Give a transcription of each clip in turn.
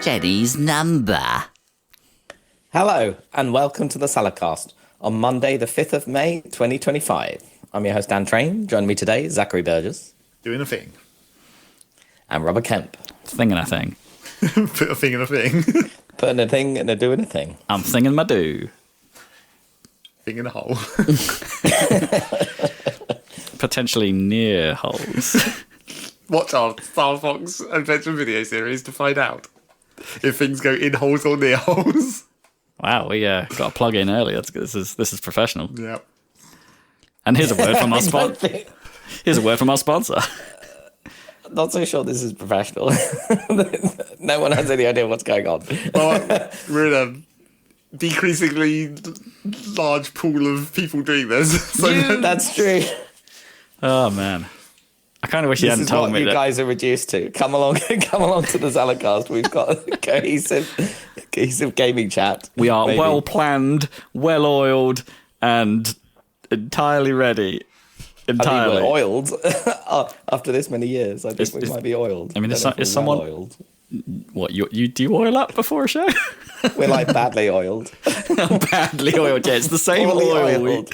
Jenny's number. Hello, and welcome to the Saladcast on Monday, the 5th of May, 2025. I'm your host, Dan Train. Joining me today, Zachary Burgess. Doing a thing. And Robert Kemp. Thinging a thing. Put a thing in a thing. Putting a thing and a doing a thing. I'm thinging my do. Thing in a hole. Potentially near holes. Watch our Star Fox Adventure video series to find out if things go in holes or near holes. Wow, we got a plug in earlier. This is professional. Yep. And here's a word from our sponsor. Here's a word from our sponsor. Not so sure this is professional. No one has any idea what's going on. Well, we're in a decreasingly large pool of people doing this. So That's true. Oh man, I kind of wish you hadn't told me you that. guys are reduced to. Come along to the Saladcast. We've got a cohesive gaming chat. We are maybe. well planned, well oiled, and entirely ready. Entirely. I mean, we're oiled after this many years. I think we might be oiled. I mean, is someone oiled? What you do you oil up before a show? We're like badly oiled. Badly oiled. Yeah, it's the same Poorly oil. oiled.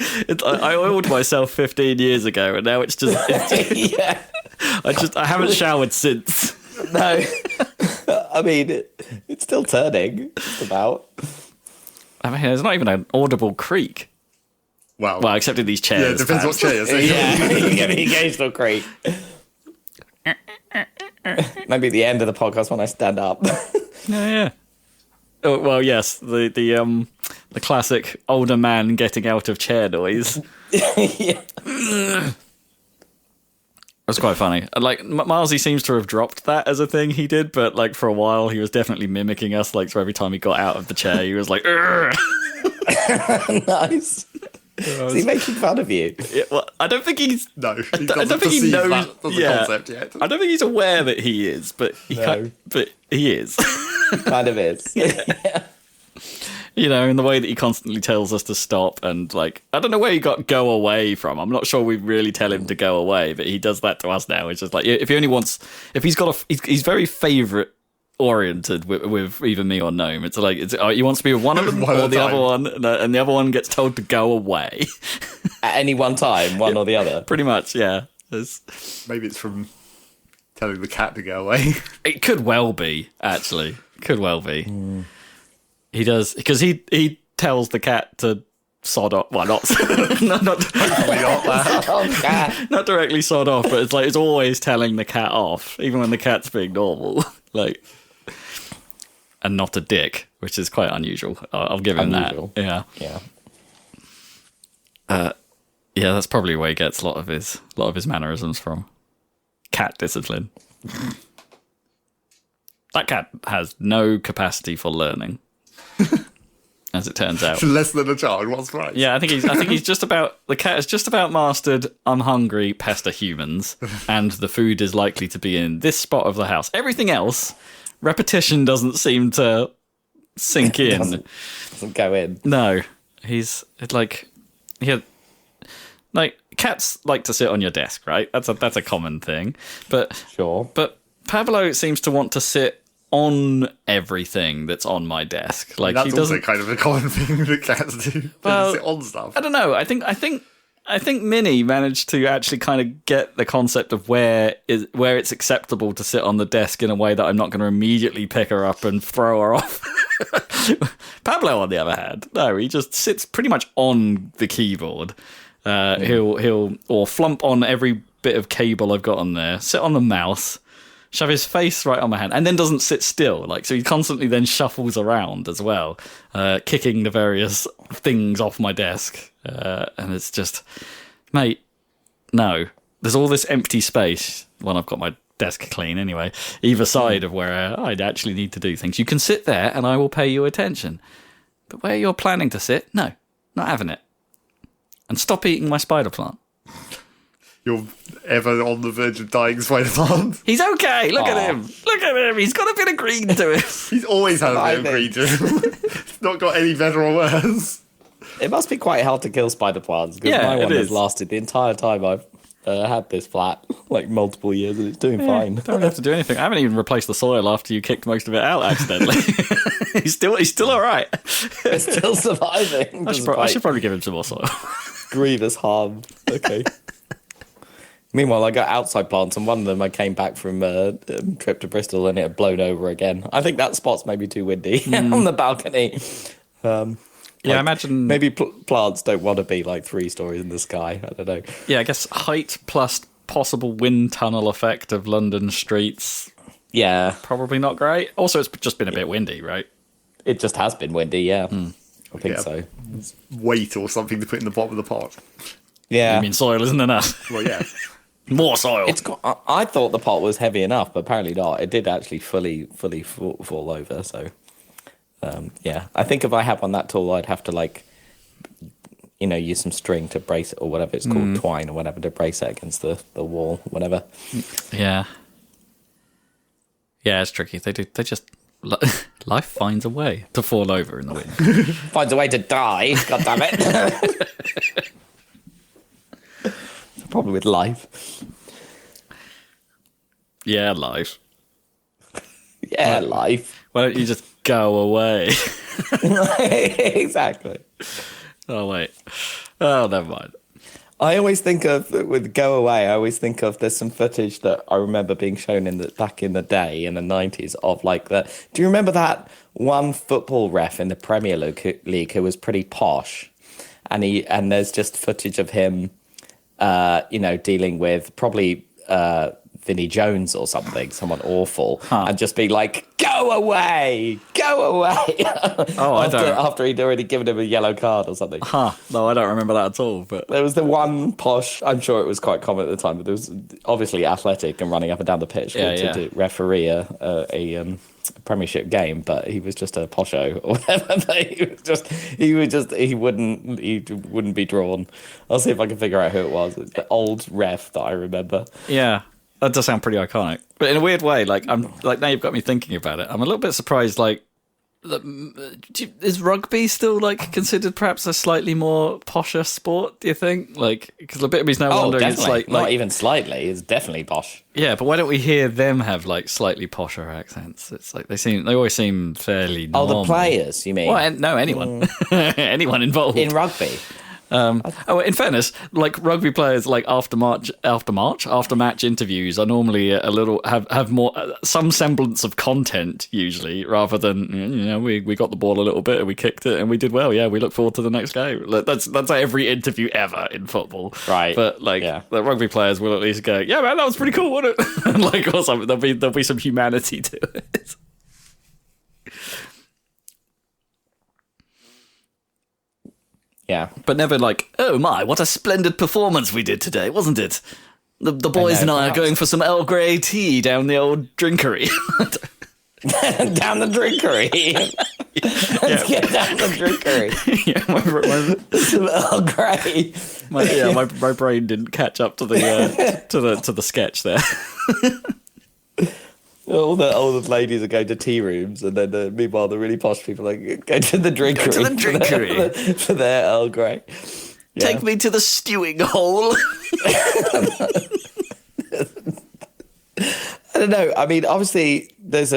I oiled myself 15 years ago, and now it's just. Yeah. I haven't showered since. No. I mean, it's still turning. Just about. I mean, there's not even an audible creak. Well, Except in these chairs. yeah, it depends what chair. So Yeah, you get the occasional creak. Maybe at the end of the podcast when I stand up. Yeah. Oh, well, yes, the classic older man getting out of chair noise. Yeah. That's quite funny. Like, Milesy seems to have dropped that as a thing he did, but like for a while he was definitely mimicking us. Like, so every time he got out of the chair, he was like, Nice. Is he making fun of you? Yeah, well, I don't think he's. No, he I don't doesn't think he perceive knows that as a concept yet. I don't think he's aware that he is, but but he is. Kind of is. You know, in the way that he constantly tells us to stop, and like, I don't know where he got "go away" from. I'm not sure we really tell him to go away, but he does that to us now. It's just like, if he only wants, if he's got he's very favourite oriented with either me or Gnome. It's like he wants to be with one of them One or at a the other time. one, and the other one gets told to go away. At any one time, one or the other. Pretty much, yeah. Maybe it's from telling the cat to go away. It could well be, actually. Could well be. He does, because he tells the cat to sod off. Well, not not directly sod off, but it's like it's always telling the cat off, even when the cat's being normal, like, and not a dick, which is quite unusual. I'll give him Unusual. that. Yeah. Yeah, that's probably where he gets a lot of his mannerisms from. Cat discipline. That cat has no capacity for learning, as it turns out. Less than a child. What's right? Yeah, I think he's just about, the cat has just about mastered I'm hungry, pester humans, and the food is likely to be in this spot of the house. Everything else, repetition doesn't seem to sink in. Doesn't go in. No, he's like, like cats like to sit on your desk, right? That's a common thing. But Sure. But Pablo seems to want to sit on everything that's on my desk. Like, That's he also doesn't. kind of a common thing that cats do. Well, They sit on stuff. I don't know. I think Minnie managed to actually kind of get the concept of where it's acceptable to sit on the desk in a way that I'm not going to immediately pick her up and throw her off. Pablo, on the other hand, no, he just sits pretty much on the keyboard. He'll or flump on every bit of cable I've got on there, sit on the mouse, shove his face right on my hand, and then doesn't sit still. Like, so he constantly then shuffles around as well, kicking the various things off my desk. And it's just, mate, no. There's all this empty space when I've got my desk clean anyway, either side of where I'd actually need to do things. You can sit there and I will pay you attention. But where you're planning to sit, no, not having it. And stop eating my spider plant. You're ever on the verge of dying spider plant. He's okay. Look at him. Look at him. He's got a bit of green to him. He's always had a bit of green to him. It's not got any better or worse. It must be quite hard to kill spider plants, because Yeah, my it one has is. lasted the entire time I've had this flat like multiple years, and it's doing fine. Don't have to do anything. I haven't even replaced the soil after you kicked most of it out accidentally. he's still all right. It's still surviving. I should probably give him some more soil. Grievous harm. Okay. Meanwhile, I got outside plants, and one of them I came back from a trip to Bristol, and it had blown over again. I think that spot's maybe too windy on the balcony. I imagine maybe plants don't want to be like 3 stories in the sky. I don't know. Yeah, I guess height plus possible wind tunnel effect of London streets. Yeah, probably not great. Also, it's just been a bit windy, right? It just has been windy. Yeah, I think so. Weight or something to put in the bottom of the pot. Yeah, I mean, soil isn't enough. Well, yeah. More soil. I thought the pot was heavy enough, but apparently not. It did actually fully fall over. So, yeah, I think if I had one that tall, I'd have to use some string to brace it, or whatever it's called, twine or whatever, to brace it against the wall, whatever. Yeah, it's tricky. They just life finds a way to fall over in the wind. Finds a way to die. God damn it. Problem with life. Yeah, life. Yeah, life. Why don't you just go away? Exactly. Oh, wait. Oh, never mind. I always think of, with Go Away, there's some footage that I remember being shown back in the day, in the 90s, of do you remember that one football ref in the Premier League who was pretty posh? And there's just footage of him dealing with probably Vinnie Jones or someone awful, and just be like, go away. After he'd already given him a yellow card or something. No, I don't remember that at all. But there was the one posh, I'm sure it was quite common at the time, but there was obviously athletic and running up and down the pitch to referee a Premiership game, but he was just a posho or whatever. But he wouldn't be drawn. I'll see if I can figure out who it was. It's the old ref that I remember. Yeah, that does sound pretty iconic. But in a weird way, now you've got me thinking about it. I'm a little bit surprised. Is rugby still considered perhaps a slightly more posher sport? Do you think? Because a bit of me's now wondering. Definitely. It's not even slightly. It's definitely posh. Yeah, but why don't we hear them have slightly posher accents? It's they always seem fairly normal. Oh, the players, you mean? Well, no, anyone, anyone involved in rugby. In fairness, rugby players, after match interviews are normally a little have more some semblance of content usually, rather than we got the ball a little bit and we kicked it and we did well. Yeah, we look forward to the next game. That's every interview ever in football, right? But the rugby players will at least go, yeah, man, that was pretty cool, wasn't it? Or something. There'll be some humanity to it. Yeah. But never oh my, what a splendid performance we did today, wasn't it? The boys and I are going for some Earl Grey tea down the old drinkery. Down the drinkery? Let's get down the drinkery. Yeah, some Earl Grey. My brain didn't catch up to the sketch there. All the ladies are going to tea rooms, and then meanwhile the really posh people go to the drinkery. Go to the drinkery for their Earl Grey. Yeah. Take me to the stewing hole. I don't know. I mean, obviously there's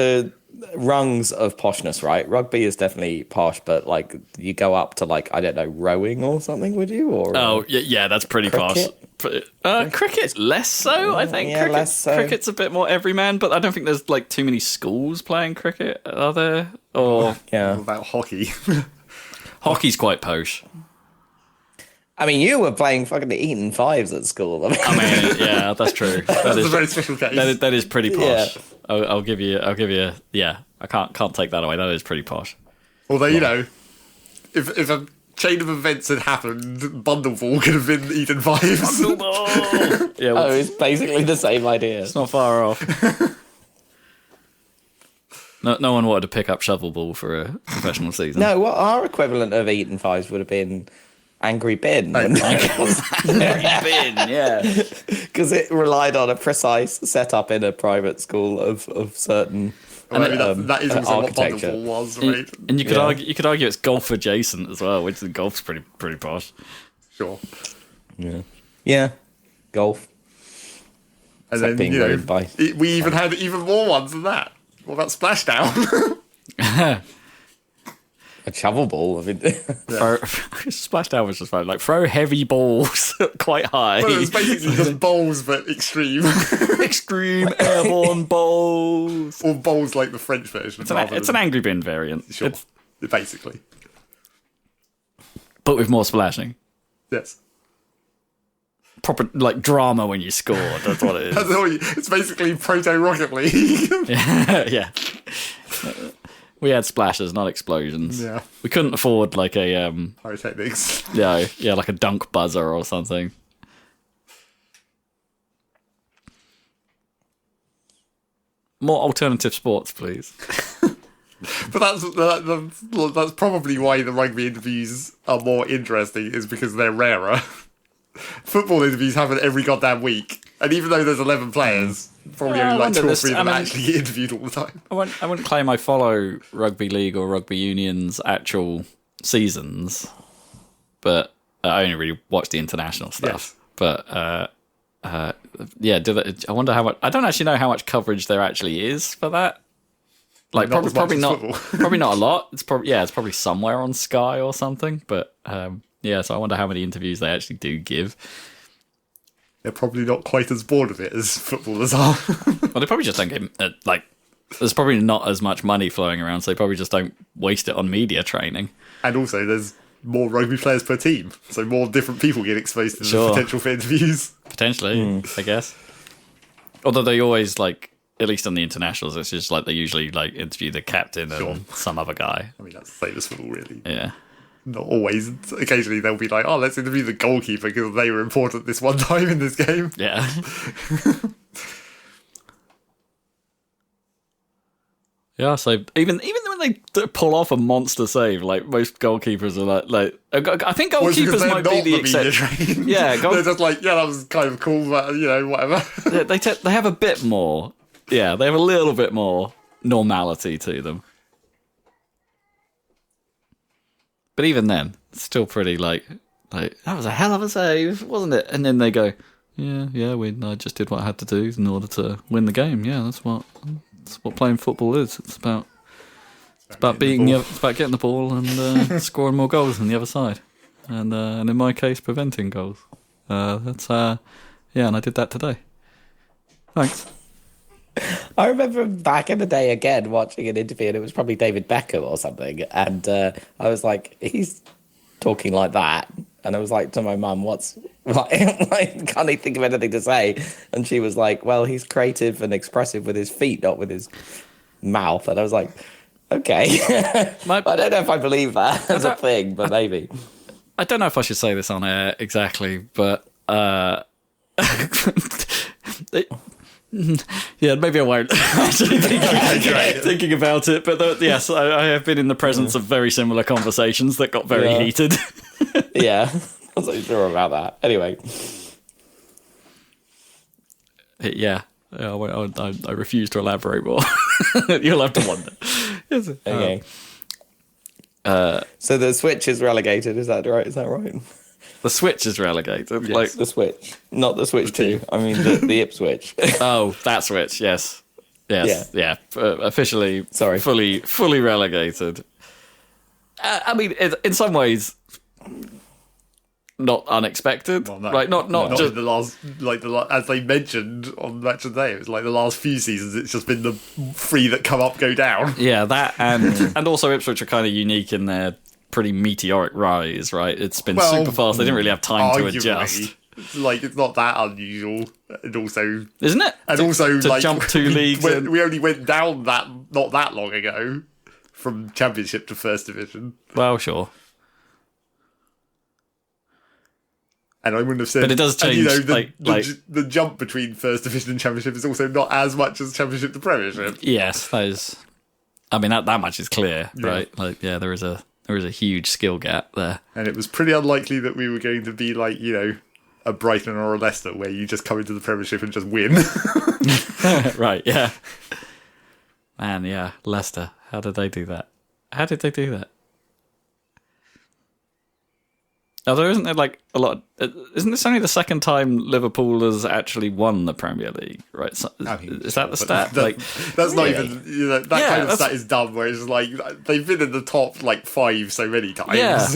rungs of poshness, right? Rugby is definitely posh, but you go up to I don't know, rowing or something, would you? Or yeah, that's pretty cricket? posh. Cricket less so, I think. Yeah, less so. Cricket's a bit more everyman, but I don't think there's too many schools playing cricket, are there? Or yeah, what about hockey? Hockey's quite posh. I mean, you were playing fucking Eton Fives at school. Yeah, that's true. That's a very special case. That is pretty posh. Yeah. I'll give you. Yeah, I can't take that away. That is pretty posh. Although if a chain of events had happened, Bundleball could have been Eden Fives. Yeah, it's basically the same idea. It's not far off. No one wanted to pick up shovelball for a professional season. No, what our equivalent of Eton Fives would have been Angry Bin. Angry Bin, yeah. Because it relied on a precise setup in a private school of certain that is also architecture. what Bundleball was, right? And you could argue it's golf adjacent as well, which the golf's pretty posh. Sure. Yeah. Golf. And Except then, being you know, ruined by- we even had even more ones than that. What about Splashdown? A shovel ball. I mean, Splashdown was just fun. Like, throw heavy balls quite high. Well, it was basically just bowls, but extreme. Extreme airborne bowls. Or bowls like the French version. It's an Angry Bin variant. Sure, basically. But with more splashing. Yes. Proper, like, drama when you score. That's what it is. It's basically Proto Rocket League. Yeah. We had splashes, not explosions. Yeah. We couldn't afford, like, a... Pyrotechnics. Yeah, like a dunk buzzer or something. More alternative sports, please. But that's probably why the rugby interviews are more interesting, is because they're rarer. Football interviews happen every goddamn week. And even though there's 11 players, probably Yeah, I only like wonder 2 or this- 3 of I them mean- actually get interviewed all the time. I wouldn't claim I follow rugby league or rugby union's actual seasons, but I only really watch the international stuff. Yes. But yeah, I wonder how much. I don't actually know how much coverage there actually is for that. Like, Not as much probably as not. football. Probably not a lot. It's probably somewhere on Sky or something. But yeah, so I wonder how many interviews they actually do give. They're probably not quite as bored of it as footballers are. Well, they probably just don't get like. There's probably not as much money flowing around, so they probably just don't waste it on media training. And also, there's more rugby players per team, so more different people get exposed to the Sure. potential for interviews. Potentially, I guess. Although they always, like, at least on the internationals, it's just like they usually like interview the captain and Sure. some other guy. I mean, that's the same as football, really. Yeah. Not always. Occasionally, they'll be like, "Oh, let's interview the goalkeeper because they were important this one time in this game." Yeah. Yeah, so even when they pull off a monster save, like most goalkeepers are like I think Well, it's because goalkeepers they're might be not the media exception. trained. Yeah, they're just like, yeah, that was kind of cool, but you know, whatever. they have a bit more. Yeah, they have a little bit more normality to them. But even then, it's still pretty like that was a hell of a save, wasn't it? And then they go, yeah, I just did what I had to do in order to win the game. Yeah, that's what playing football is. It's about it's about getting the ball and scoring more goals than the other side, and in my case, preventing goals. And I did that today. Thanks. I remember back in the day again watching an interview, and it was probably David Beckham or something, and I was like, he's talking like that, and I was like to my mum, what's like, can't he think of anything to say? And she was like, well, he's creative and expressive with his feet, not with his mouth. And I was like, okay. I don't know if I believe that as a thing, but maybe. I don't know if I should say this on air exactly, but yeah, maybe I won't. Actually, thinking about it, but yes, I have been in the presence of very similar conversations that got very heated. Yeah, I wasn't sure about that. Anyway, yeah, I refuse to elaborate more. You'll have to wonder. okay. So the Switch is relegated. Is that right? Is that right? The Switch is relegated. Yes. Like The Switch, not the Switch 2. I mean the Ipswich. oh, that Switch. Yes. Yeah. Officially, Sorry. fully relegated. I mean, in some ways, not unexpected. Well, no. Like not just in the last, as they mentioned on Match of the Day, it was like the last few seasons. It's just been the 3 that come up, go down. yeah that and also Ipswich are kind of unique in their pretty meteoric rise. Right, it's been super fast. They didn't really have time to Arguably, adjust, it's not that unusual, and also, isn't it? and also, to like, jump 2 leagues. we only went down that not that long ago from Championship to First Division. Well, sure. And I wouldn't have said. But it does and, you change, know, the jump between First Division and Championship is also not as much as Championship to Premiership. Yes, that is. I mean, that much is clear, right? Like, yeah, there is a huge skill gap there. And it was pretty unlikely that we were going to be like, you know, a Brighton or a Leicester where you just come into the Premiership and just win. Right, yeah. Man, yeah, Leicester. How did they do that? Although isn't there like a lot? Isn't this only the second time Liverpool has actually won the Premier League? Right? So, is that the stat? That's not even that kind of stat is dumb. Where it's like they've been in the top like 5 so many times. Yeah,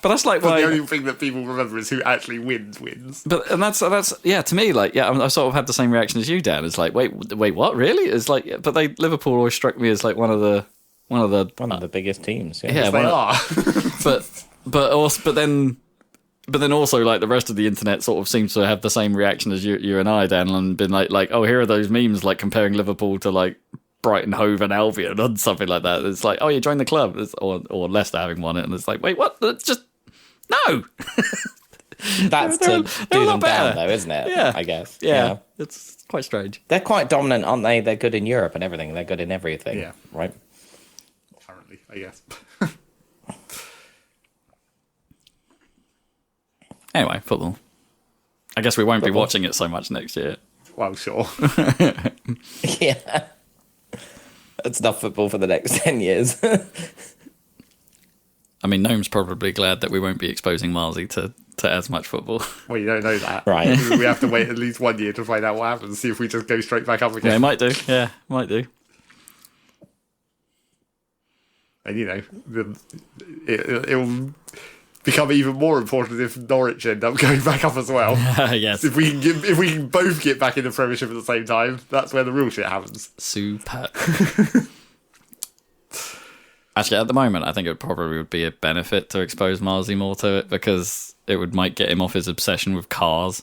but that's like but the only thing that people remember is who actually wins. But that's to me I sort of had the same reaction as you, Dan. It's like wait, what? Really? It's like, but Liverpool always struck me as like one of the biggest teams. Yeah, yes, they are. But then also like the rest of the internet sort of seems to have the same reaction as you and I, Dan, and been like, oh, here are those memes like comparing Liverpool to like Brighton, Hove, and Albion and something like that. It's like, oh, you joined the club, or Leicester having won it, and it's like, wait, what? It's just no. That's to do them down, though, isn't it? Yeah, I guess. Yeah, it's quite strange. They're quite dominant, aren't they? They're good in Europe and everything. They're good in everything. Yeah, right. Apparently, I guess. Anyway, football. I guess we won't be watching it so much next year. Well, sure. Yeah. It's enough football for the next 10 years. I mean, Gnome's probably glad that we won't be exposing Marzi to as much football. Well, you don't know that. Right. We have to wait at least 1 year to find out what happens, see if we just go straight back up again. Yeah, might do. Yeah, might do. And, you know, it'll become even more important if Norwich end up going back up as well. Yes. If we can both get back in the Premiership at the same time, that's where the real shit happens. Super. Actually, at the moment, I think it probably would be a benefit to expose Marzi more to it, because it might get him off his obsession with cars.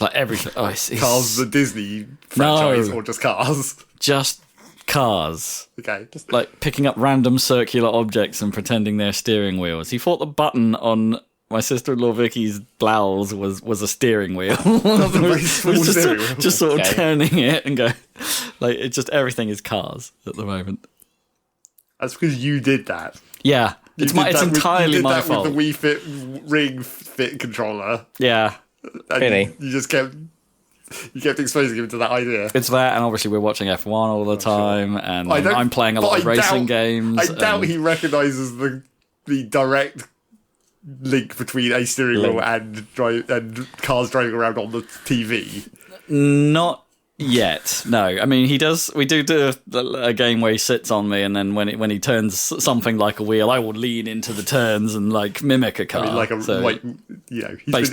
Like everything. Cars, the Disney franchise, or just Cars? Just cars. Okay. Like picking up random circular objects and pretending they're steering wheels. He thought the button on my sister-in-law Vicky's blouse was a steering wheel. Just sort of turning it and go, like, it's just everything is cars at the moment. That's because you did that. Yeah, it's entirely my fault. With the Wii Fit Ring Fit controller. Yeah, really. You kept exposing him to that idea. It's that, and obviously we're watching F1 all the time, and I'm playing a lot of racing games. I doubt he recognises the direct link between a steering wheel and cars driving around on the TV. Not yet, no. I mean, he does. We do a game where he sits on me, and then when he turns something like a wheel, I will lean into the turns and like mimic a car. I mean,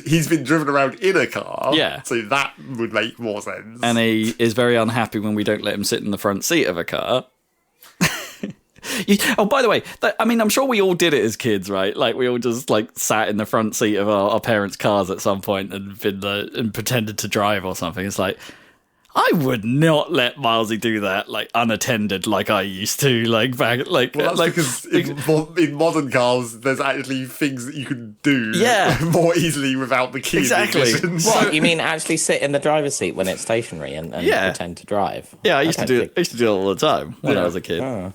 he's been driven around in a car. Yeah, so that would make more sense. And he is very unhappy when we don't let him sit in the front seat of a car. By the way, I mean, I'm sure we all did it as kids, right? Like, we all just like sat in the front seat of our parents' cars at some point and pretended to drive or something. It's like, I would not let Milesy do that, like, unattended, like I used to, like, back, like... Well, that's because in modern cars, there's actually things that you can do more easily without the key. Exactly. What, you mean actually sit in the driver's seat when it's stationary and pretend to drive? Yeah, I used to do it all the time when I was a kid. Oh.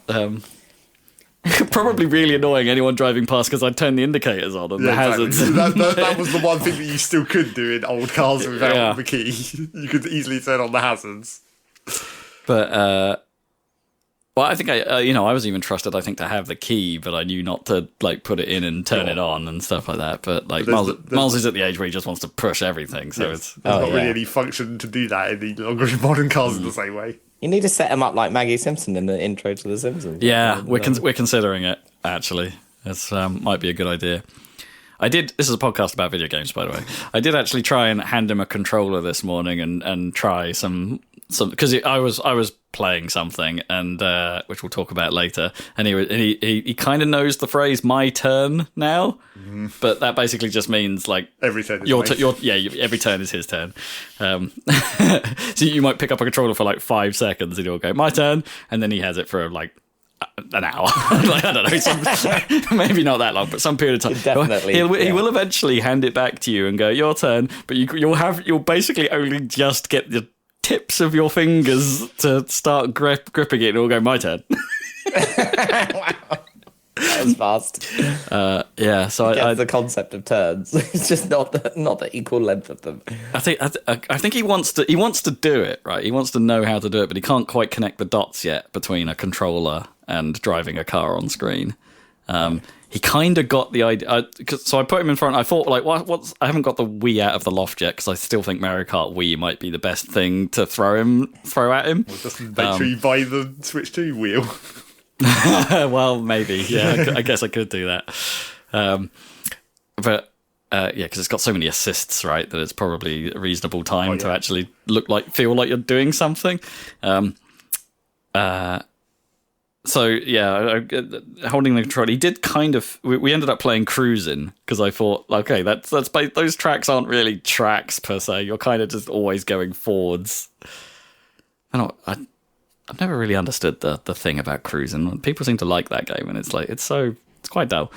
Probably really annoying anyone driving past because I'd turn the indicators on and the hazards. That was the one thing that you still could do in old cars without the key. You could easily turn on the hazards. But, I think I was even trusted, I think, to have the key, but I knew not to, like, put it in and turn it on and stuff like that. But, like, Miles is at the age where he just wants to push everything, so it's... There's not really any function to do that any longer in modern cars in the same way. You need to set him up like Maggie Simpson in the intro to The Simpsons. Yeah, we're considering it, actually. It might be a good idea. This is a podcast about video games, by the way. I did actually try and hand him a controller this morning and try some because I was playing something, and which we'll talk about later, and he kind of knows the phrase "my turn" now, but that basically just means like every turn is every turn is his turn. So you might pick up a controller for like 5 seconds, and he'll go "my turn," and then he has it for like an hour. Like, I don't know, maybe not that long, but some period of time. Definitely, he will eventually hand it back to you and go, "Your turn," but you'll basically only just get the tips of your fingers to start gripping it, and it'll go, "My turn." Wow. That was fast. So I the concept of turns. It's just not the equal length of them. I think he wants to do it, right? He wants to know how to do it, but he can't quite connect the dots yet between a controller and driving a car on screen. He kind of got the idea. So I put him in front. I thought, like, I haven't got the Wii out of the loft yet because I still think Mario Kart Wii might be the best thing to throw at him. Well, just make sure you buy the Switch 2 wheel. Well, maybe. Yeah, I guess I could do that. But because it's got so many assists, right, that it's probably a reasonable time to actually feel like you're doing something. So yeah, holding the controller, he did kind of. We ended up playing Cruising because I thought, okay, that's those tracks aren't really tracks per se. You're kind of just always going forwards. I've never really understood the thing about Cruising. People seem to like that game, and it's quite dull.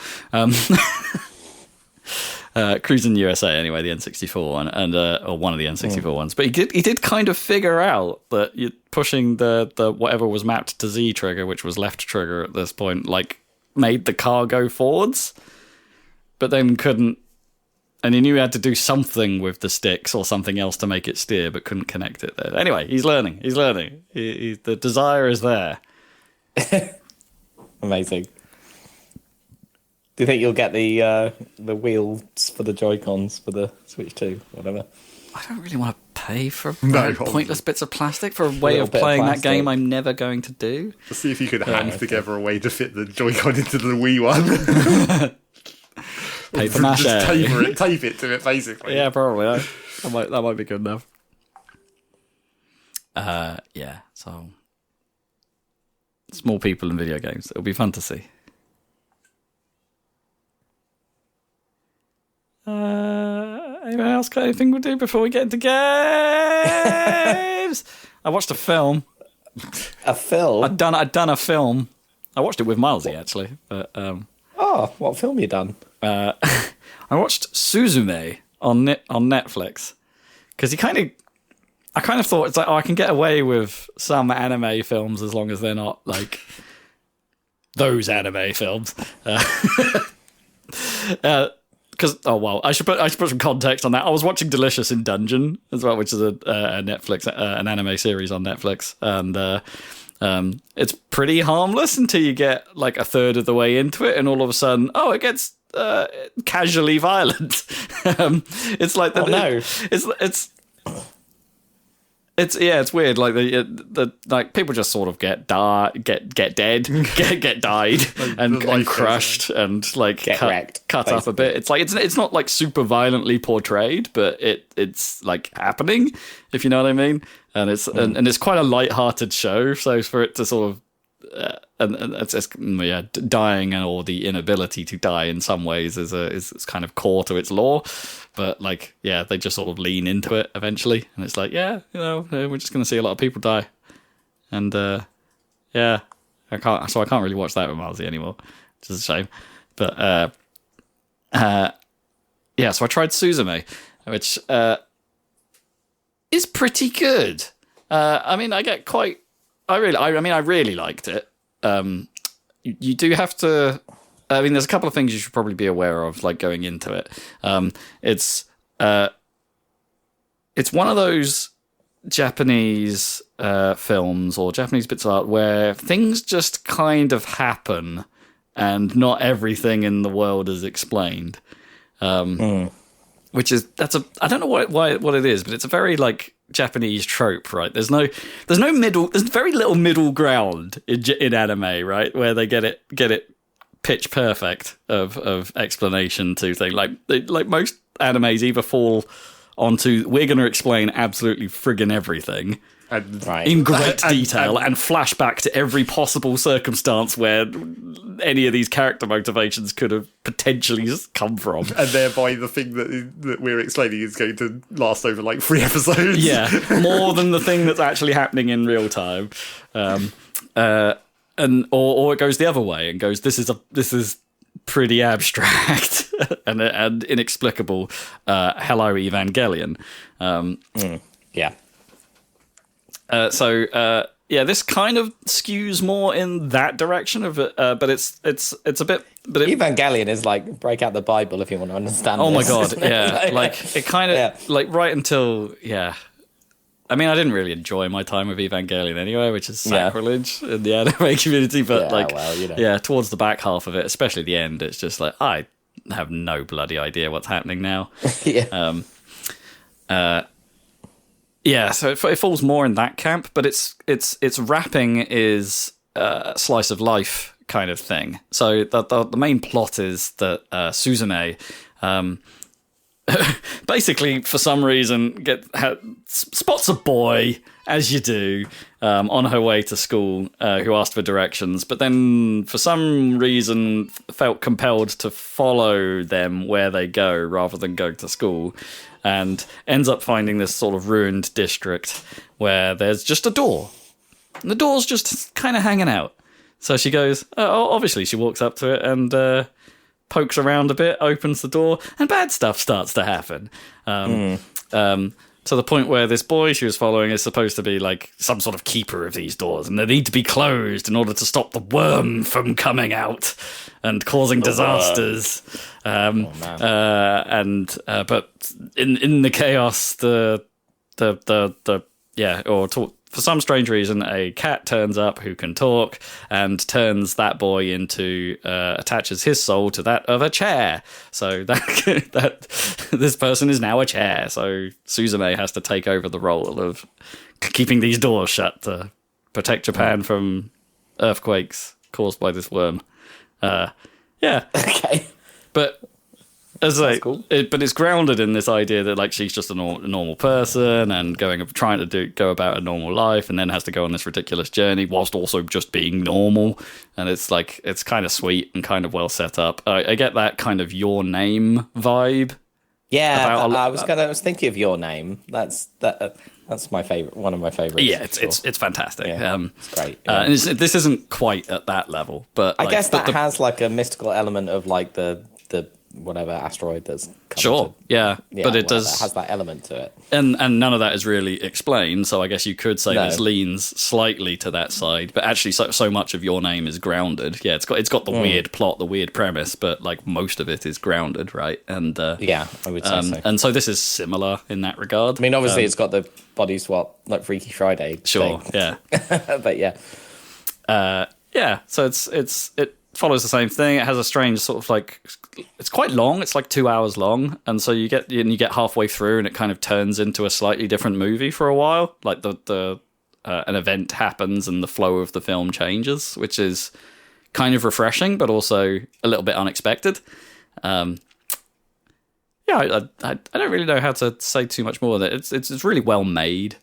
Cruising USA anyway, the N64 one, and or one of the N64 ones. But he did kind of figure out that you're pushing the whatever was mapped to Z trigger, which was left trigger at this point, like made the car go forwards, but then couldn't. And he knew he had to do something with the sticks or something else to make it steer, but couldn't connect it there. Anyway, he's learning. The desire is there. Amazing. Do you think you'll get the wheels for the Joy-Cons for the Switch 2, whatever? I don't really want to pay for No, pointless bits of plastic for a way of playing that game I'm never going to do. Let's see if you could hack together a way to fit the Joy-Con into the Wii one. Paper mache. Just tape it to it, basically. Yeah, probably. That might be good enough. Yeah, so small people in video games. It'll be fun to see. Anyone else got anything we'll do before we get into games? I watched a film. A film? I'd done a film. I watched it with Milesy, actually. But, what film you done? I watched Suzume on Netflix because I kind of thought it's like, I can get away with some anime films as long as they're not like those anime films. Because I should put some context on that. I was watching Delicious in Dungeon as well, which is a Netflix an anime series on Netflix, and it's pretty harmless until you get like a third of the way into it, and all of a sudden, it gets casually violent. It's like it's weird. Like the people just sort of get dead, get died, and crushed, and like wrecked, cut basically. up a bit. It's like it's not like super violently portrayed, but it's like happening, if you know what I mean. And it's and it's quite a light-hearted show. So for it to sort of and it's dying or the inability to die in some ways is kind of core to its lore, but like they just sort of lean into it eventually, and it's like we're just going to see a lot of people die, and I can't really watch that with Milesy anymore, which is a shame. But so I tried Suzume, which is pretty good. I really liked it. You do have to. I mean, there's a couple of things you should probably be aware of, like going into it. It's one of those Japanese films or Japanese bits of art where things just kind of happen, and not everything in the world is explained. Which is I don't know what it is, but it's a very like Japanese trope, right? There's very little middle ground in anime, right? Where they get it pitch perfect of explanation to things like most animes either fall onto we're going to explain absolutely friggin' everything. In great detail and flashback to every possible circumstance where any of these character motivations could have potentially come from, and thereby the thing that we're explaining is going to last over like 3 episodes. Yeah, more than the thing that's actually happening in real time, and or it goes the other way and goes, this is pretty abstract and inexplicable. Hello, Evangelion. Yeah. This kind of skews more in that direction of it, but it's a bit. But Evangelion is like break out the Bible if you want to understand. Oh my this, god, isn't it? yeah, like it kind of like right until I mean, I didn't really enjoy my time with Evangelion anyway, which is sacrilege in the anime community. But towards the back half of it, especially the end, it's just like I have no bloody idea what's happening now. So it falls more in that camp, but its wrapping is a slice of life kind of thing. So the main plot is that Suzume, basically for some reason spots a boy, as you do, on her way to school, who asked for directions, but then for some reason felt compelled to follow them where they go rather than go to school, and ends up finding this sort of ruined district where there's just a door. And the door's just kind of hanging out. So she goes, obviously she walks up to it and pokes around a bit, opens the door, and bad stuff starts to happen. To the point where this boy she was following is supposed to be like some sort of keeper of these doors, and they need to be closed in order to stop the worm from coming out and causing disasters. But in the chaos, for some strange reason, a cat turns up who can talk and turns that boy into attaches his soul to that of a chair. So that this person is now a chair. So Suzume has to take over the role of keeping these doors shut to protect Japan from earthquakes caused by this worm. Okay. But as cool. But it's grounded in this idea that like she's just a normal person and trying to go about a normal life, and then has to go on this ridiculous journey whilst also just being normal. And it's like it's kind of sweet and kind of well set up. I get that kind of Your Name vibe. Yeah, I was thinking of Your Name. That's my favorite. One of my favorites. Yeah, it's fantastic. Yeah, it's great. Yeah. And this isn't quite at that level, but I guess that has like a mystical element of like the whatever asteroid that's but it does has that element to it, and none of that is really explained. So I guess you could say this leans slightly to that side, but actually so much of Your Name is grounded. Yeah, it's got the weird plot, the weird premise, but like most of it is grounded, right? And I would say so. And so this is similar in that regard. I mean, obviously it's got the body swap like Freaky Friday thing. But so it follows the same thing. It has a strange sort of like, it's quite long. It's like 2 hours long, and so you get halfway through, and it kind of turns into a slightly different movie for a while. Like an event happens, and the flow of the film changes, which is kind of refreshing, but also a little bit unexpected. I don't really know how to say too much more. It's really well made,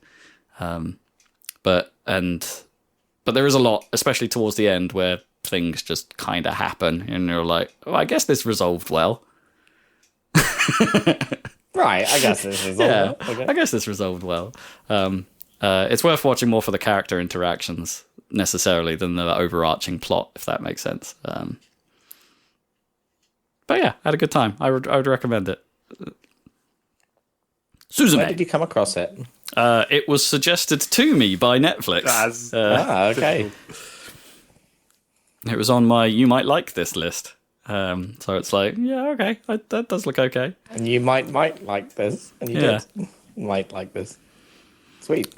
but there is a lot, especially towards the end, where things just kind of happen, and you're like, I guess this resolved well. Right, I guess this resolved well. Okay. I guess this resolved well. It's worth watching more for the character interactions, necessarily, than the overarching plot, if that makes sense. But yeah, I had a good time. I would recommend it. Suzume. Where did you come across it? It was suggested to me by Netflix. Okay. It was on my "you might like this" list, so it's like, yeah, okay, that does look okay. And you might like this, and you did might like this. Sweet.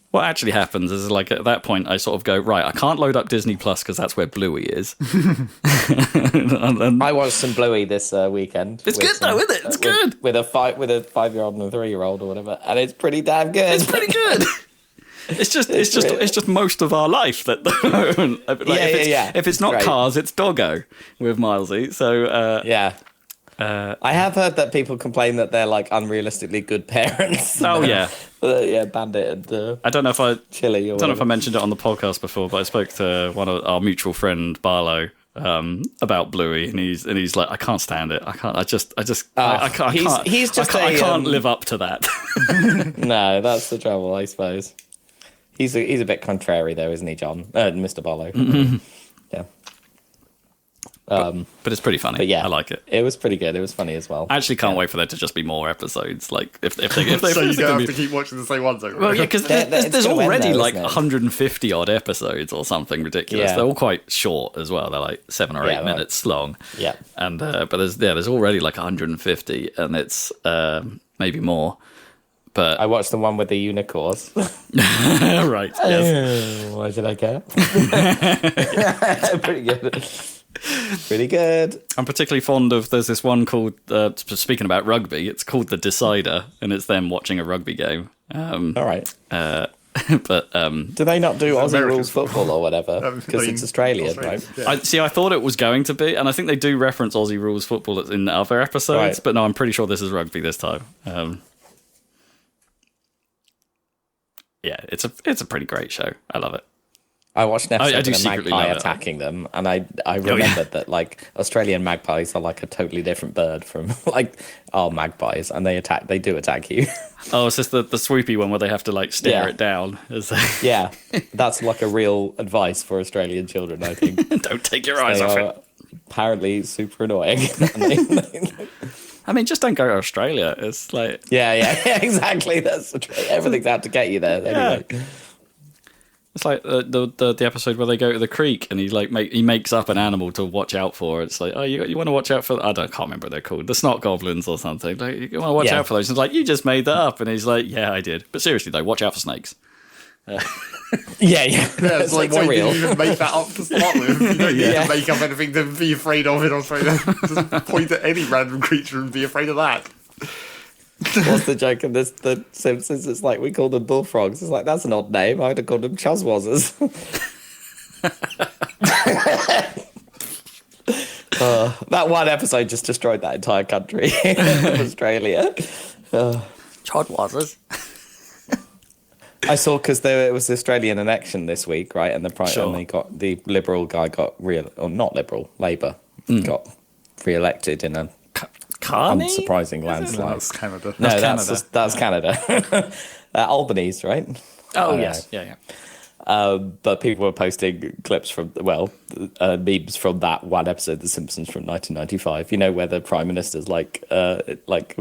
What actually happens is, like, at that point, I sort of go, right, I can't load up Disney Plus because that's where Bluey is. I watched some Bluey this weekend. It's good though, isn't it? It's good with a 5-year-old and a 3-year-old or whatever, and it's pretty damn good. It's pretty good. It's just most of our life that if it's not Cars, it's Doggo with Milesy. So I have heard that people complain that they're like unrealistically good parents. Oh yeah, Bandit and I don't know if Chili. I don't know if I mentioned it on the podcast before, but I spoke to one of our mutual friend Barlow about Bluey, and he's like, I can't stand it. I can't live up to that. No, that's the trouble, I suppose. He's a bit contrary though, isn't he, John? Mr. Barlow. Mm-hmm. Yeah. But it's pretty funny. But yeah, I like it. It was pretty good. It was funny as well. I actually can't wait for there to just be more episodes. Like if they so you don't have to keep watching the same ones over. Well, yeah, because there's already like 150 odd episodes episodes or something ridiculous. They're all quite short as well. They're like 7 or 8 minutes long. Yeah. And but there's already like 150, and it's maybe more. But I watched the one with the unicorns. right, yes. Why did I care? Pretty good. Pretty good. I'm particularly fond of. There's this one called. Speaking about rugby, it's called The Decider, and it's them watching a rugby game. All right. But do they not do Aussie American rules football or whatever? Because it's Australian, right? Yeah. I thought it was going to be, and I think they do reference Aussie rules football in other episodes. Right. But no, I'm pretty sure this is rugby this time. Yeah, it's a pretty great show. I love it. I watched an I episode do of a secretly magpie love it. attacking them, and I remembered that like Australian magpies are like a totally different bird from like our magpies, and they do attack you. Oh, it's just the swoopy one where they have to like stare Yeah. it down. Yeah, that's like a real advice for Australian children, I think. Don't take your eyes They off are it. apparently super annoying. I mean, just don't go to Australia. It's like yeah, exactly. That's everything's out to get you there. Anyway. it's like the episode where they go to the creek and he makes up an animal to watch out for. It's like, oh, you want to watch out for can't remember what they're called, the snot goblins or something. Like, you want to watch out for those. And it's like, you just made that up, and he's like, yeah, I did. But seriously though, watch out for snakes. Yeah. It's like, why did you even make that up to start with? You don't need to make up anything to be afraid of in Australia. Just point at any random creature and be afraid of that. What's the joke in the Simpsons? It's like, we call them bullfrogs. It's like, that's an odd name. I'd have called them chuzwazzers. That one episode just destroyed that entire country of Australia. Chodwazzers. I saw, because there was the Australian election this week, right? And the Liberal guy got not Liberal, Labour got re-elected in a unsurprising landslide. That's Canada. No, Canada. that's Canada. Albany's, right? Oh, I yes. know. Yeah. But people were posting clips from, memes from that one episode of The Simpsons from 1995. You know, where the Prime Minister's like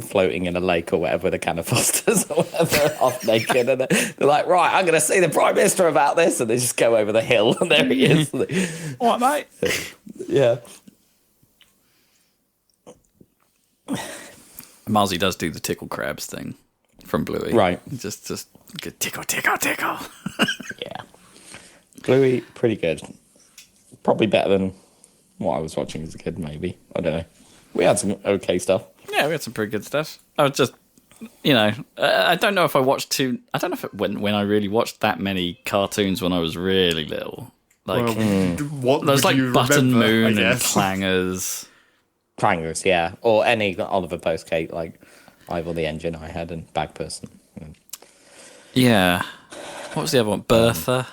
floating in a lake or whatever with a can of Fosters or whatever, half naked. And they're like, right, I'm going to see the Prime Minister about this. And they just go over the hill and there he is. What, mate? Yeah. Marzi does do the tickle crabs thing from Bluey. Right. Just good tickle, tickle, tickle. Yeah. Bluey, pretty good. Probably better than what I was watching as a kid, maybe. I don't know. We had some okay stuff. Yeah, we had some pretty good stuff. I was just, I don't know if I watched I don't know if when I really watched that many cartoons when I was really little. Like, What there's would like you Button remember, I Moon and guess? Clangers. Clangers, yeah. Or any Oliver Postgate, like Ivor the Engine I had, and Bag Person. Yeah. What was the other one? Bertha.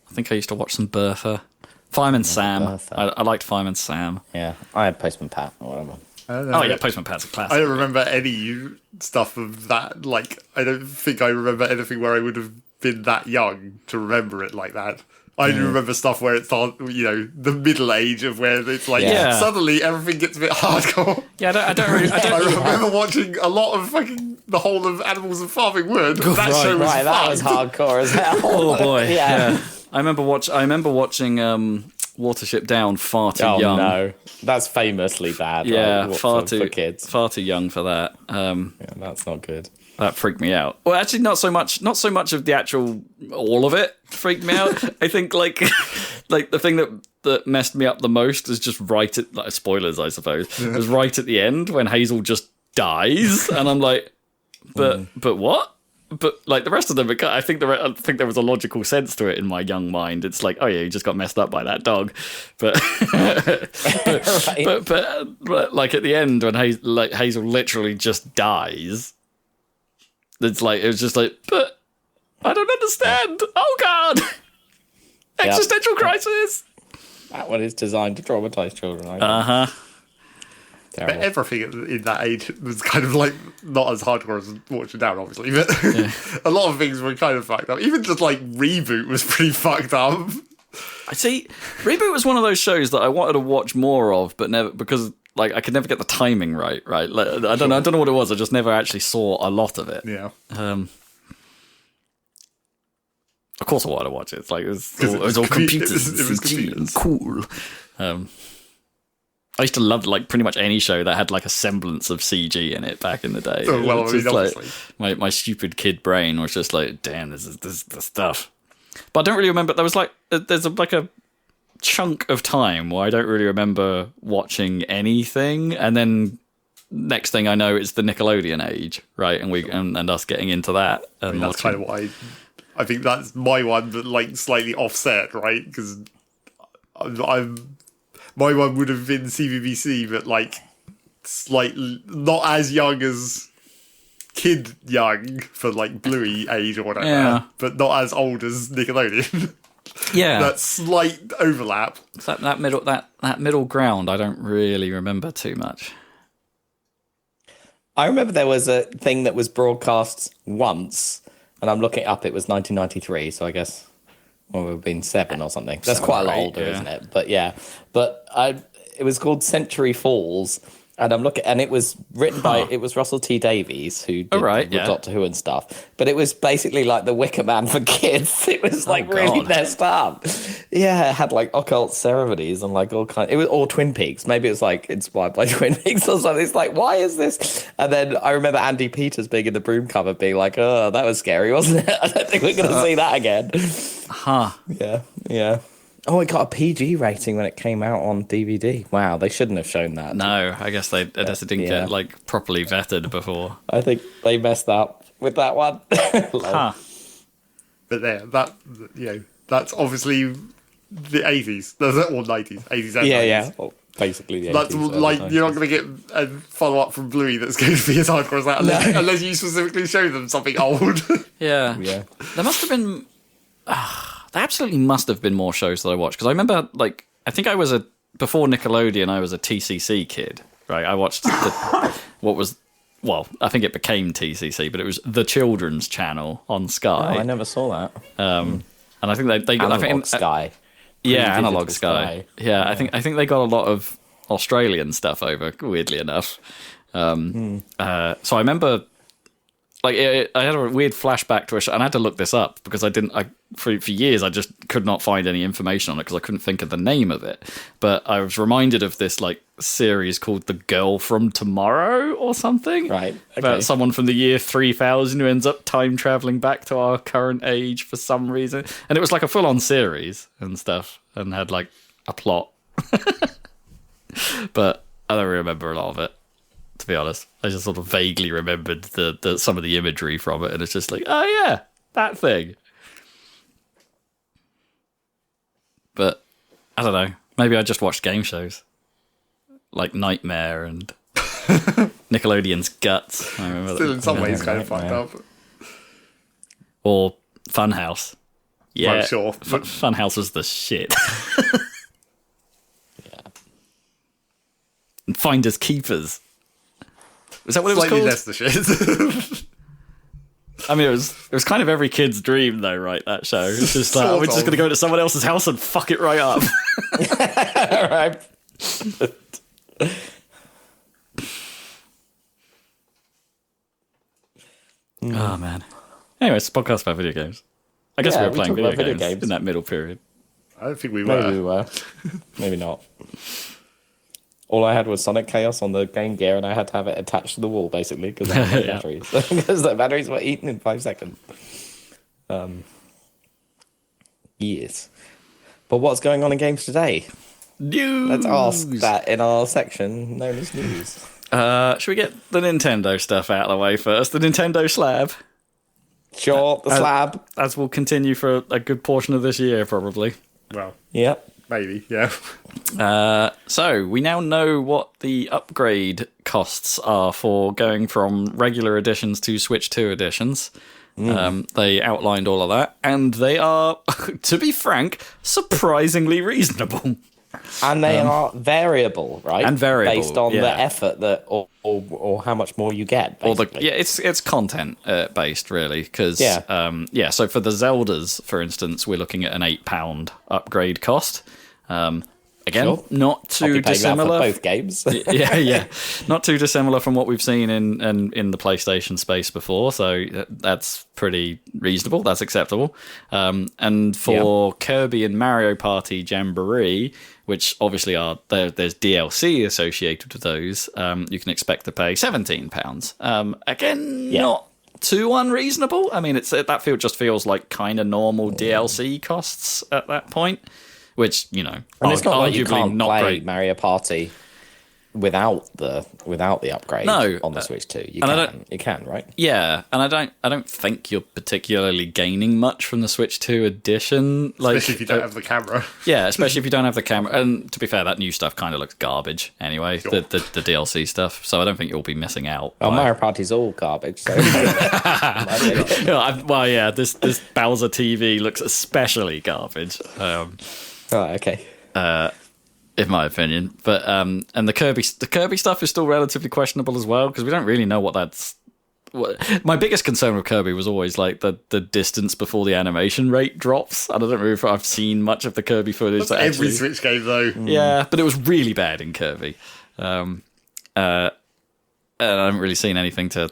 I think I used to watch some Bertha. Fireman Sam. Bertha. I liked Fireman Sam. Yeah, I had Postman Pat or whatever. I don't know. Oh, yeah, Postman Pat's a classic. I don't remember any stuff of that. Like, I don't think I remember anything where I would have been that young to remember it like that. I do remember stuff where it's the middle age of where it's like suddenly everything gets a bit hardcore. Yeah, I don't really. I remember watching a lot of fucking the whole of Animals and Farming Wood. That show was Right, that was fun. hardcore as hell. Oh boy, Yeah. I remember watching Watership Down far too Oh young. no, that's famously bad. Yeah, right, far for too kids. far too young for that. Yeah, that's not good. That freaked me out. Well, actually, not so much of the actual all of it freaked me out. I think like the thing that messed me up the most is just right at spoilers, I suppose. Was right at the end when Hazel just dies, and I'm like, but what? But like the rest of them, I think there was a logical sense to it in my young mind. It's like, oh yeah, you just got messed up by that dog, but Right. but like at the end when Hazel literally just dies, it was just like, but I don't understand. Oh god, existential crisis. That one is designed to traumatize children. I think. But Terrible. everything in that age was kind of like not as hardcore as Watching Down, obviously, but a lot of things were kind of fucked up. Even just like Reboot was pretty fucked up. I see. Reboot was one of those shows that I wanted to watch more of, but never, because like I could never get the timing right. Right? Like, I don't know what it was. I just never actually saw a lot of it. Yeah. Of course, I wanted to watch it. It's like it was all it was computers. it was CG and computers. cool. I used to love like pretty much any show that had like a semblance of CG in it back in the day. Oh, well, It was I mean, just, obviously. my stupid kid brain was just like, damn, this is the stuff. But I don't really remember. There was like there's like a chunk of time where I don't really remember watching anything, and then next thing I know, it's the Nickelodeon age, right? And and us getting into that. And I mean, that's kind of what I think that's my one, but like slightly offset, right? Because my one would have been CBBC, but like slightly not as young as kid young for like Bluey age or whatever, but not as old as Nickelodeon. Yeah, that slight overlap. That middle ground, I don't really remember too much. I remember there was a thing that was broadcast once, and I'm looking it up. It was 1993, so I guess we've been 7 or something. That's quite a lot older, isn't it? But yeah, it was called Century Falls, and I'm looking, and it was written by Russell T Davies, who did Doctor Who and stuff. But it was basically like the Wicker Man for kids. It was like really messed up. Yeah, it had like occult ceremonies and like all kind. It was all Twin Peaks. Maybe it was like inspired by Twin Peaks or something. It's like, why is this? And then I remember Andy Peters being in the broom cupboard, being like, "Oh, that was scary, wasn't it? I don't think we're going to see that again." Yeah. Oh, it got a PG rating when it came out on DVD. Wow, they shouldn't have shown that. No, I guess they didn't get like properly vetted before. I think they messed up with that one. But there, that's obviously the 80s, or 90s, 80s and 90s. Yeah. Well, basically the 80s. That's like, you're not going to get a follow-up from Bluey that's going to be as hardcore as that, unless you specifically show them something old. Yeah. There must have been... there absolutely must have been more shows that I watched, because I remember, like, I think I was before Nickelodeon, I was a TCC kid, right? I watched I think it became TCC, but it was the Children's Channel on Sky. Oh, I never saw that. And I think they Analog Sky. Yeah, Analog Sky. Yeah, I think they got a lot of Australian stuff over, weirdly enough. So I remember, like, I had a weird flashback to and I had to look this up because for years I just could not find any information on it because I couldn't think of the name of it. But I was reminded of this like series called The Girl from Tomorrow or something, right? Okay. About someone from the year 3000 who ends up time traveling back to our current age for some reason, and it was like a full-on series and stuff, and had like a plot. But I don't remember a lot of it, to be honest. I just sort of vaguely remembered the some of the imagery from it, and it's just like, oh yeah, that thing. But I don't know. Maybe I just watched game shows like Nightmare and Nickelodeon's Guts. I remember Still, in some ways, kind of fucked up. Or Funhouse. Yeah, I'm sure. Funhouse was the shit. And Finders Keepers. Was that what it was Slightly called? less the shit. I mean, it was kind of every kid's dream, though, right? That show. It's just like, we're just going to go to someone else's house and fuck it right up. Right. Oh man. Anyway, it's a podcast about video games. I guess we were playing video games in that middle period. I don't think we were. Maybe we were. Maybe not. All I had was Sonic Chaos on the Game Gear, and I had to have it attached to the wall, basically, because I had no batteries. Because the batteries were eaten in 5 seconds. Yes. But what's going on in games today? News! Let's ask that in our section known as news. Should we get the Nintendo stuff out of the way first? The Nintendo slab. Sure, the slab. As will continue for a good portion of this year, probably. Well, Yep. maybe, yeah. So we now know what the upgrade costs are for going from regular editions to Switch 2 editions. They outlined all of that, and they are, to be frank, surprisingly reasonable. And they are variable, right? And variable, based on the effort that, or how much more you get. Basically. It's content based really, because So for the Zeldas, for instance, we're looking at an £8 upgrade cost. Again, Sure. not I'll too be paying that dissimilar. for both games. Yeah, not too dissimilar from what we've seen in the PlayStation space before. So that's pretty reasonable. That's acceptable. And for Kirby and Mario Party Jamboree, which obviously there's DLC associated with those, you can expect to pay £17. Again, not too unreasonable. I mean, that just feels like kind of normal DLC costs at that point. Which, and it's not like you can't not play great. Mario Party without the upgrade on the Switch 2. You can, right? Yeah, and I don't think you're particularly gaining much from the Switch 2 edition. Especially if you don't have the camera. Yeah, especially if you don't have the camera. And to be fair, that new stuff kind of looks garbage anyway, the DLC stuff. So I don't think you'll be missing out. Mario Party's all garbage. So. This Bowser TV looks especially garbage. Okay. In my opinion, but and the Kirby stuff is still relatively questionable as well because we don't really know what that's. My biggest concern with Kirby was always like the distance before the animation rate drops. And I don't know if I've seen much of the Kirby footage. That's every Switch game though. Yeah, but it was really bad in Kirby, and I haven't really seen anything to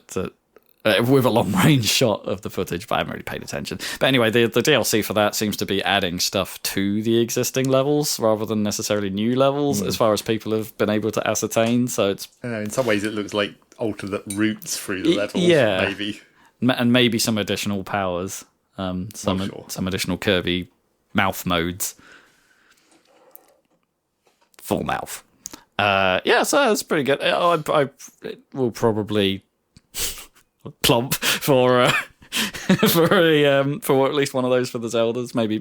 with a long-range shot of the footage, but I haven't really paid attention. But anyway, the DLC for that seems to be adding stuff to the existing levels rather than necessarily new levels, as far as people have been able to ascertain. So it's in some ways it looks like alternate routes through the levels, maybe. And maybe some additional powers, some additional Kirby mouth modes. Full mouth. So that's pretty good. I will probably plump for at least one of those for the Zeldas. Maybe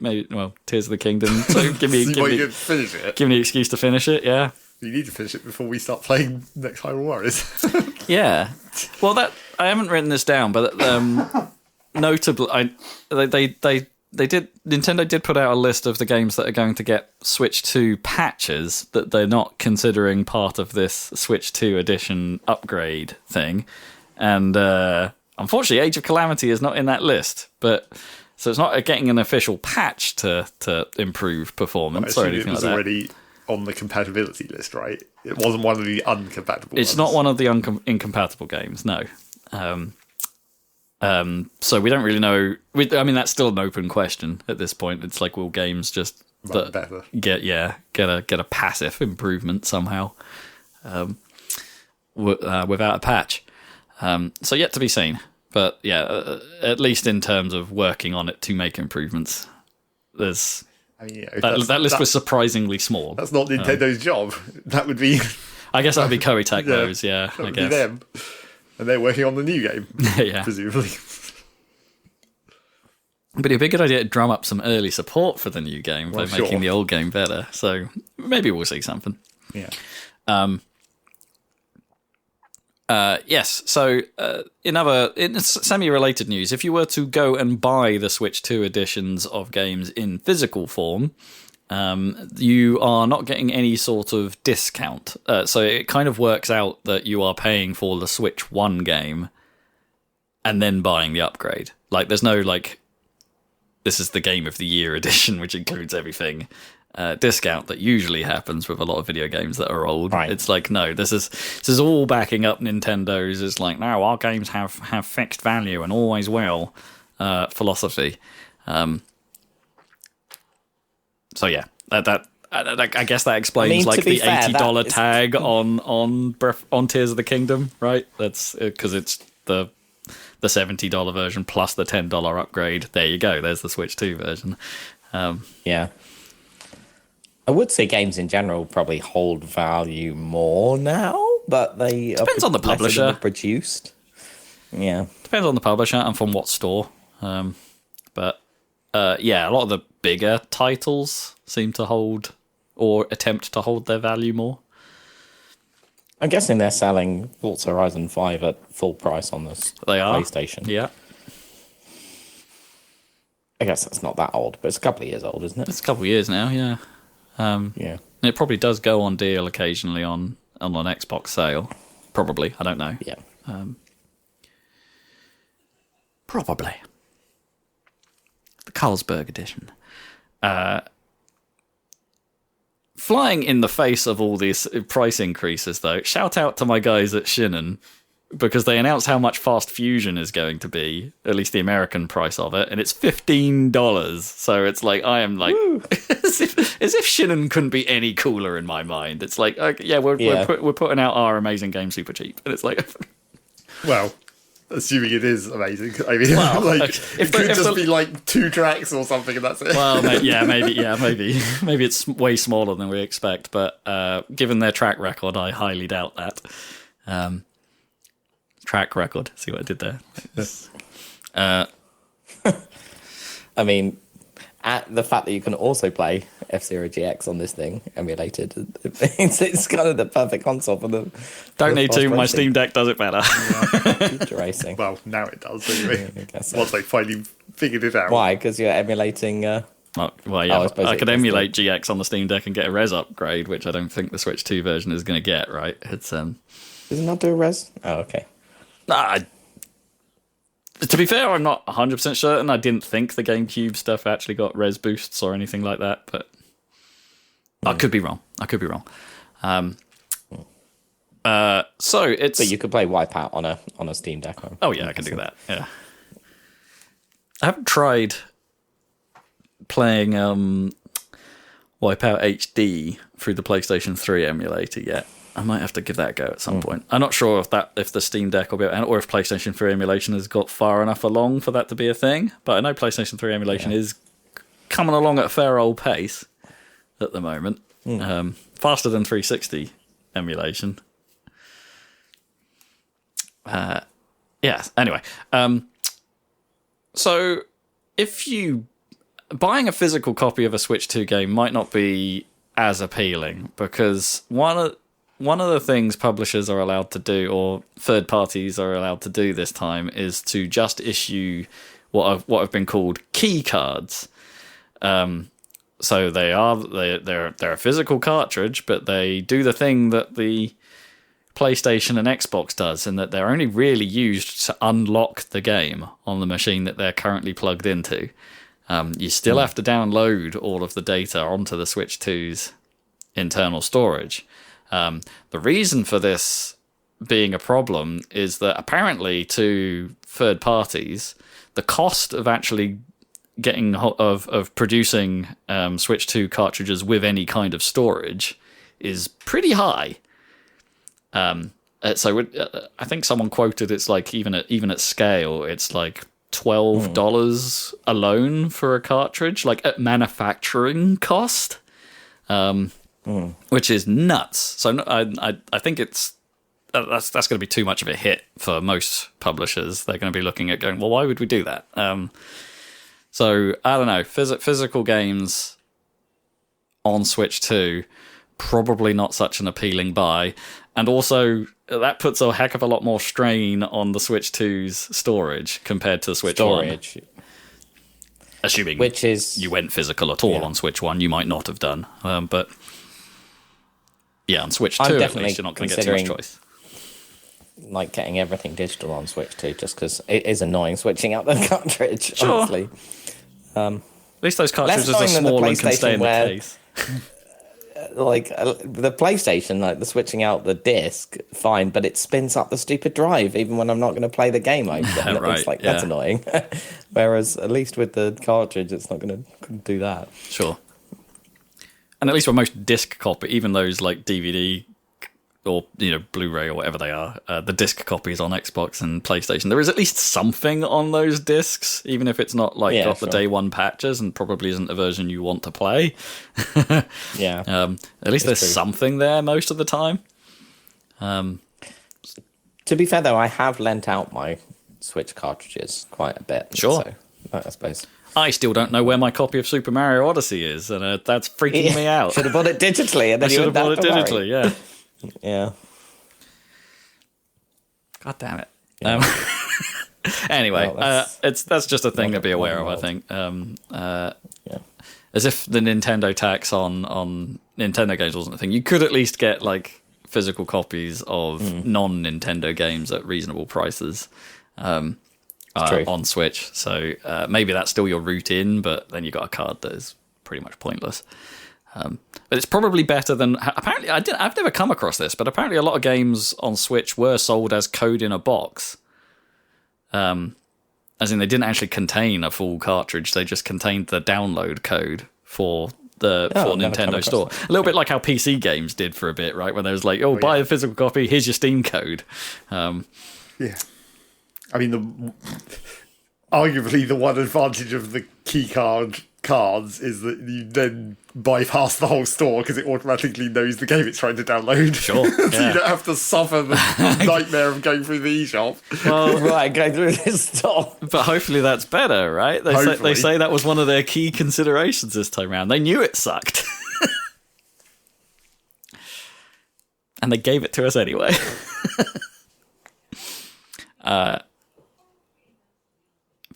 Tears of the Kingdom. So give me finish it. Give me an excuse to finish it. Yeah. You need to finish it before we start playing next Hyrule Warriors. Yeah. Well, that I haven't written this down, but notably, Nintendo did put out a list of the games that are going to get Switch 2 patches that they're not considering part of this Switch 2 edition upgrade thing. And unfortunately, Age of Calamity is not in that list. So it's not getting an official patch to improve performance or anything like that. It was already on the compatibility list, right? It wasn't one of the uncompatible It's ones. not one of the incompatible games, no. So we don't really know. That's still an open question at this point. It's like, will games just better get a passive improvement somehow without a patch? So yet to be seen. But yeah, at least in terms of working on it to make improvements, there's that list was surprisingly small. That's not Nintendo's job. That would be. I guess that would be Koei Tecmo's. Yeah, that would I guess be them, and they're working on the new game. Yeah, presumably. But it'd be a good idea to drum up some early support for the new game by making the old game better. So maybe we'll see something. Yeah. Yes. So, in semi-related news, if you were to go and buy the Switch 2 editions of games in physical form, you are not getting any sort of discount. So it kind of works out that you are paying for the Switch 1 game and then buying the upgrade. Like, there's no this is the Game of the Year edition, which includes everything. Discount that usually happens with a lot of video games that are old. Right. It's like, no, this is all backing up Nintendo's. It's like, no, our games have fixed value and always will philosophy. So yeah, that I guess that explains the $80 tag on Tears of the Kingdom, right? That's because it's the $70 version plus the $10 upgrade. There you go. There's the Switch 2 version. Yeah. I would say games in general probably hold value more now, but they depends on the publisher produced. Yeah, depends on the publisher and from what store. But a lot of the bigger titles seem to hold or attempt to hold their value more. I'm guessing they're selling Forza Horizon 5 at full price on this PlayStation. Yeah. I guess that's not that old, but it's a couple of years old, isn't it? It's a couple of years now, yeah. Yeah. It probably does go on deal occasionally on an Xbox sale. Probably. I don't know. Yeah. Probably. The Carlsberg edition. flying in the face of all these price increases, though, shout out to my guys at Shin'en, because they announced how much Fast Fusion is going to be, at least the American price of it, and it's $15. So it's like, I am like, as if Shin'en couldn't be any cooler in my mind. It's like, okay, we're putting out our amazing game super cheap, and it's like, well, assuming it is amazing. I mean, it could just be like 2 tracks or something, and that's it. Well, maybe it's way smaller than we expect, but given their track record, I highly doubt that. Track record. See what I did there? I mean, the fact that you can also play F-Zero GX on this thing emulated, it's kind of the perfect console for them. Don't need to. My Steam Deck does it better. Future racing. Well, now it does anyway. I guess so. Once they finally figured it out. Why? Because you're emulating. I could emulate GX on the Steam Deck and get a res upgrade, which I don't think the Switch 2 version is going to get. Right? It's Does it not do a res? Oh, okay. To be fair, I'm not 100% certain. I didn't think the GameCube stuff actually got res boosts or anything like that, but I could be wrong. So it's. But you could play Wipeout on a Steam Deck. Oh yeah, I can do that. Yeah. I haven't tried playing Wipeout HD through the PlayStation 3 emulator yet. I might have to give that a go at some point. I'm not sure if the Steam Deck will be able, or if PlayStation 3 emulation has got far enough along for that to be a thing. But I know PlayStation 3 emulation is coming along at a fair old pace at the moment. Faster than 360 emulation. Anyway. So if you... Buying a physical copy of a Switch 2 game might not be as appealing, because one of the things publishers are allowed to do, or third parties are allowed to do this time, is to just issue what have been called key cards. So they're a physical cartridge, but they do the thing that the PlayStation and Xbox does, in that they're only really used to unlock the game on the machine that they're currently plugged into. You still have to download all of the data onto the Switch 2's internal storage. The reason for this being a problem is that apparently to third parties, the cost of actually getting of producing Switch 2 cartridges with any kind of storage is pretty high. So I think someone quoted it's like even at scale, it's like $12 alone for a cartridge, like at manufacturing cost. Which is nuts. So I think that's going to be too much of a hit for most publishers. They're going to be looking at going, well, why would we do that? So I don't know. Physical games on Switch 2, probably not such an appealing buy. And also, that puts a heck of a lot more strain on the Switch 2's storage compared to the Switch 1. Assuming you went physical at all on Switch 1, you might not have done. But yeah, on Switch 2 at least, you're not going to get too much choice. Like getting everything digital on Switch 2, just because it is annoying switching out the cartridge, honestly. At least those cartridges are small and can stay in the case. Like the PlayStation, like the switching out the disc, fine, but it spins up the stupid drive even when I'm not going to play the game. It's like that's annoying. Whereas at least with the cartridge, it's not going to do that. Sure. And at least with most disc copy, even those like DVD or Blu-ray or whatever they are, the disc copies on Xbox and PlayStation, there is at least something on those discs, even if it's not like got the day one patches and probably isn't a version you want to play. At least there's something there most of the time. To be fair though, I have lent out my Switch cartridges quite a bit. Sure. So, I suppose. I still don't know where my copy of Super Mario Odyssey is, and that's freaking me out. Should have bought it digitally, and then you would have bought it digitally. Yeah. Yeah. God damn it. Anyway, that's just a thing to be aware of, I think. As if the Nintendo tax on Nintendo games wasn't a thing. You could at least get like physical copies of non-Nintendo games at reasonable prices on Switch. So maybe that's still your route in, but then you got a card that is pretty much pointless. But it's probably better than... Apparently, I've never come across this, but apparently a lot of games on Switch were sold as code in a box. As in, they didn't actually contain a full cartridge. They just contained the download code for Nintendo Store. A little bit like how PC games did for a bit, right? When there was like, buy a physical copy, here's your Steam code. Yeah. I mean, arguably the one advantage of the key cards is that you then bypass the whole store because it automatically knows the game it's trying to download. Sure. So you don't have to suffer the nightmare of going through the eShop. Well, Right, go through this store. but hopefully that's better, right? They say that was one of their key considerations this time around. They knew it sucked. And they gave it to us anyway.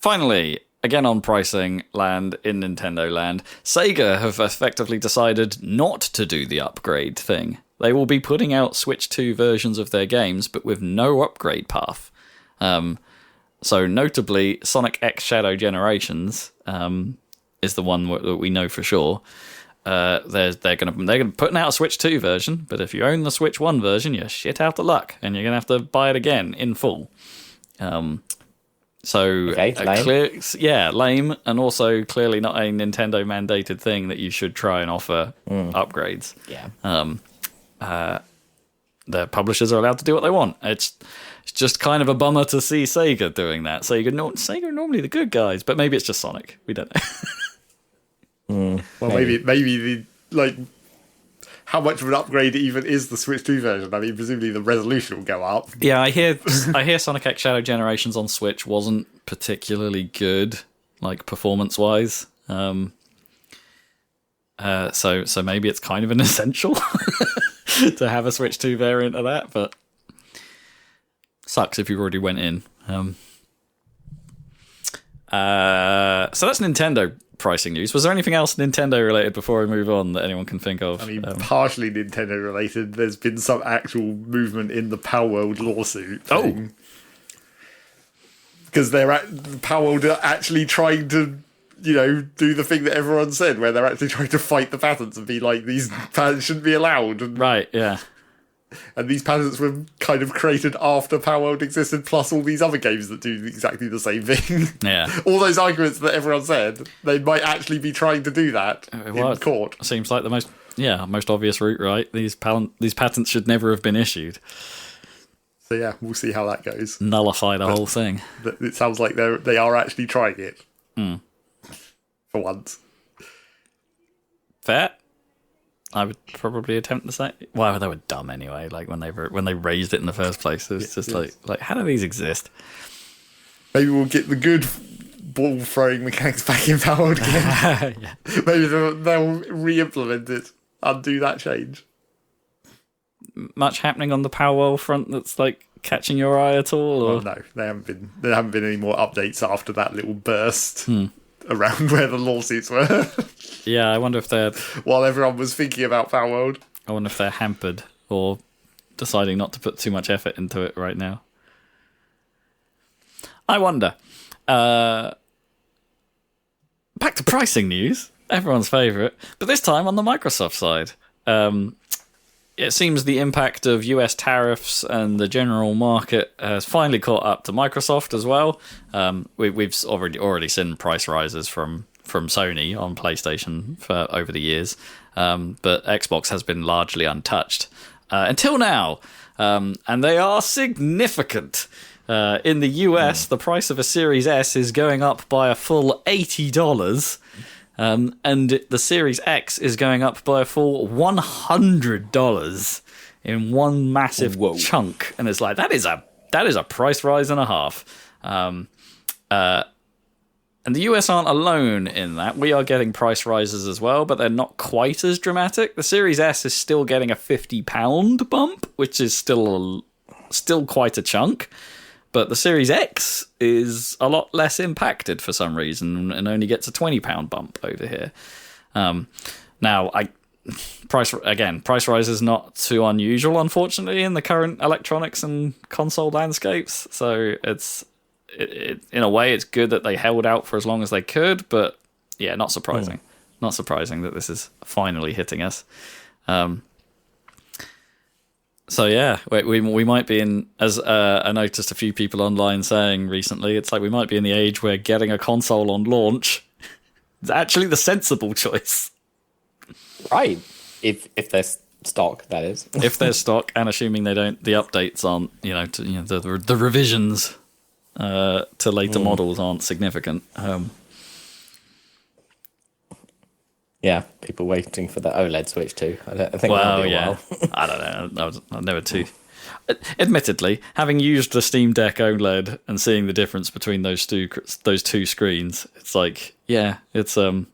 Finally, again on pricing land in Nintendo land, Sega have effectively decided not to do the upgrade thing. They will be putting out Switch 2 versions of their games, but with no upgrade path. So notably, Sonic X Shadow Generations is the one that we know for sure. They're gonna put out a Switch 2 version, but if you own the Switch 1 version, you're shit out of luck, and you're gonna have to buy it again in full. Okay, lame. Lame, and also clearly not a Nintendo mandated thing that you should try and offer upgrades. Yeah. The publishers are allowed to do what they want. It's just kind of a bummer to see Sega doing that. Sega are normally the good guys, but maybe it's just Sonic. We don't know. Well, maybe how much of an upgrade even is the Switch 2 version? I mean, presumably the resolution will go up. Yeah, I hear Sonic X Shadow Generations on Switch wasn't particularly good, like performance-wise. So maybe it's kind of an essential to have a Switch 2 variant of that, but sucks if you already went in. So that's Nintendo pricing news. Was there anything else Nintendo related before we move on that anyone can think of? I mean, partially Nintendo related. There's been some actual movement in the Power World lawsuit thing. Because Power World are actually trying to, do the thing that everyone said, where they're actually trying to fight the patents and be like, these patents shouldn't be allowed. Right, yeah. And these patents were kind of created after Power World existed, plus all these other games that do exactly the same thing. Yeah. All those arguments that everyone said, they might actually be trying to do that in court. Seems like the most obvious route, right? These patents should never have been issued. So yeah, we'll see how that goes. Nullify the whole thing. It sounds like they are actually trying it. For once. Fair. I would probably attempt the same. Well, they were dumb anyway. Like when they raised it in the first place, it's just like how do these exist? Maybe we'll get the good ball throwing mechanics back in Power World again. Yeah. Maybe they'll re-implement it, undo that change. Much happening on the Power World front that's like catching your eye at all? Or? Well, no, there haven't been any more updates after that little burst around where the lawsuits were. Yeah, I wonder if they're... While everyone was thinking about Power World. I wonder if they're hampered or deciding not to put too much effort into it right now. I wonder. Back to pricing news. Everyone's favourite. But this time on the Microsoft side. It seems the impact of US tariffs and the general market has finally caught up to Microsoft as well. We've already seen price rises from Sony on PlayStation for over the years, but Xbox has been largely untouched until now, and they are significant. In the US, the price of a Series S is going up by a full $80. And the Series X is going up by a full $100 in one massive chunk, and it's like that is a price rise and a half. And the US aren't alone in that. We are getting price rises as well, but they're not quite as dramatic. The Series S is still getting a £50 bump, which is still quite a chunk. But the Series X is a lot less impacted for some reason and only gets a £20 bump over here. Now, price rise is not too unusual, unfortunately, in the current electronics and console landscapes. So it in a way, it's good that they held out for as long as they could, but yeah, not surprising. not surprising that this is finally hitting us. So yeah, we might be in, as I noticed a few people online saying recently, it's like we might be in the age where getting a console on launch is actually the sensible choice. Right. If there's stock, that is. If there's stock, and assuming the updates aren't, the revisions to later models aren't significant. Yeah, people waiting for the OLED switch too. I think Well, that'll be a yeah. while. I don't know. I've never too. Admittedly, having used the Steam Deck OLED and seeing the difference between those two screens, it's like, yeah, it's a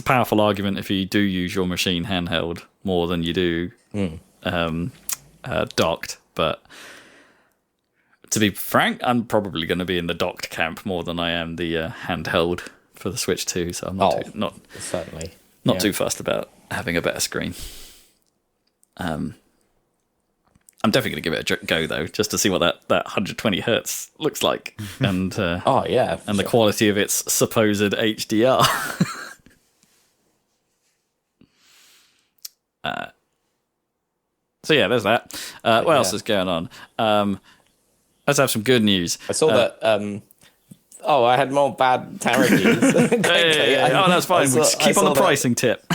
powerful argument if you do use your machine handheld more than you do docked. But to be frank, I'm probably going to be in the docked camp more than I am the handheld for the Switch 2. So I'm not too fussed about having a better screen. I'm definitely going to give it a go though, just to see what that 120 hertz looks like, and the quality of its supposed HDR. So yeah, there's that. What else is going on? Let's have some good news. I saw that. I had more bad tariff news. Oh, that's fine. We'll just keep on the pricing tip.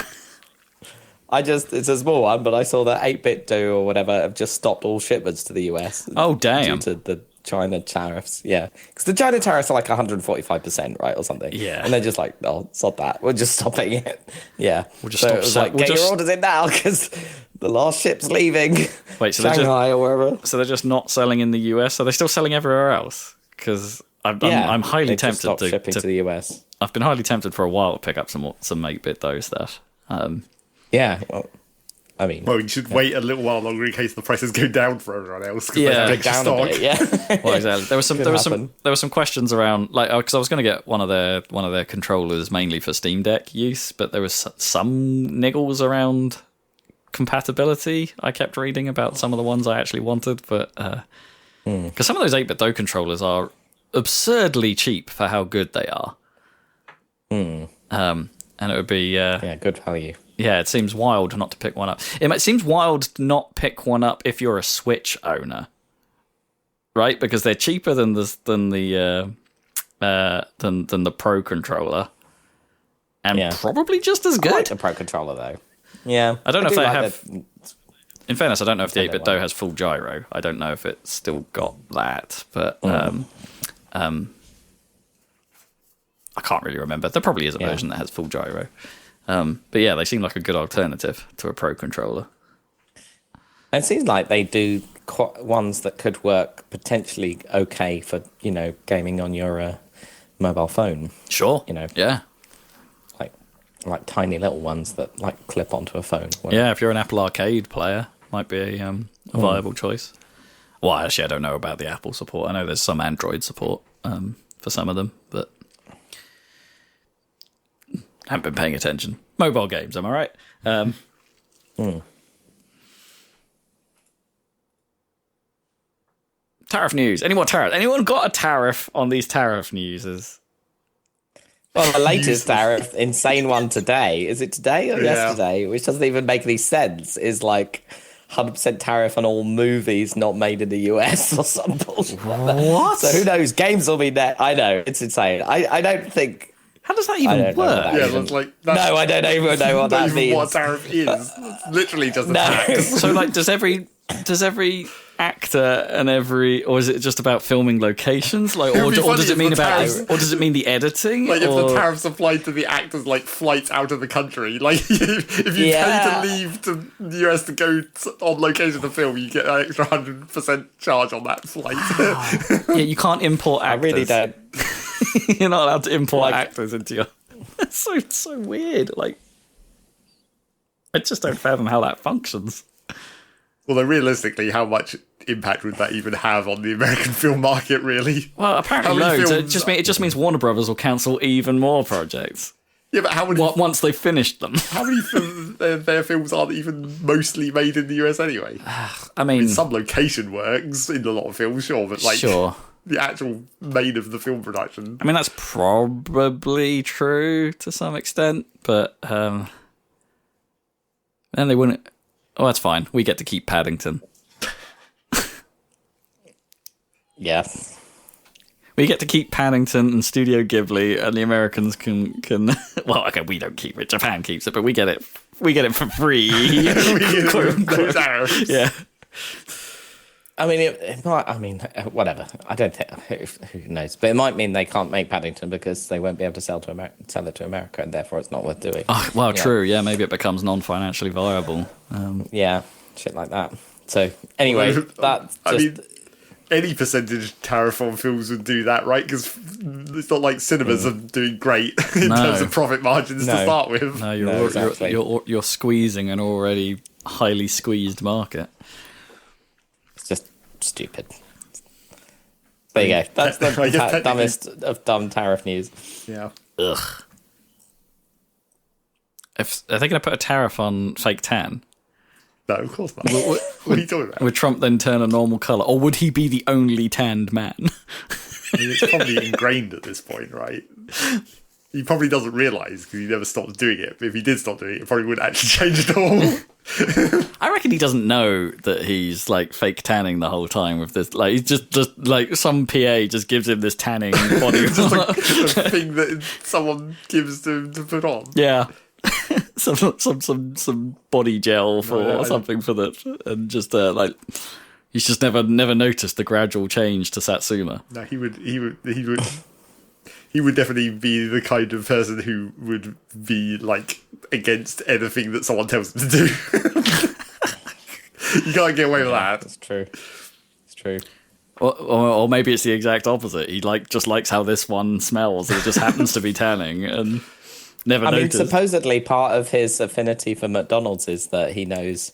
It's a small one, but I saw that 8-bit do or whatever have just stopped all shipments to the US. Oh, damn. Due to the China tariffs. Yeah. Because the China tariffs are like 145%, right? Or something. Yeah. And they're just like, no, it's not that. We're just stopping it. Yeah. We'll just stop. Get your orders in now because the last ship's leaving. Wait, so Shanghai or wherever. So they're just not selling in the US? Are they still selling everywhere else? Because I'm highly tempted to shipping to the US. I've been highly tempted for a while to pick up some 8-bit though stuff. Yeah, well, I mean, you should wait a little while longer in case the prices go down for everyone else. Yeah, they down a bit, yeah. Well, exactly. There were some questions around, like, because I was going to get one of their controllers mainly for Steam Deck use, but there was some niggles around compatibility. I kept reading about some of the ones I actually wanted, but because some of those 8-bit Do controllers are absurdly cheap for how good they are. And it would be good value. Yeah, it seems wild not to pick one up. It seems wild to not pick one up if you're a Switch owner, right? Because they're cheaper than the Pro controller, and probably just as good. I like the Pro controller though. Yeah, I don't know if they have. In fairness, I don't know if the 8-bit Do has full gyro. I don't know if it's still got that, but I can't really remember. There probably is a version that has full gyro. But yeah, they seem like a good alternative to a Pro controller. It seems like they do ones that could work potentially okay for, gaming on your mobile phone. Sure. Yeah. Like tiny little ones that like clip onto a phone. Yeah, if you're an Apple Arcade player, might be a viable choice. Well, actually, I don't know about the Apple support. I know there's some Android support for some of them, but haven't been paying attention. Mobile games, am I right? Tariff news. Any more tariff? Anyone got a tariff on these tariff newses? Well, the latest tariff, insane one today. Is it today or yesterday? Which doesn't even make any sense. Is like 100% tariff on all movies not made in the US or some bullshit. What? So who knows? Games will be net. I know. It's insane. I don't think. How does that even work? That's like... No, I don't even know what that means. What a tariff is. It's literally just a tax. So, like, does every actor and or is it just about filming locations? Like, or does it mean or does it mean the editing? Like, if the tariffs applied to the actors, like flights out of the country, like if you pay to leave to the US to go on location to film, you get an extra 100% charge on that flight. Yeah, you can't import actors. I really don't. You're not allowed to import actors into your. That's so weird. Like, I just don't fathom how that functions. Although realistically, how much impact would that even have on the American film market? Really? Well, apparently loads. It just means Warner Brothers will cancel even more projects. Yeah, but how many? Once they've finished them. How many their films aren't even mostly made in the US anyway? I mean, some location works in a lot of films, sure, but like sure. the actual main of the film production. I mean, that's probably true to some extent, but then they wouldn't. Oh, that's fine. We get to keep Paddington. Yeah. We get to keep Paddington and Studio Ghibli, and the Americans can. Well, okay, we don't keep it. Japan keeps it, but we get it. We get it for free. Yeah. I mean, it might. I mean, whatever. I don't think. Who knows? But it might mean they can't make Paddington because they won't be able to sell it to America, and therefore it's not worth doing. Oh, well, true. Yeah, maybe it becomes non-financially viable. Yeah, shit like that. So anyway, that's just. I mean, any percentage tariff on films would do that, right? Because it's not like cinemas are doing great in terms of profit margins to start with. No, exactly. you're squeezing an already highly squeezed market. It's just stupid. There you go. That's the dumbest of dumb tariff news. Yeah. Ugh. Are they going to put a tariff on fake tan? No, of course not. What are you talking about? Would Trump then turn a normal colour? Or would he be the only tanned man? I mean, it's probably ingrained at this point, right? He probably doesn't realise because he never stopped doing it. But if he did stop doing it, it probably wouldn't actually change at all. I reckon he doesn't know that he's like fake tanning the whole time with this. Like he's just like some PA just gives him this tanning body. It's just like a thing that someone gives to put on. Yeah. some body gel for something for that, and just like he's just never noticed the gradual change to Satsuma. No, he would definitely be the kind of person who would be like against anything that someone tells him to do. You can't get away with that. That's true. It's true. Or maybe it's the exact opposite. He just likes how this one smells. It just happens to be tanning and. Never noticed. I mean, supposedly part of his affinity for McDonald's is that he knows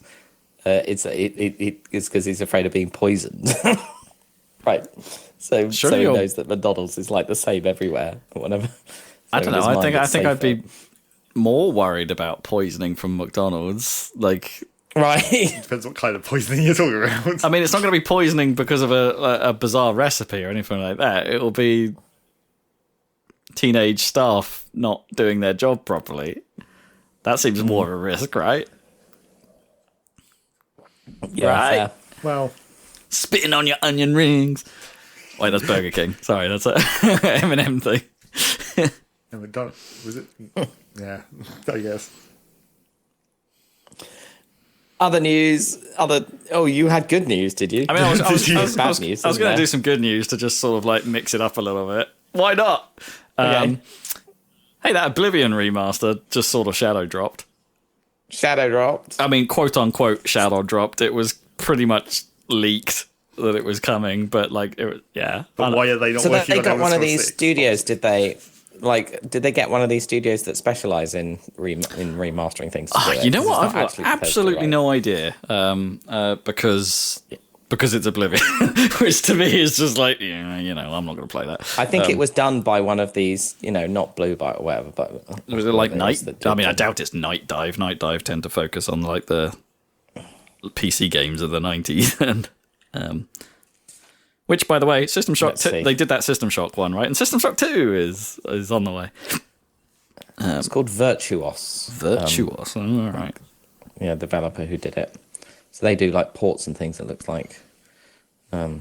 it's because he's afraid of being poisoned. Right. So he knows that McDonald's is like the same everywhere or whatever. So I don't know. I think I'd be more worried about poisoning from McDonald's. Like, right. Depends what kind of poisoning you're talking about. I mean, it's not going to be poisoning because of a bizarre recipe or anything like that. It'll be teenage staff not doing their job properly. That seems more of a risk, right? Yeah, right. Well, spitting on your onion rings. Wait, that's Burger King. Sorry, that's a M&M thing. Was it? Yeah, I guess. Other news. Oh, you had good news, did you? I mean, I was bad news. I was going to do some good news to just sort of like mix it up a little bit. Why not? Okay. Hey, that Oblivion remaster just sort of shadow dropped. Shadow dropped? I mean, quote unquote shadow dropped. It was pretty much leaked that it was coming, but like, it was, yeah. But why are they not so working on they got one of these 6? studios, did they? Like, did they get one of these studios that specialise in remastering things? You know what? I've got absolutely no idea. Because it's Oblivion, which to me is just like, I'm not going to play that. I think it was done by one of these, not Blue Byte or whatever. But was it like Night? I mean, I doubt it's Night Dive. Night Dive tend to focus on like the PC games of the 90s, and which, by the way, System Shock. They did that System Shock one, right? And System Shock 2 is on the way. It's called Virtuos. Virtuos. All right. Yeah, developer who did it. So they do like ports and things. It looks like, yeah.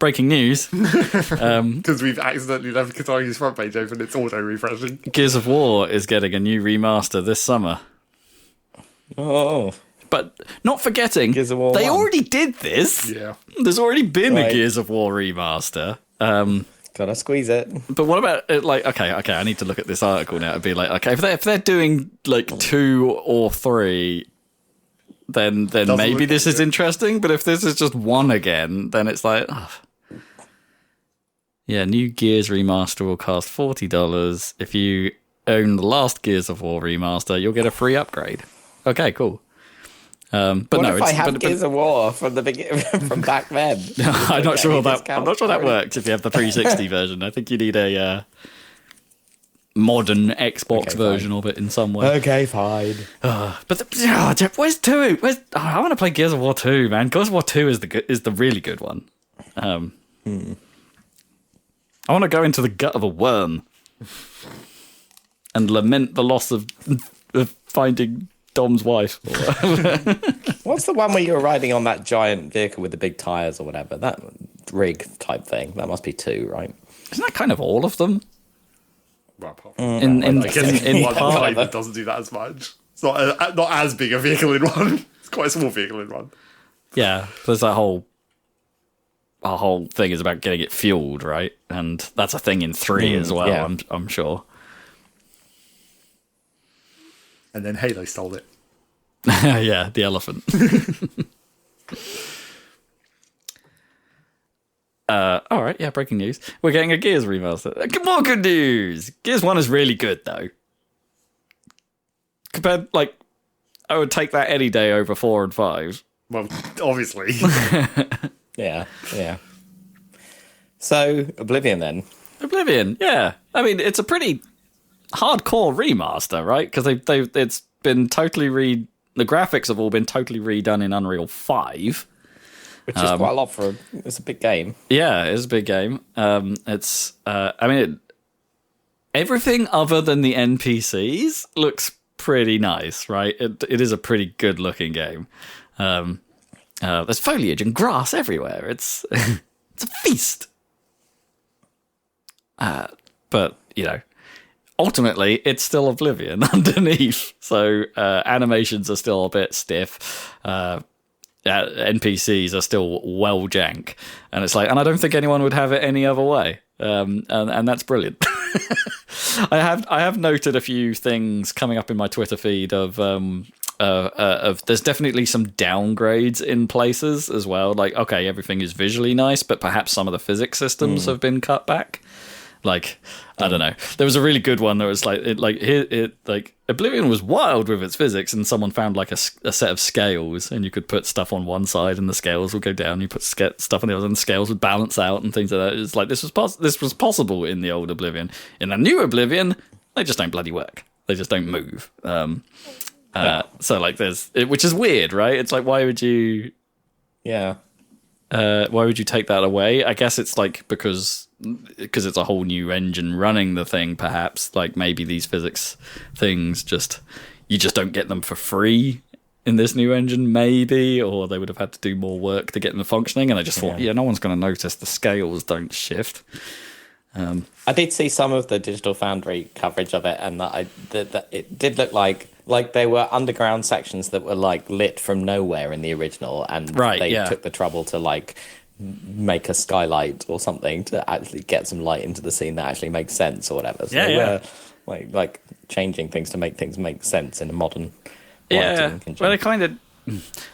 Breaking news. Because we've accidentally left Katari's front page open. It's auto refreshing. Gears of War is getting a new remaster this summer. Oh. But not forgetting, Gears of War they 1. already did this. Yeah. There's already been a Gears of War remaster. Gotta squeeze it. But what about it? Like, okay, I need to look at this article now and be like, okay, if they're doing like 2 or 3, then maybe this is interesting. But if this is just 1 again, then it's like, yeah, new Gears remaster will cost $40. If you own the last Gears of War remaster, you'll get a free upgrade. Okay, cool. But what no, if I have Gears of War from the beginning, from back then? I'm not sure that works if you have the 360 version. I think you need a modern Xbox Okay, version of it in some way. Okay, fine. Jeff, where's 2? I want to play Gears of War 2, man. Gears of War 2 is the really good one. I want to go into the gut of a worm and lament the loss of finding Dom's wife. What's the one where you're riding on that giant vehicle with the big tires or whatever? That rig type thing. That must be 2, right? Isn't that kind of all of them? Well, apart In I guess in one part, kind that doesn't do that as much. It's not as big a vehicle in one. It's quite a small vehicle in one. yeah. There's that whole. Our whole thing is about getting it fueled, right? And that's a thing in 3 as well. yeah. I'm sure. And then Halo stole it. Yeah, the elephant. All right, yeah, breaking news. We're getting a Gears remaster. More good news! Gears 1 is really good, though. Compared, I would take that any day over 4 and 5. Well, obviously. Yeah. So, Oblivion then. Oblivion, yeah. I mean, it's a pretty hardcore remaster, right? Because it's been totally the graphics have all been totally redone in Unreal 5. Which is quite a lot for it's a big game. Yeah, it's a big game. Everything other than the NPCs looks pretty nice, right? It is a pretty good looking game. There's foliage and grass everywhere. It's it's a feast. But ultimately, it's still Oblivion underneath. So animations are still a bit stiff. NPCs are still well jank, and it's and I don't think anyone would have it any other way. And that's brilliant. I have noted a few things coming up in my Twitter feed of there's definitely some downgrades in places as well. Okay, everything is visually nice, but perhaps some of the physics systems have been cut back. I don't know. There was a really good one that was Oblivion was wild with its physics, and someone found a set of scales, and you could put stuff on one side, and the scales would go down. You put stuff on the other, and the scales would balance out, and things like that. It's this was possible in the old Oblivion. In the new Oblivion, they just don't bloody work. They just don't move. So which is weird, right? It's why would you? Yeah. Why would you take that away? I guess it's because it's a whole new engine running the thing, perhaps. Maybe these physics things you just don't get them for free in this new engine, maybe, or they would have had to do more work to get them functioning, and I just thought, no one's going to notice the scales don't shift. I did see some of the Digital Foundry coverage of it, and that it did look like there were underground sections that were lit from nowhere in the original, and they took the trouble to make a skylight or something to actually get some light into the scene that actually makes sense or whatever. So they were changing things to make things make sense in a modern lighting engine. Well, they kind of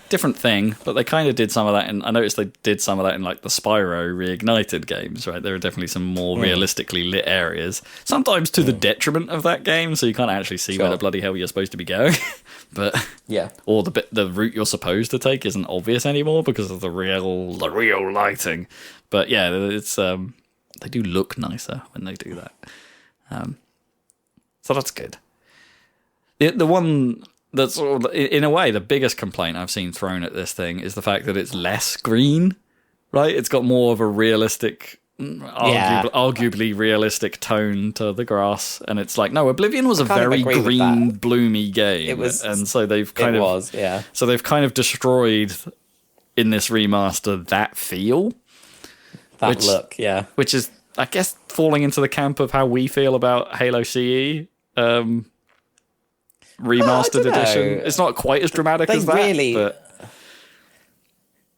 different thing, but they kind of did some of that, and I noticed they did some of that in the Spyro Reignited games, right? There are definitely some more realistically lit areas, sometimes to the detriment of that game, so you can't actually see where the bloody hell you're supposed to be going. But or the route you're supposed to take isn't obvious anymore because of the real lighting. But yeah, it's they do look nicer when they do that. So that's good. The one that's in a way the biggest complaint I've seen thrown at this thing is the fact that it's less green, right? It's got more of a realistic, arguably realistic tone to the grass, and it's no, Oblivion was a very green, bloomy game. It was, and so they've so they've kind of destroyed in this remaster that feel, look, which is, I guess, falling into the camp of how we feel about Halo CE. Remastered edition. It's not quite as dramatic as that.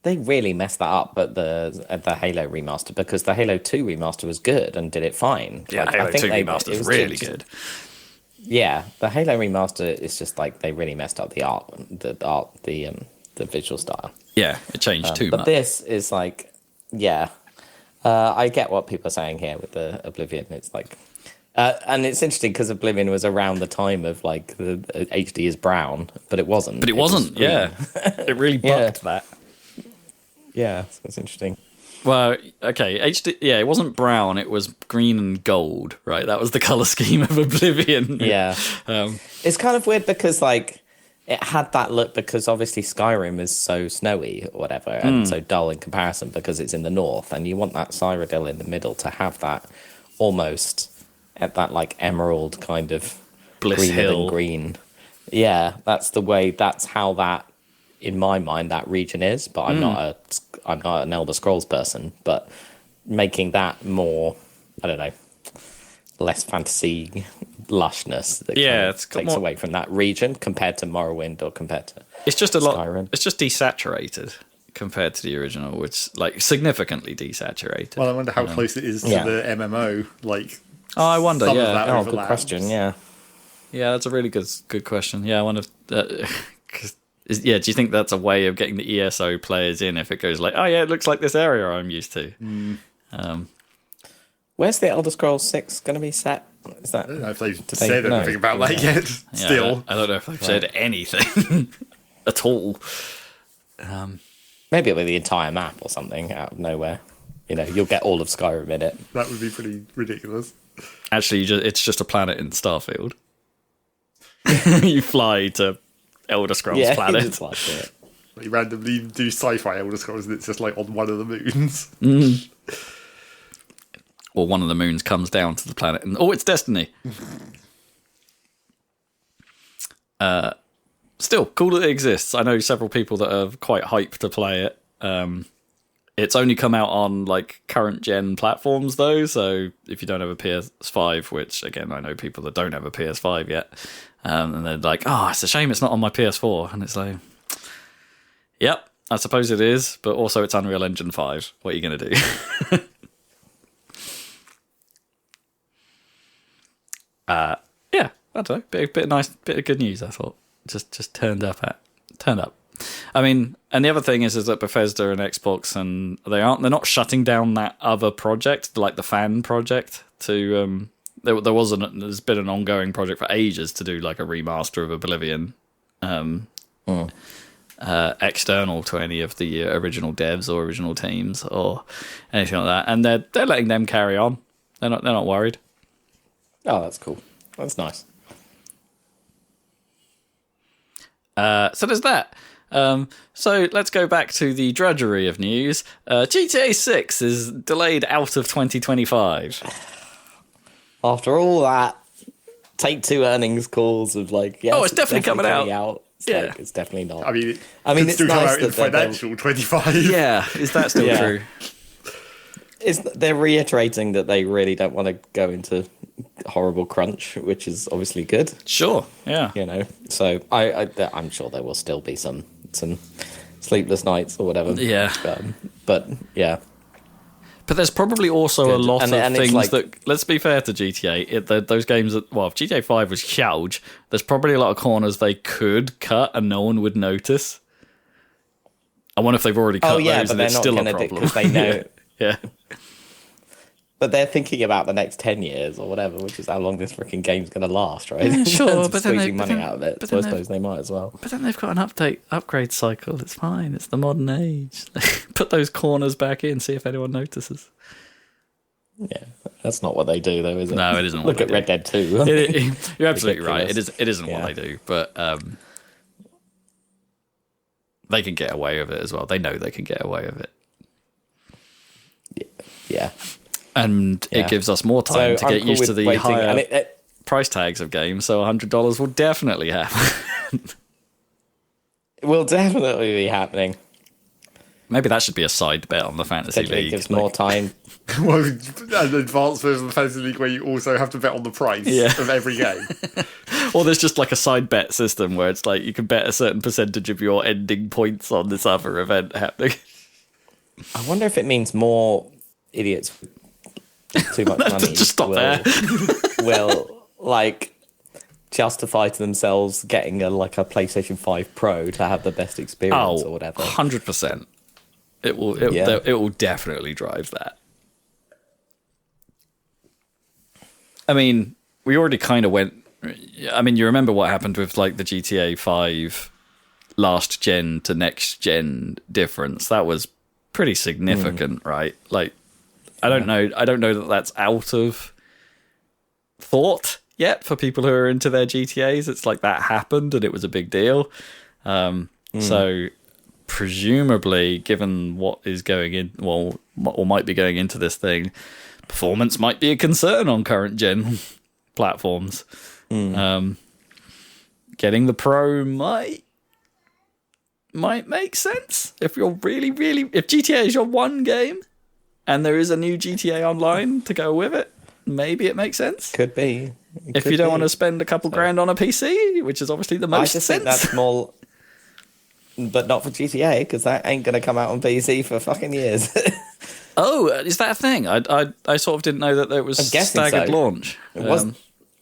They really messed that up at the Halo remaster, because the Halo 2 remaster was good and did it fine. Yeah, Halo 2 remaster is really good. Yeah, the Halo remaster is just they really messed up the art, the visual style. Yeah, it changed too much. But this is I get what people are saying here with the Oblivion. It's and it's interesting because Oblivion was around the time of the HD is brown, but it wasn't. But it wasn't. Yeah, it really bucked that. Yeah, so it's interesting. Well, okay, HD. Yeah, it wasn't brown. It was green and gold. Right, that was the color scheme of Oblivion. Yeah. Um, It's kind of weird because like it had that look because obviously Skyrim is so snowy or whatever and so dull in comparison because it's in the north, and you want that Cyrodiil in the middle to have that almost at that like emerald kind of Bliss greener Hill. than green. Yeah, that's the way. That's how that, in my mind, that region is. But I'm not an Elder Scrolls person. But making that more, I don't know, less fantasy lushness that kind of it's got takes more- away from that region compared to Morrowind or compared to It's just a lot. Skyrim. It's just desaturated compared to the original, which like significantly desaturated. Well, I wonder how close it is to Yeah. the MMO. Like, Oh, I wonder. some of Yeah, that Oh, good overlaps. question. Yeah. yeah, that's a really good question. Yeah, I wonder. Do you think that's a way of getting the ESO players in? If it goes like, oh yeah, it looks like this area I'm used to. Where's the Elder Scrolls 6 going to be set? Is that? I don't know if they've they said know? anything about that yet. Yeah, Still, I don't know if they've said anything at all. Maybe it'll be the entire map or something out of nowhere. You know, you'll get all of Skyrim in it. that would be pretty ridiculous. Actually, it's just a planet in Starfield. You fly to Elder Scrolls Yeah, planet. just like it. You randomly do sci-fi Elder Scrolls, and it's just like on one of the moons. Or one of the moons comes down to the planet, and it's Destiny. Still, cool that it exists. I know several people that are quite hyped to play it. It's only come out on like current gen platforms though, so if you don't have a PS5, which again I know people that don't have a PS5 yet, and they're like, "Oh, it's a shame it's not on my PS4," and it's like, "Yep, I suppose it is, but also it's Unreal Engine 5. What are you gonna do?" Yeah, I don't know. Bit of nice, bit of good news. I thought just turned up. I mean, and the other thing is that Bethesda and Xbox and they're not shutting down that other project, like the fan project. To there's been an ongoing project for ages to do like a remaster of Oblivion, external to any of the original devs or original teams or anything like that, and they're letting them carry on. They're not worried. Oh, that's cool. That's nice. So there's that. So let's go back to the drudgery of news. GTA 6 is delayed out of 2025. After all that, Take-Two earnings calls of like, yes, it's definitely coming out. It's Yeah. like, it's definitely not. I mean, it's still come nice out in that they're- financial 25. Yeah, is that still Yeah. true? They're reiterating that they really don't want to go into horrible crunch, which is obviously good. Sure, yeah. You know, so I'm sure there will still be some sleepless nights or whatever. Yeah. But yeah. But there's probably also a Good. lot And of it's things like- that, let's be fair to GTA, those games that, well, if GTA 5 was huge, there's probably a lot of corners they could cut and no one would notice. I wonder if they've already cut those and it's still a problem. because they know. Yeah. But they're thinking about the next 10 years or whatever, which is how long this freaking game's going to last, right? Yeah, sure, In terms of but then they- squeezing but money then- out of it, but so I then suppose they might as well. But then they've got an upgrade cycle. It's fine. It's the modern age. Put those corners back in, see if anyone notices. Yeah, that's not what they do, though, is it? No, it isn't what Look they at do. Red Dead 2. You're absolutely right. Ridiculous. It isn't Yeah. what they do, but they can get away with it as well. They know they can get away with it. Yeah. And Yeah. it gives us more time to I'm get cool used with to the waiting, higher and it, price tags of games, so $100 will definitely happen. it will definitely be happening. Maybe that should be a side bet on the Fantasy Essentially, it League. gives more time. Well, an advanced version of the Fantasy League where you also have to bet on the price Yeah. of every game. Or there's just like a side bet system where it's like you can bet a certain percentage of your ending points on this other event happening. I wonder if it means more idiots with too much money Just stop there. will like justify to themselves getting a PlayStation 5 Pro to have the best experience or whatever. 100%. It will definitely drive that. I mean, we already kind of went. I mean, you remember what happened with like the GTA 5 last gen to next gen difference? That was pretty significant, right? Like, I don't know that that's out of thought yet for people who are into their GTAs. It's like that happened and it was a big deal. So presumably, given what is going in, well, or might be going into this thing, performance might be a concern on current gen platforms. Getting the Pro might make sense if you're really, if GTA is your one game and there is a new GTA Online to go with it. Maybe it makes sense. Could be. If you don't want to spend a couple grand on a PC, which is obviously the most I just sense. think that's more, but not for GTA, because that ain't going to come out on PC for fucking years. Oh, is that a thing? I sort of didn't know that there was staggered launch. It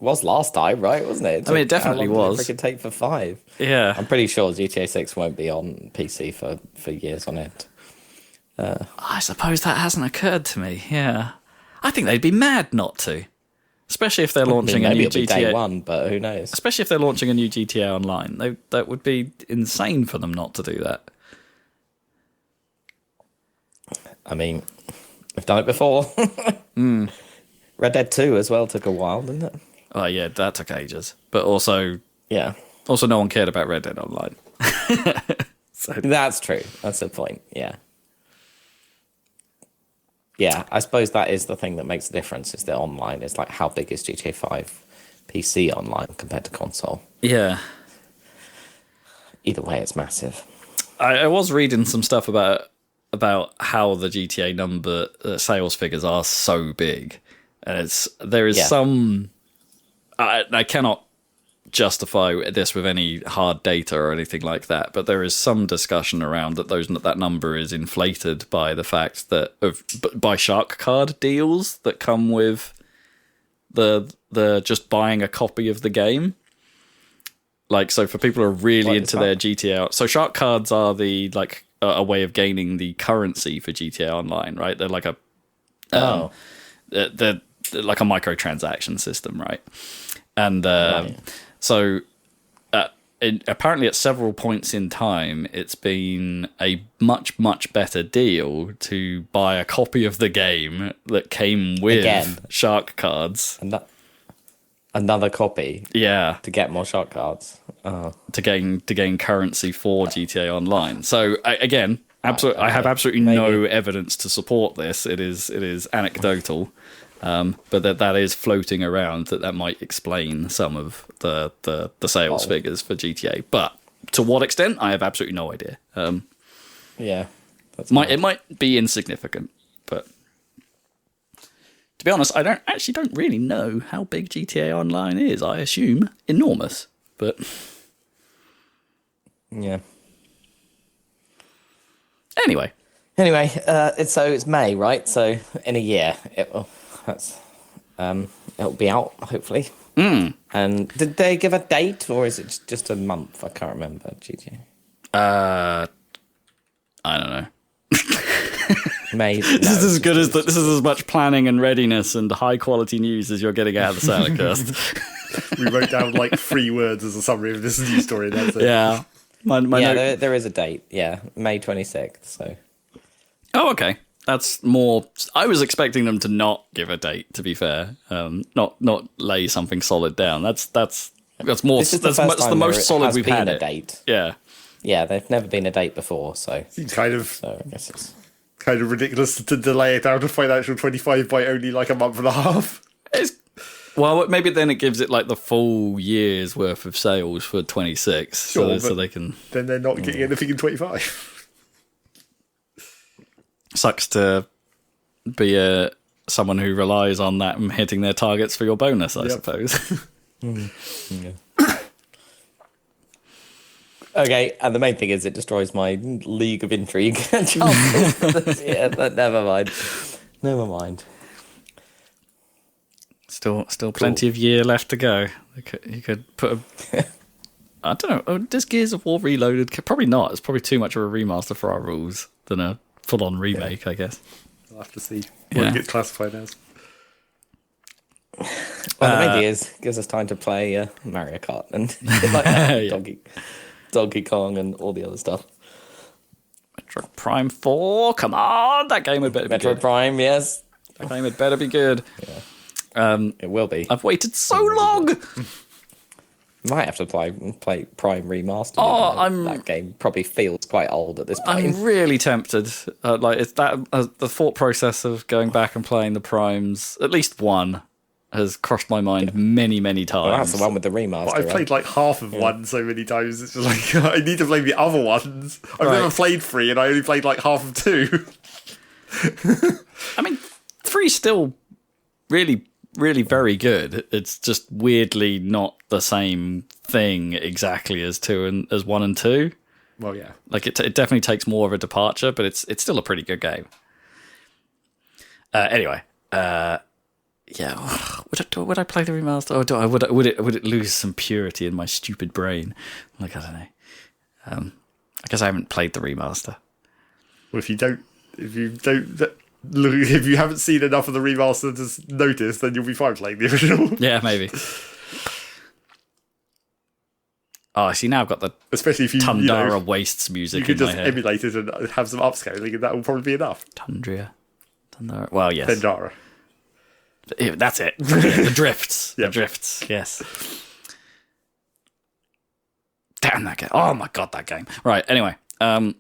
was last time, right? Wasn't it? I mean, it definitely was. It could take for 5. Yeah. I'm pretty sure GTA 6 won't be on PC for years on end. I suppose that hasn't occurred to me. Yeah. I think they'd be mad not to. Especially if they're launching a new GTA. Day one, but who knows? Especially if they're launching a new GTA Online. That would be insane for them not to do that. I mean, we've done it before. Red Dead 2 as well took a while, didn't it? Oh, yeah, that took ages. But also, yeah. Also, no one cared about Red Dead Online. So that's true. That's the point. Yeah. Yeah, I suppose that is the thing that makes the difference, is that online is like, how big is GTA 5 PC online compared to console? Yeah. Either way, it's massive. I was reading some stuff about how the GTA sales figures are so big. And there is some... I cannot justify this with any hard data or anything like that, but there is some discussion around that number is inflated by the fact that by shark card deals that come with the just buying a copy of the game. Like, so for people who are really into their GTA, so shark cards are a way of gaining the currency for GTA Online, right? They're like they're like a microtransaction system, right? And so apparently at several points in time, it's been a much, much better deal to buy a copy of the game that came with shark cards. Another copy? Yeah. To get more shark cards? To gain currency for GTA Online. So, again, I have absolutely no evidence to support this. It is anecdotal. But that is floating around that might explain some of the sales figures for GTA. But to what extent, I have absolutely no idea. Yeah, it might be insignificant, but to be honest, I don't really know how big GTA Online is. I assume enormous, but yeah. Anyway, it's May, right? So in a year, it'll be out, hopefully. And did they give a date, or is it just a month? I can't remember. GTA. I don't know. May. This is as much planning and readiness and high quality news as you're getting out of the Saladcast. We wrote down like 3 words as a summary of this news story. That's it. Yeah. There is a date. Yeah, May 26th. So. Oh, okay. That's more. I was expecting them to not give a date. To be fair, not lay something solid down. That's more. That's the most solid we've had. A date. Yeah. Yeah, there's never been a date before, so. So I guess it's kind of ridiculous to delay it out of financial 25 by only like a month and a half. Well, maybe then it gives it like the full year's worth of sales for 26, sure, so they can. Then they're not getting anything in 25. Sucks to be someone who relies on that and hitting their targets for your bonus, I suppose. Yeah. Okay, and the main thing is it destroys my League of Intrigue chances. Yeah, but never mind. Still plenty of year left to go. You could put a... I don't know. Oh, does Gears of War Reloaded... Probably not. It's probably too much of a remaster for our rules than a full-on remake, I guess. I'll have to see what it gets classified as. Well, the main thing is, gives us time to play Mario Kart and Donkey Kong and all the other stuff. Metroid Prime 4, come on! That game had better be Metroid good. Prime, yes. That game had better be good. It will be. I've waited so long! Might have to play Prime Remastered. Oh, that game probably feels quite old at this point. I'm really tempted. It's that the thought process of going back and playing the Primes, at least one, has crossed my mind many, many times. Well, that's the one with the remaster. I've played like half of one so many times. It's just like I need to play the other ones. I've never played 3, and I only played like half of 2. I mean, 3's still really, really very good. It's just weirdly not the same thing exactly as 1 and 2. Well, yeah. Like it definitely takes more of a departure, but it's still a pretty good game. Anyway, yeah. Would I play the remaster, or would it lose some purity in my stupid brain? Like, I don't know. I guess I haven't played the remaster. Well, if you haven't seen enough of the remaster to notice, then you'll be fine playing the original. Yeah, maybe. Oh, see, now I've got the especially if you Tundra Wastes music. You could in just my head. emulate it and have some upscaling, and that will probably be enough. Tundra. Well, yes. Tundra. That's it. The drifts. Yeah. The drifts. Yes. Damn that game. Oh my god, that game. Right. Anyway, a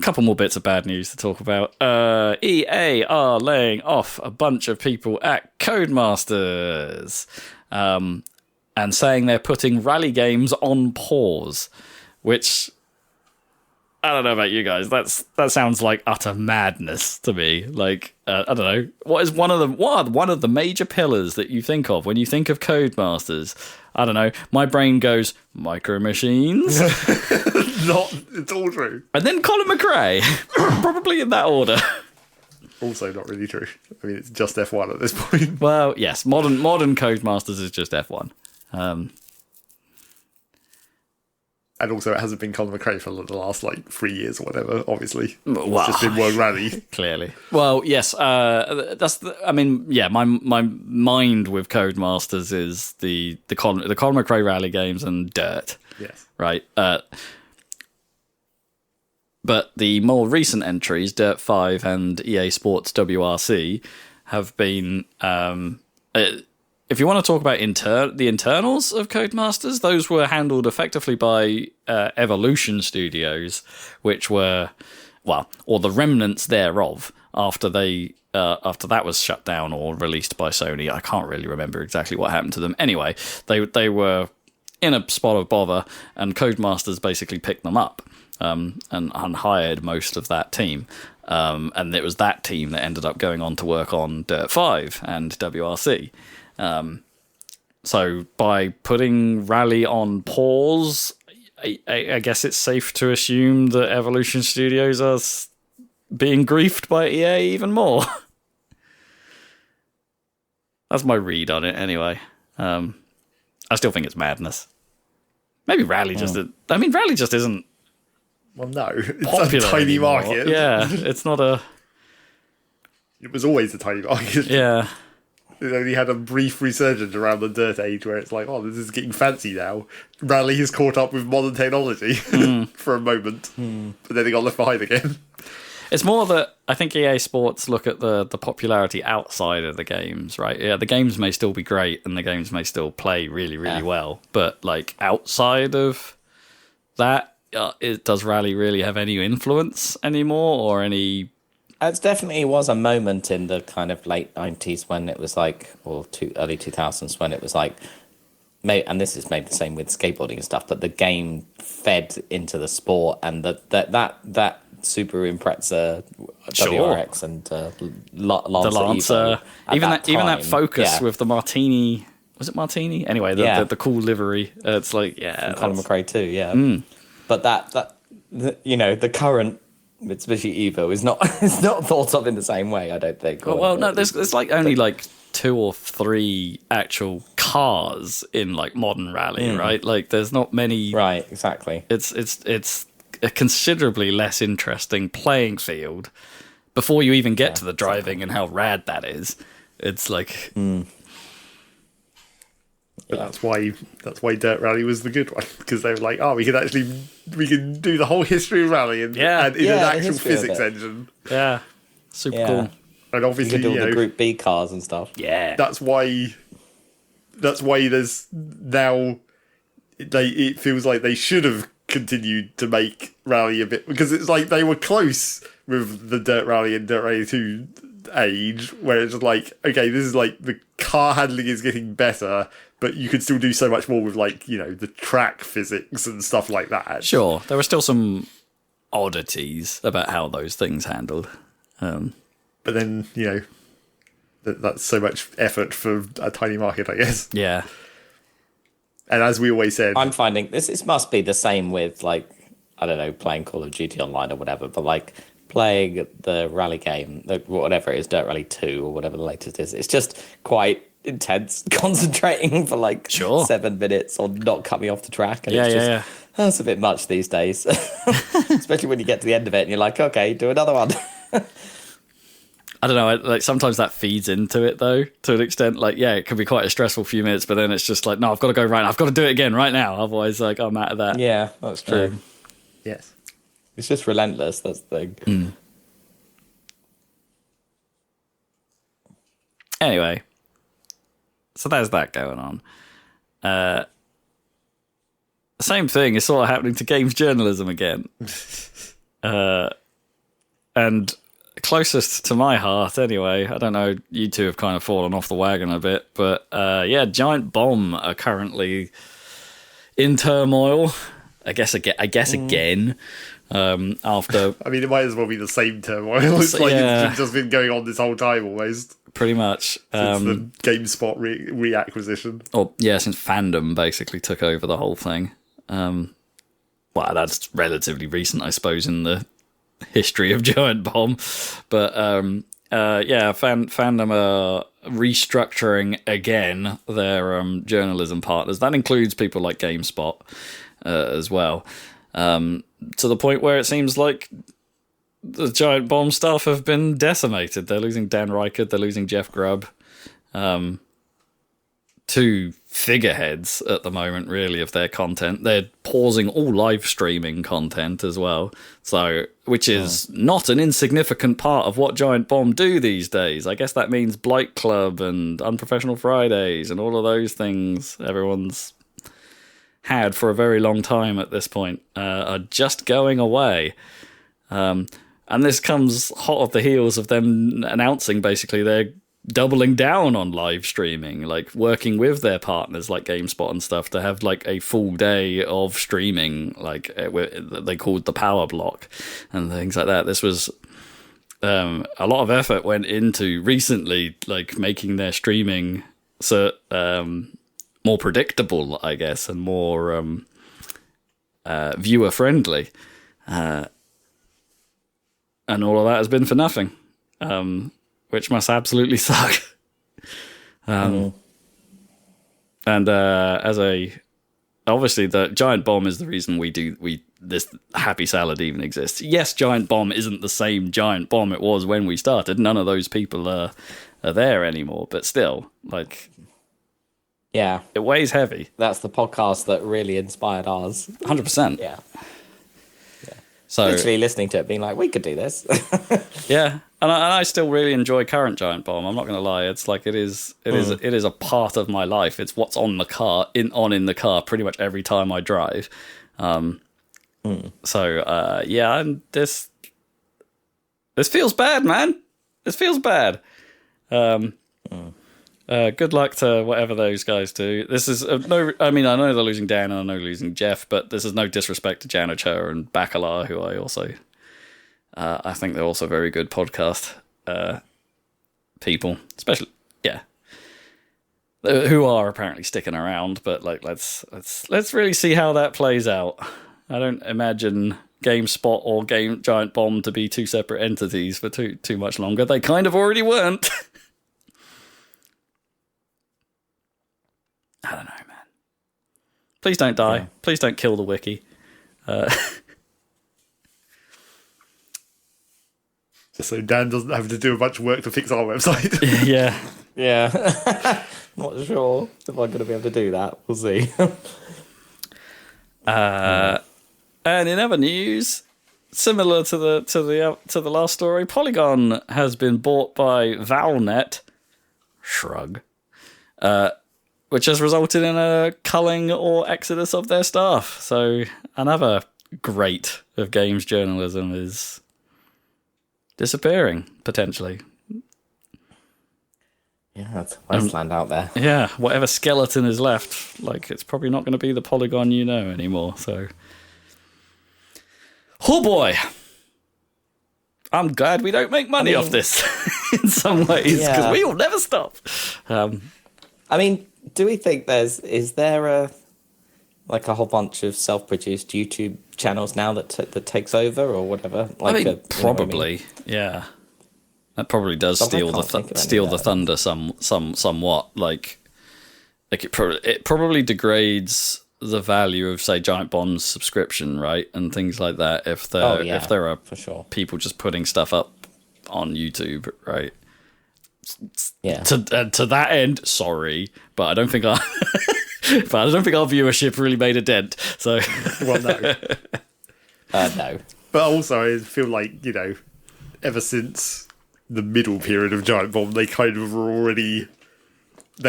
couple more bits of bad news to talk about. EA are laying off a bunch of people at Codemasters, and saying they're putting rally games on pause, which I don't know about you guys. That sounds like utter madness to me. Like I don't know, what is one of the major pillars that you think of when you think of Codemasters? I don't know. My brain goes Micro Machines. It's all true. And then Colin McRae, probably in that order. Also not really true. I mean, it's just F1 at this point. Well, yes, modern Codemasters is just F1. And also, it hasn't been Colin McRae for the last, 3 years or whatever, obviously. Well, It's just been World Rally. Clearly. Well, yes, my mind with Codemasters is the Colin McRae rally games and Dirt. Yes. Right? But the more recent entries, Dirt 5 and EA Sports WRC, have been... if you want to talk about the internals of Codemasters, those were handled effectively by Evolution Studios, which were, or the remnants thereof after that was shut down or released by Sony. I can't really remember exactly what happened to them. Anyway, they were in a spot of bother, and Codemasters basically picked them up and hired most of that team. And it was that team that ended up going on to work on Dirt 5 and WRC. So by putting Rally on pause, I guess it's safe to assume that Evolution Studios are being griefed by EA even more. That's my read on it anyway. I still think it's madness. Maybe Rally just... I mean, Rally just isn't... Well, no. It's popular a tiny anymore. market. Yeah, it's not a... It was always a tiny market. Yeah. It only had a brief resurgence around the Dirt age where it's like, oh, this is getting fancy now. Rally has caught up with modern technology for a moment. But then it got left behind again. It's more that I think EA Sports look at the popularity outside of the games, right? Yeah, the games may still be great and the games may still play really, really well. But outside of that, does Rally really have any influence anymore or any... It definitely was a moment in the kind of late 90s when it was early 2000s when it was and this is maybe the same with skateboarding and stuff, but the game fed into the sport, and that Super Impreza WRX and Lancer, the Lancer, Evo even that Focus yeah. with the Martini, was it Martini? Anyway, the cool livery. It's Colin McRae too, yeah. But the current Mitsubishi Evo is not it's not thought of in the same way, I don't think. Well, no, there's only 2 or 3 actual cars in modern rally, right? There's not many. Right, exactly. It's a considerably less interesting playing field before you even get to the driving and how rad that is. It's But that's why Dirt Rally was the good one, because they were like, oh, we can do the whole history of rally and in an actual physics engine. Yeah, super cool. And obviously, you can do all the Group B cars and stuff. Yeah, that's why there's now. It feels like they should have continued to make Rally a bit, because it's like they were close with the Dirt Rally and Dirt Rally 2 age, where it's just like, okay, this is like the car handling is getting better, but you could still do so much more with, like, you know, the track physics and stuff like that. Sure, there were still some oddities about how those things handled. But then, you know, that's so much effort for a tiny market, I guess. Yeah. And as we always said, I'm finding this must be the same with, like, I don't know, playing Call of Duty Online or whatever, but like playing the rally game, whatever it is, Dirt Rally 2 or whatever the latest is, it's just quite intense concentrating for like 7 minutes or not coming off the track. And that's a bit much these days, especially when you get to the end of it and you're like, okay, do another one. I don't know, like sometimes that feeds into it though, to an extent. Like, yeah, it could be quite a stressful few minutes, but then it's just like, no, I've got to go right now. I've got to do it again right now. Otherwise, like, I'm out of that. Yeah, that's true. Yes. It's just relentless, that's the thing. Anyway, so there's that going on. Same thing is sort of happening to games journalism again. And closest to my heart anyway, I don't know, you two have kind of fallen off the wagon a bit, but Giant Bomb are currently in turmoil, I guess again, after... I mean, it might as well be the same turmoil. It's like it's just been going on this whole time almost. Pretty much. Since the GameSpot reacquisition. Since fandom basically took over the whole thing. Well, that's relatively recent, I suppose, in the history of Giant Bomb, but fandom are restructuring again their journalism partners. That includes people like GameSpot as well, to the point where it seems like the Giant Bomb staff have been decimated. They're losing Dan Reichert, they're losing Jeff Grubb, two figureheads at the moment, really, of their content. They're pausing all live streaming content as well, so which is not an insignificant part of what Giant Bomb do these days. I guess that means Blight Club and Unprofessional Fridays and all of those things everyone's had for a very long time at this point are just going away. And this comes hot off the heels of them announcing basically they're doubling down on live streaming, like working with their partners like GameSpot and stuff to have like a full day of streaming, like they called the power block and things like that. This was a lot of effort went into recently, like making their streaming more predictable, I guess, and more viewer friendly, and all of that has been for nothing. Which must absolutely suck. And obviously the Giant Bomb is the reason this Happy Salad even exists. Yes, Giant Bomb isn't the same Giant Bomb it was when we started. None of those people are there anymore, but still, like, yeah, it weighs heavy. That's the podcast that really inspired ours. 100%. Yeah. So literally listening to it, being like, we could do this. Yeah, and I still really enjoy current Giant Bomb. I'm not going to lie. It's like it is a part of my life. It's what's on the car in the car pretty much every time I drive. So and this feels bad, man. This feels bad. Good luck to whatever those guys do. This is no. I mean, I know they're losing Dan and I know they're losing Jeff, but this is no disrespect to Janitor and Bacala, who I also, I think they're also very good podcast people, especially who are apparently sticking around. But like, let's really see how that plays out. I don't imagine GameSpot or Giant Bomb to be two separate entities for too much longer. They kind of already weren't. I don't know, man. Please don't die. Yeah. Please don't kill the wiki. Just so Dan doesn't have to do a bunch of work to fix our website. Yeah. Yeah. Not sure if I'm going to be able to do that. We'll see. And in other news, similar to the last story, Polygon has been bought by Valnet. Shrug. Which has resulted in a culling or exodus of their staff. So another great of games journalism is disappearing, potentially. Yeah, it's wasteland out there. Yeah, whatever skeleton is left, like, it's probably not going to be the Polygon you know anymore, so... Oh boy! I'm glad we don't make money off this, in some ways, because we will never stop. I mean, do we think is there a whole bunch of self-produced YouTube channels now that takes over or whatever? Like I mean, probably, yeah. That probably does steal the thunder somewhat. Like it probably degrades the value of, say, Giant Bomb's subscription, right, and things like that. If there are for sure people just putting stuff up on YouTube, right? Yeah. To that end, sorry, but I don't think our viewership really made a dent. So, well, no, no. But also, I feel like, you know, ever since the middle period of Giant Bomb, they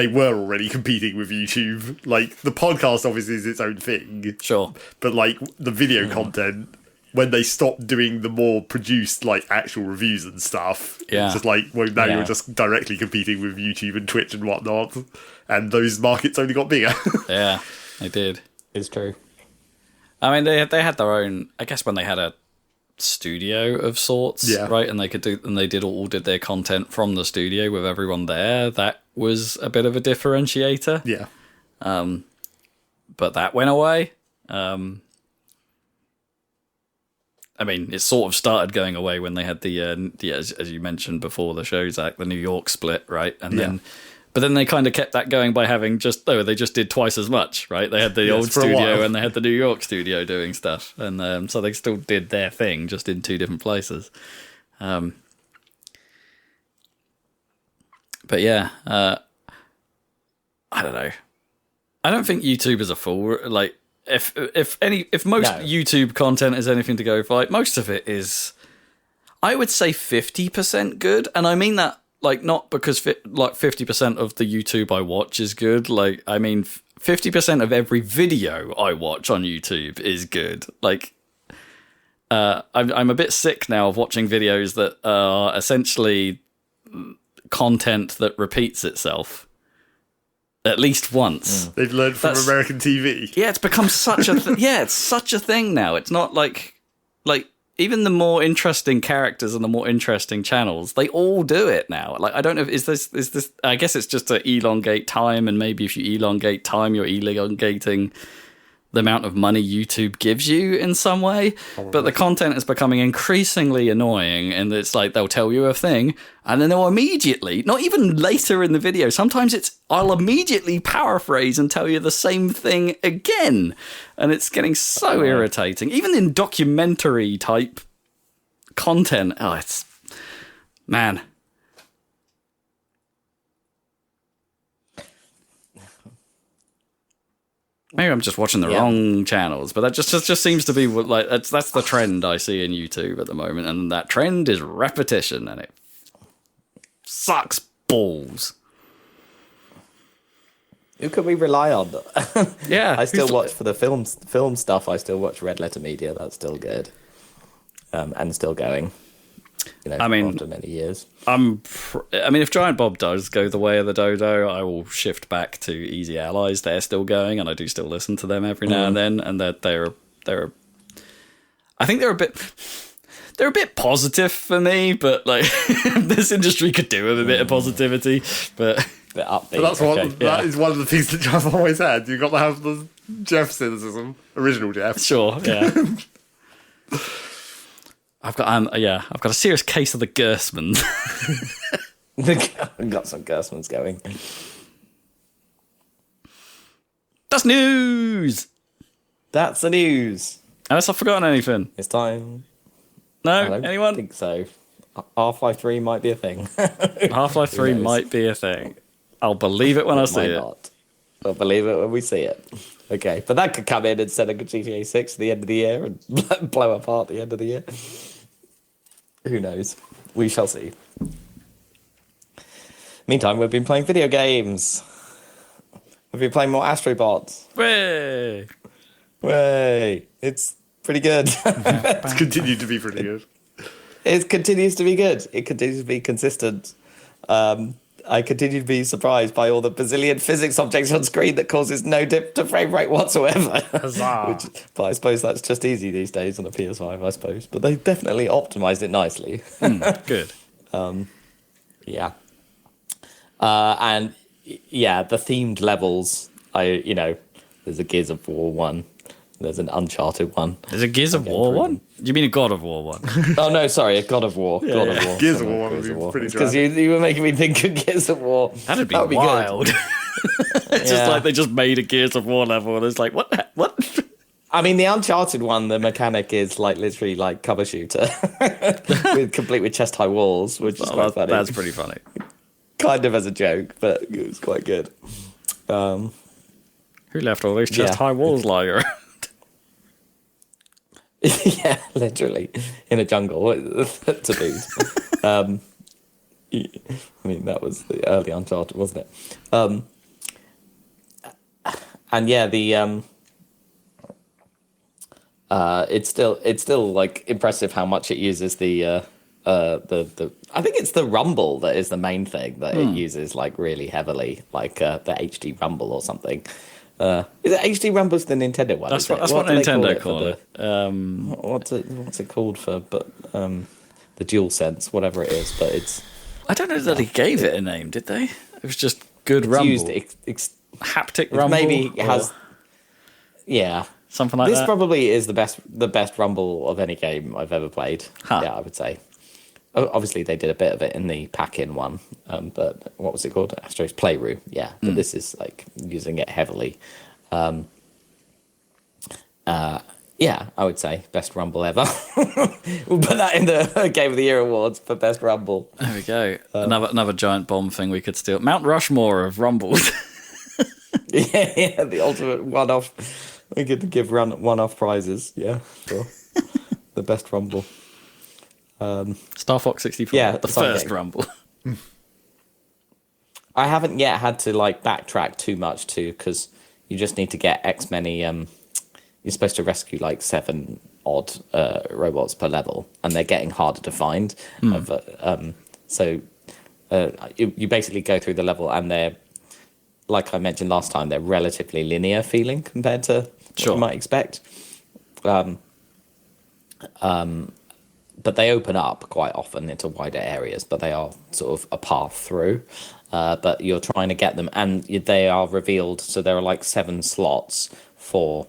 were already competing with YouTube. Like, the podcast obviously is its own thing. Sure. But, like, the video content, when they stopped doing the more produced, like, actual reviews and stuff, it's just like, well, now you're just directly competing with YouTube and Twitch and whatnot. And those markets only got bigger. Yeah, they did. It's true. I mean, they had their own, I guess, when they had a studio of sorts, right, and they did their content from the studio with everyone there. That was a bit of a differentiator. Yeah. But that went away. I mean, it sort of started going away when they had the as you mentioned before the show's act, the New York split, right, and then they kind of kept that going by having they just did twice as much, right? They had the old studio and they had the New York studio doing stuff. And so they still did their thing, just in two different places. But yeah, I don't know. I don't think YouTube is a fool. Like, if most YouTube content is anything to go for, like, most of it is, I would say 50% good. And I mean that, like, not because 50% of the YouTube I watch is good. Like, I mean, 50% of every video I watch on YouTube is good. Like, I'm a bit sick now of watching videos that are essentially content that repeats itself at least once. They've learned from American TV. Yeah, it's become such a it's such a thing now. It's not like even the more interesting characters and the more interesting channels, they all do it now. Like, I don't know if is this I guess it's just to elongate time, and maybe if you elongate time, you're elongating the amount of money YouTube gives you in some way. Probably. But the content is becoming increasingly annoying, and it's like they'll tell you a thing and then they'll immediately, not even later in the video, sometimes I'll immediately paraphrase and tell you the same thing again, and it's getting so irritating. Even in documentary type content, it's man. Maybe I'm just watching the wrong channels, but that just seems to be like that's the trend I see in YouTube at the moment, and that trend is repetition, and it sucks balls. Who can we rely on? Yeah, I still watch for the film stuff. I still watch Red Letter Media. That's still good, and still going. You know, after many years. I mean, if Giant Bomb does go the way of the dodo, I will shift back to Easy Allies. They're still going, and I do still listen to them every now and then. And they're I think they're a bit positive for me, but like this industry could do with a bit of positivity. But upbeat. That is one of the things that Jeff always had. You've got to have the Jeff cynicism, original Jeff. Sure, yeah. I've got a serious case of the Gersmans. I've got some Gersmans going. That's news. That's the news. Unless I've forgotten anything. It's time. No, anyone? I think so. Half-Life 3 might be a thing. Half-Life 3 knows? might be a thing. I'll believe it when I see Might it. not. I'll believe it when we see it. Okay, but that could come in instead of GTA 6 at the end of the year and blow apart the end of the year. Who knows? We shall see. Meantime, we've been playing video games. We've been playing more Astro Bot. Way! Way! It's pretty good. It's continued to be pretty good. It continues to be good. It continues to be consistent. I continue to be surprised by all the bazillion physics objects on screen that causes no dip to frame rate whatsoever. Huzzah. But I suppose that's just easy these days on a PS5, I suppose. But they've definitely optimized it nicely. Good. Yeah. And yeah, the themed levels, there's a Gears of War one. There's an Uncharted one. There's a Gears of War one? You mean a God of War one? Oh, no, sorry, a God of War. God of War. Gears of War would be pretty Because drab. you were making me think of Gears of War. That'd be That would be wild. good. It's just Yeah. like they just made a Gears of War level and it's like, what? What? I mean, the Uncharted one, the mechanic is like literally like cover shooter, complete with chest high walls, which is quite funny. That's pretty funny. Kind of as a joke, but it was quite good. Who left all those chest Yeah. high walls lying around? Yeah, literally in a jungle to boot. I mean, that was the early Uncharted, wasn't it? And yeah, the it's still like impressive how much it uses the I think it's the rumble that is the main thing that it uses like really heavily, like the HD rumble or something. Is it HD Rumble's the Nintendo one? That's is it? what do they Nintendo call call it. What's it called for? But the Dual Sense, whatever it is. But it's I don't know that they gave it a name, did they? It was just good it's rumble. used Haptic rumble. maybe it or has. Yeah, something like this that. probably is the best rumble of any game I've ever played. Huh. Yeah, I would say. Obviously, they did a bit of it in the pack-in one, but what was it called? Astro's Playroom. Yeah, but this is like using it heavily. Yeah, I would say best rumble ever. We'll put that in the Game of the Year awards for best rumble. There we go. Another giant bomb thing we could steal. Mount Rushmore of rumbles. Yeah, the ultimate one-off. We could give one-off prizes. Yeah, sure. The best rumble. Star Fox 64. Yeah, the some first game. rumble. I haven't yet had to like backtrack too much because you just need to get X many. You're supposed to rescue like 7 odd robots per level, and they're getting harder to find. So you basically go through the level, and they're, like I mentioned last time, they're relatively linear feeling compared to what Sure. you might expect. But they open up quite often into wider areas, but they are sort of a path through. But you're trying to get them, and they are revealed. So there are like 7 slots for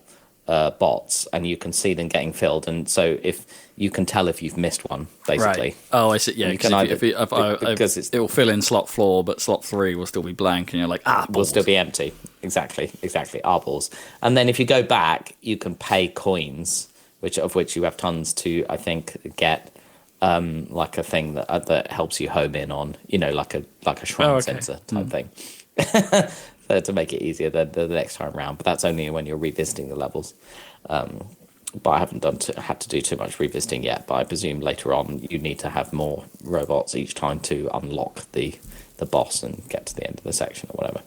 bots, and you can see them getting filled. And so if you can tell if you've missed one, basically. Right. Oh, I see. Yeah, You can because it will fill in slot 4, but slot 3 will still be blank, and you're like, Will balls. still be empty. Exactly. Eyeballs. And then if you go back, you can pay coins, of which you have tons to, I think, get like a thing that helps you home in on, like a shrine sensor type thing. So to make it easier the next time round. But that's only when you're revisiting the levels. But I haven't had to do too much revisiting yet. But I presume later on you need to have more robots each time to unlock the boss and get to the end of the section or whatever.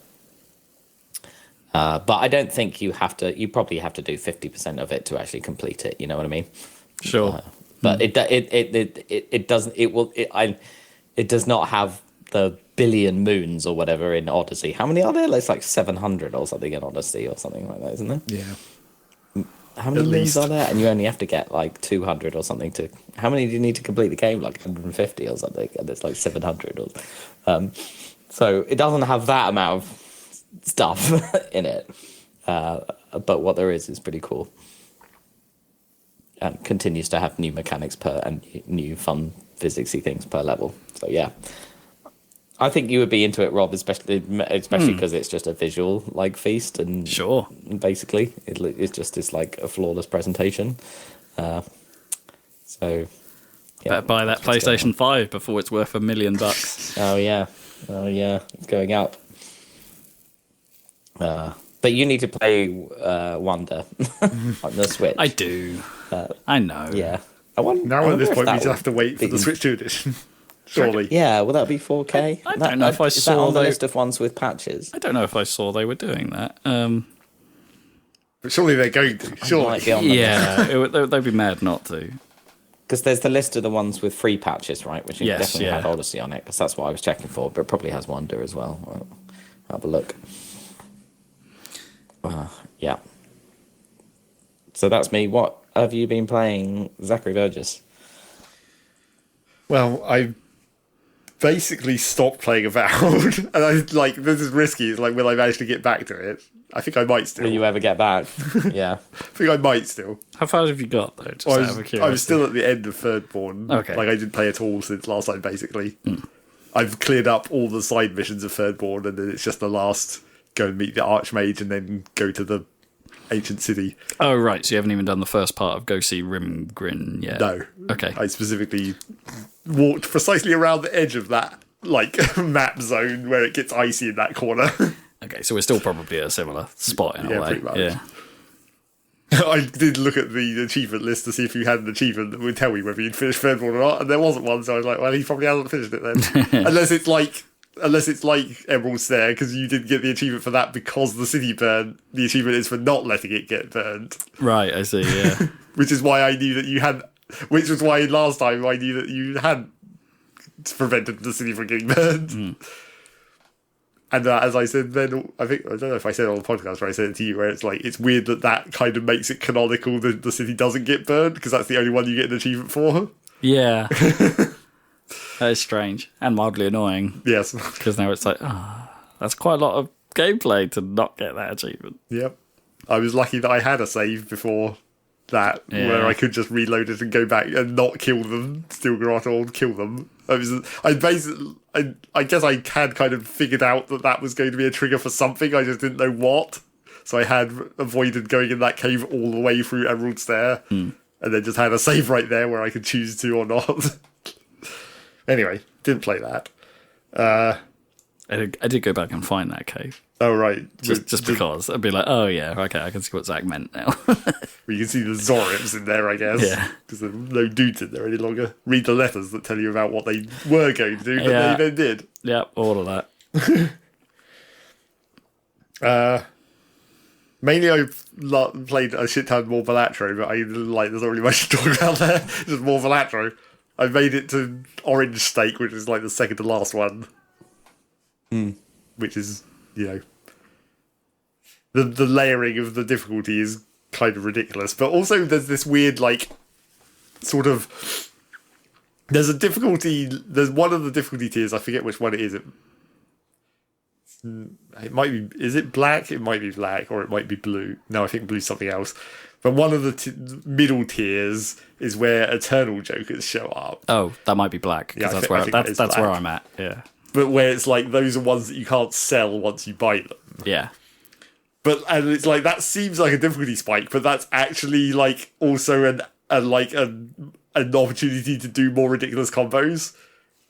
But I don't think you have to. You probably have to do 50% of it to actually complete it. You know what I mean? Sure. But it doesn't. It does not have the billion moons or whatever in Odyssey. How many are there? It's like 700 or something in Odyssey or something like that, isn't there? Yeah. How many At moons least. are there? And you only have to get like 200 or something to. How many do you need to complete the game? Like 150 or something, and it's like 700. So it doesn't have that amount of stuff in it. But what there is pretty cool. And continues to have new mechanics and new fun physicsy things per level. So yeah, I think you would be into it, Rob, especially because it's just a visual like feast, and Sure. basically it's just this like a flawless presentation. So Better buy that PlayStation 5 before it's worth $1 million. Oh yeah, it's going up. But you need to play Wonder on the Switch. I do. I know. Yeah. Now at this point, we just have to wait for the Switch 2 edition. Surely. Yeah, will that be 4K? I don't know if I is saw that on the they- list of ones with patches. I don't know if I saw they were doing that. But surely they're going to. Surely. Might be on the Yeah, they'd be mad not to. Because there's the list of the ones with free patches, right? Which Yes, definitely yeah. have Odyssey on it, because that's what I was checking for. But it probably has Wonder as well. I'll have a look. Yeah. So that's me. What have you been playing, Zachary Burgess? Well, I basically stopped playing Avowed. And I this is risky. It's like, will I manage to get back to it? I think I might still. Will you ever get back? Yeah. I think I might still. How far have you got, though? Just I out was, of I was curiosity. still at the end of Thirdborn. Okay. Like, I didn't play at all since last time, basically. I've cleared up all the side missions of Thirdborn, and then it's just the last go and meet the Archmage and then go to the ancient city. Oh, right. So you haven't even done the first part of Go See Rimgrin yet? No. Okay. I specifically walked precisely around the edge of that, map zone where it gets icy in that corner. Okay, so we're still probably at a similar spot in a Yeah, way. pretty much. Yeah. I did look at the achievement list to see if you had an achievement that would tell me whether you'd finished Thirdborn or not, and there wasn't one, so I was like, well, he probably hasn't finished it then. Unless it's like Emerald Stair, because you didn't get the achievement for that because the city burned. The achievement is for not letting it get burned. Right, I see, yeah. Which is why I knew that you had... Which was why last time I knew that you had prevented the city from getting burned. And as I said then, I don't know if I said it on the podcast or I said it to you, where it's like, it's weird that kind of makes it canonical that the city doesn't get burned, because that's the only one you get an achievement for. Yeah. That is strange and mildly annoying. Yes. Because now it's like, that's quite a lot of gameplay to not get that achievement. Yep. I was lucky that I had a save before that, where Yeah. I could just reload it and go back and not kill them, still grotto and kill them. I guess I had kind of figured out that was going to be a trigger for something, I just didn't know what. So I had avoided going in that cave all the way through Emerald Stair, and then just had a save right there where I could choose to or not. Anyway, didn't play that. I did go back and find that cave. Oh, right. Just because. I'd be like, oh, yeah, okay, I can see what Zach meant now. You can see the Zorips in there, I guess. Yeah. Because there are no dudes in there any longer. Read the letters that tell you about what they were going to do, but Yeah. they then did. Yep, all of that. Mainly I've played a shit ton more Velatro, but there's not really much to talk about there. Just more Velatro. I made it to Orange Stake, which is the second to last one. Which is, the layering of the difficulty is kind of ridiculous. But also there's this weird, sort of... There's a difficulty... There's one of the difficulty tiers, I forget which one it is. It might be... Is it black? It might be black, or it might be blue. No, I think blue's something else. But one of the middle tiers is where Eternal Jokers show up. Oh, that might be black. Yeah, Because I think that is that's where black. I'm at, yeah. But where it's those are ones that you can't sell once you buy them. Yeah. And it's that seems like a difficulty spike, but that's actually also an opportunity to do more ridiculous combos.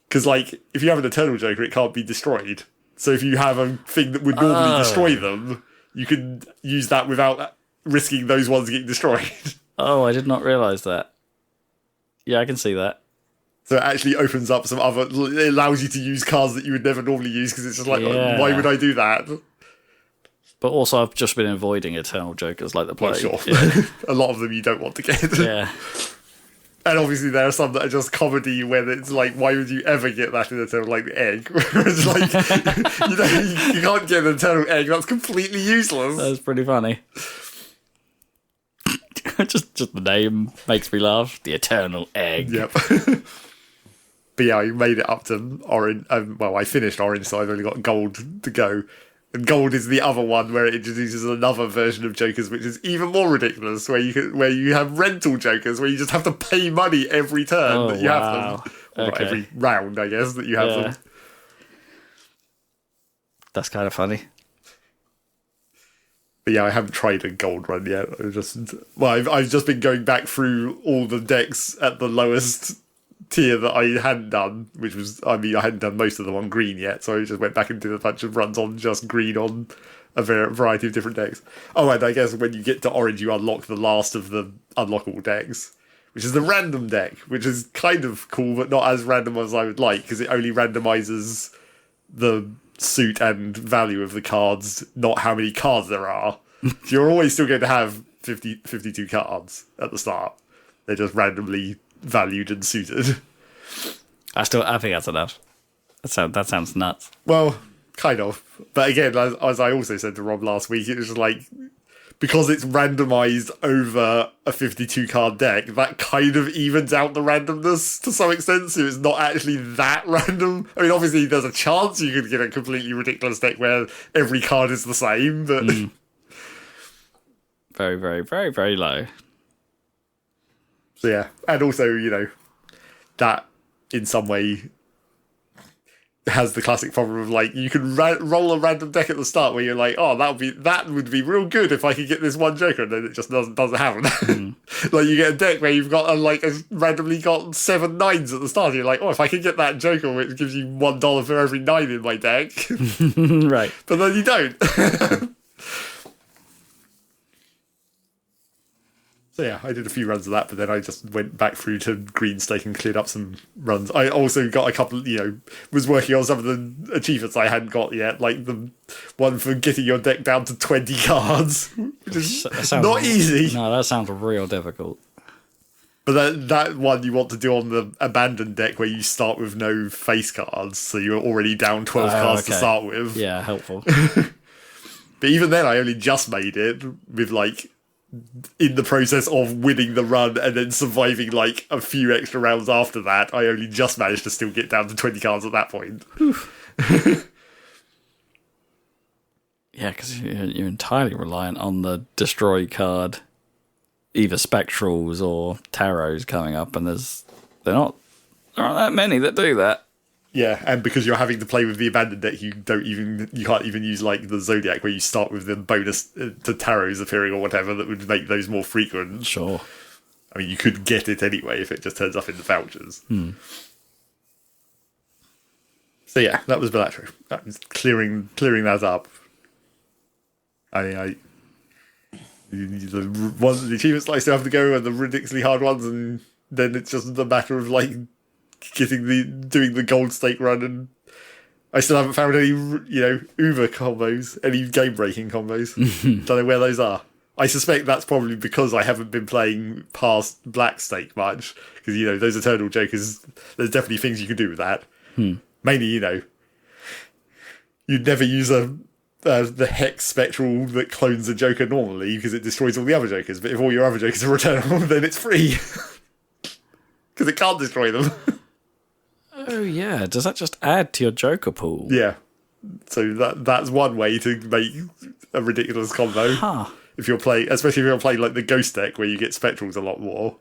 Because if you have an Eternal Joker, it can't be destroyed. So if you have a thing that would normally destroy them, you can use that without risking those ones getting destroyed. Oh, I did not realise that. Yeah, I can see that. So it actually opens up some other... It allows you to use cards that you would never normally use, because it's just Yeah. why would I do that? But also, I've just been avoiding Eternal Jokers like the plague. Sure. Yeah. A lot of them you don't want to get. Yeah. And obviously there are some that are just comedy where it's why would you ever get that in Eternal, the egg? Where it's you can't get an Eternal egg, that's completely useless. That was pretty funny. just the name makes me laugh. The Eternal Egg. Yep. But yeah, I made it up to orange. I finished orange, so I've only got gold to go. And gold is the other one where it introduces another version of Jokers, which is even more ridiculous, where you have rental Jokers, where you just have to pay money every turn that you have them. Or Okay. every round, I guess, that you have them. That's kind of funny. But yeah, I haven't tried a gold run yet. I've just been going back through all the decks at the lowest tier that I hadn't done, which was, I hadn't done most of them on green yet, so I just went back and did a bunch of runs on just green on a variety of different decks. Oh, and I guess when you get to orange, you unlock the last of the unlockable decks, which is the random deck, which is kind of cool, but not as random as I would like, because it only randomizes the suit and value of the cards, not how many cards there are. So you're always still going to have 52 cards at the start. They're just randomly valued and suited. I think that's enough. That sounds nuts. Well, kind of. But again, as I also said to Rob last week, it was just like, because it's randomized over a 52 card deck, that kind of evens out the randomness to some extent, so it's not actually that random. I mean, obviously there's a chance you could get a completely ridiculous deck where every card is the same, but... Very, very, very, very low. So yeah, and also, that in some way has the classic problem of like, you can roll a random deck at the start where you're like, oh, that would be real good if I could get this one Joker, and then it just doesn't happen. Like, you get a deck where you've got randomly got 7 9s at the start, and you're like, oh, if I could get that Joker which gives you $1 for every 9 in my deck. Right. But then you don't. So yeah, I did a few runs of that, but then I just went back through to green stake and cleared up some runs. I also got a couple, was working on some of the achievements I hadn't got yet, like the one for getting your deck down to 20 cards, which is not easy. No, that sounds real difficult. But that one you want to do on the abandoned deck where you start with no face cards, so you're already down 12 cards to start with. Yeah, helpful. But even then, I only just made it with in the process of winning the run and then surviving a few extra rounds after that, I only just managed to still get down to 20 cards at that point. Yeah, because you're entirely reliant on the destroy card, either spectrals or tarots coming up, and there aren't that many that do that. Yeah, and because you're having to play with the abandoned deck, you can't even use the Zodiac where you start with the bonus to tarots appearing or whatever that would make those more frequent. Sure. I mean, you could get it anyway if it just turns up in the vouchers. So yeah, that was Bellatrix. That was clearing that up. The achievements I still have to go are the ridiculously hard ones, and then it's just a matter of doing the gold stake run, and I still haven't found any, Uber combos, any game breaking combos. Don't know where those are. I suspect that's probably because I haven't been playing past Black Stake much, because those Eternal Jokers, there's definitely things you can do with that. Mainly, you'd never use the Hex Spectral that clones a Joker normally because it destroys all the other Jokers. But if all your other Jokers are Eternal, then it's free because it can't destroy them. Oh yeah, does that just add to your Joker pool? Yeah, so that's one way to make a ridiculous combo. Huh. If you're playing, especially if you're playing the Ghost deck where you get Spectrals a lot more.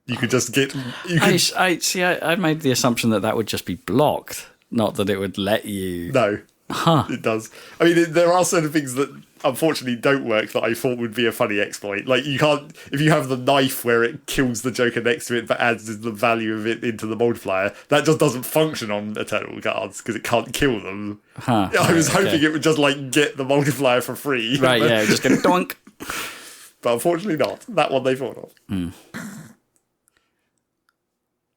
You could just get. I made the assumption that would just be blocked, not that it would let you. No, it does. I mean, there are certain things that unfortunately don't work that I thought would be a funny exploit. You can't, if you have the knife where it kills the Joker next to it but adds the value of it into the multiplier, that just doesn't function on Eternal cards because it can't kill them. I was hoping it would just get the multiplier for free. Right, yeah, just get doink. But unfortunately not. That one they thought of.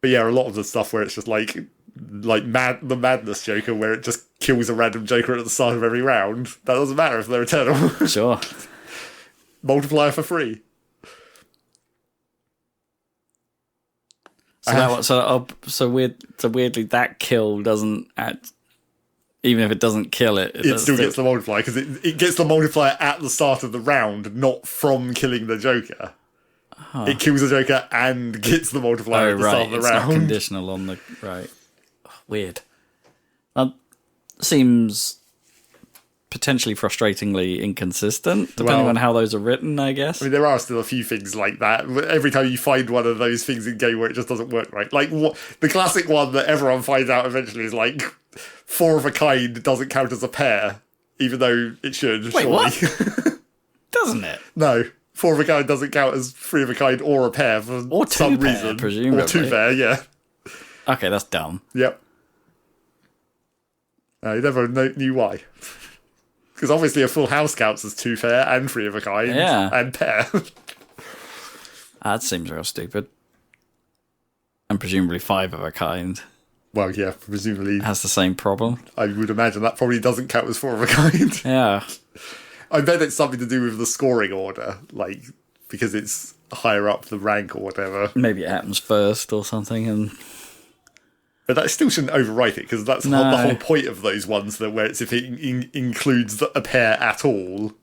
But yeah, a lot of the stuff where it's just the Madness Joker, where it just kills a random Joker at the start of every round. That doesn't matter if they're Eternal. Sure. Multiplier for free. So weirdly, that kill doesn't add. Even if it doesn't kill it, it still gets the multiplier because it gets the multiplier at the start of the round, not from killing the Joker. It kills the Joker and gets the multiplier at the start of the round. It's not conditional on the right. Weird. That seems potentially frustratingly inconsistent, depending on how those are written, I guess. I mean, there are still a few things like that. Every time you find one of those things in game where it just doesn't work right. The classic one that everyone finds out eventually is 4 of a kind doesn't count as a pair, even though it should. Wait, surely. what? Doesn't it? No. 4 of a kind doesn't count as 3 of a kind or a pair for Or some two-pair, reason. presumably. Or 2 pair, yeah. Okay, that's dumb. Yep. You never knew why. Because obviously a full house counts as 2 fair and 3 of a kind and pair. That seems real stupid. And presumably 5 of a kind Well, yeah, presumably. has the same problem. I would imagine that probably doesn't count as 4 of a kind. Yeah. I bet it's something to do with the scoring order, like, because it's higher up the rank or whatever. Maybe it happens first or something, and But that still shouldn't overwrite it, because that's No. the whole point of those ones, that where it's if it includes a pair at all.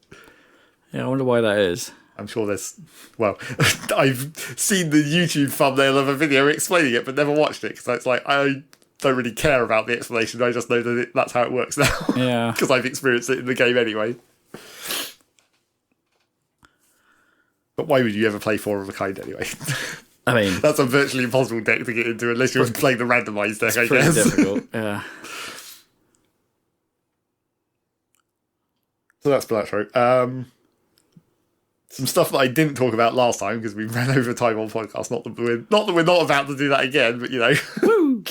yeah, I wonder why that is. I'm sure there's... Well, I've seen the YouTube thumbnail of a video explaining it, but never watched it, because it's like, I don't really care about the explanation, I just know that that's how it works now. Yeah. Because I've experienced it in the game anyway. But why would you ever play 4 of a kind anyway? I mean, That's a virtually impossible deck to get into unless you're playing the randomised deck, I pretty guess. difficult. Yeah. So that's Blatchrow. Some stuff that I didn't talk about last time because we ran over time on podcast. Not that we're not about to do that again, but you know. Woo!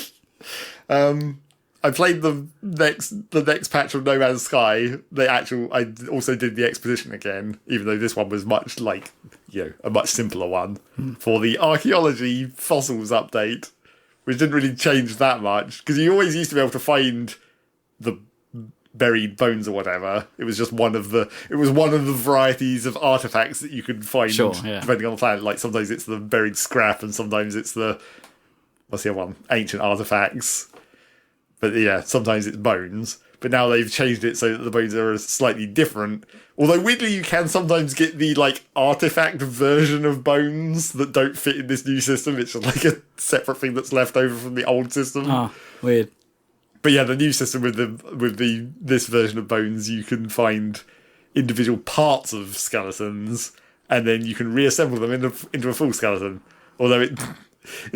I played the next patch of No Man's Sky. I also did the Expedition again, even though this one was much a much simpler one for the archaeology fossils update, which didn't really change that much because you always used to be able to find the buried bones or whatever. It was just one of the varieties of artifacts that you could find depending on the planet. Like sometimes it's the buried scrap and sometimes it's the what's the other one? Ancient artifacts. But yeah, sometimes it's bones. But now they've changed it so that the bones are slightly different. Although weirdly you can sometimes get the artifact version of bones that don't fit in this new system. It's just like a separate thing that's left over from the old system. Oh, weird. But yeah, the new system with this version of bones, you can find individual parts of skeletons, and then you can reassemble them into a full skeleton. Although it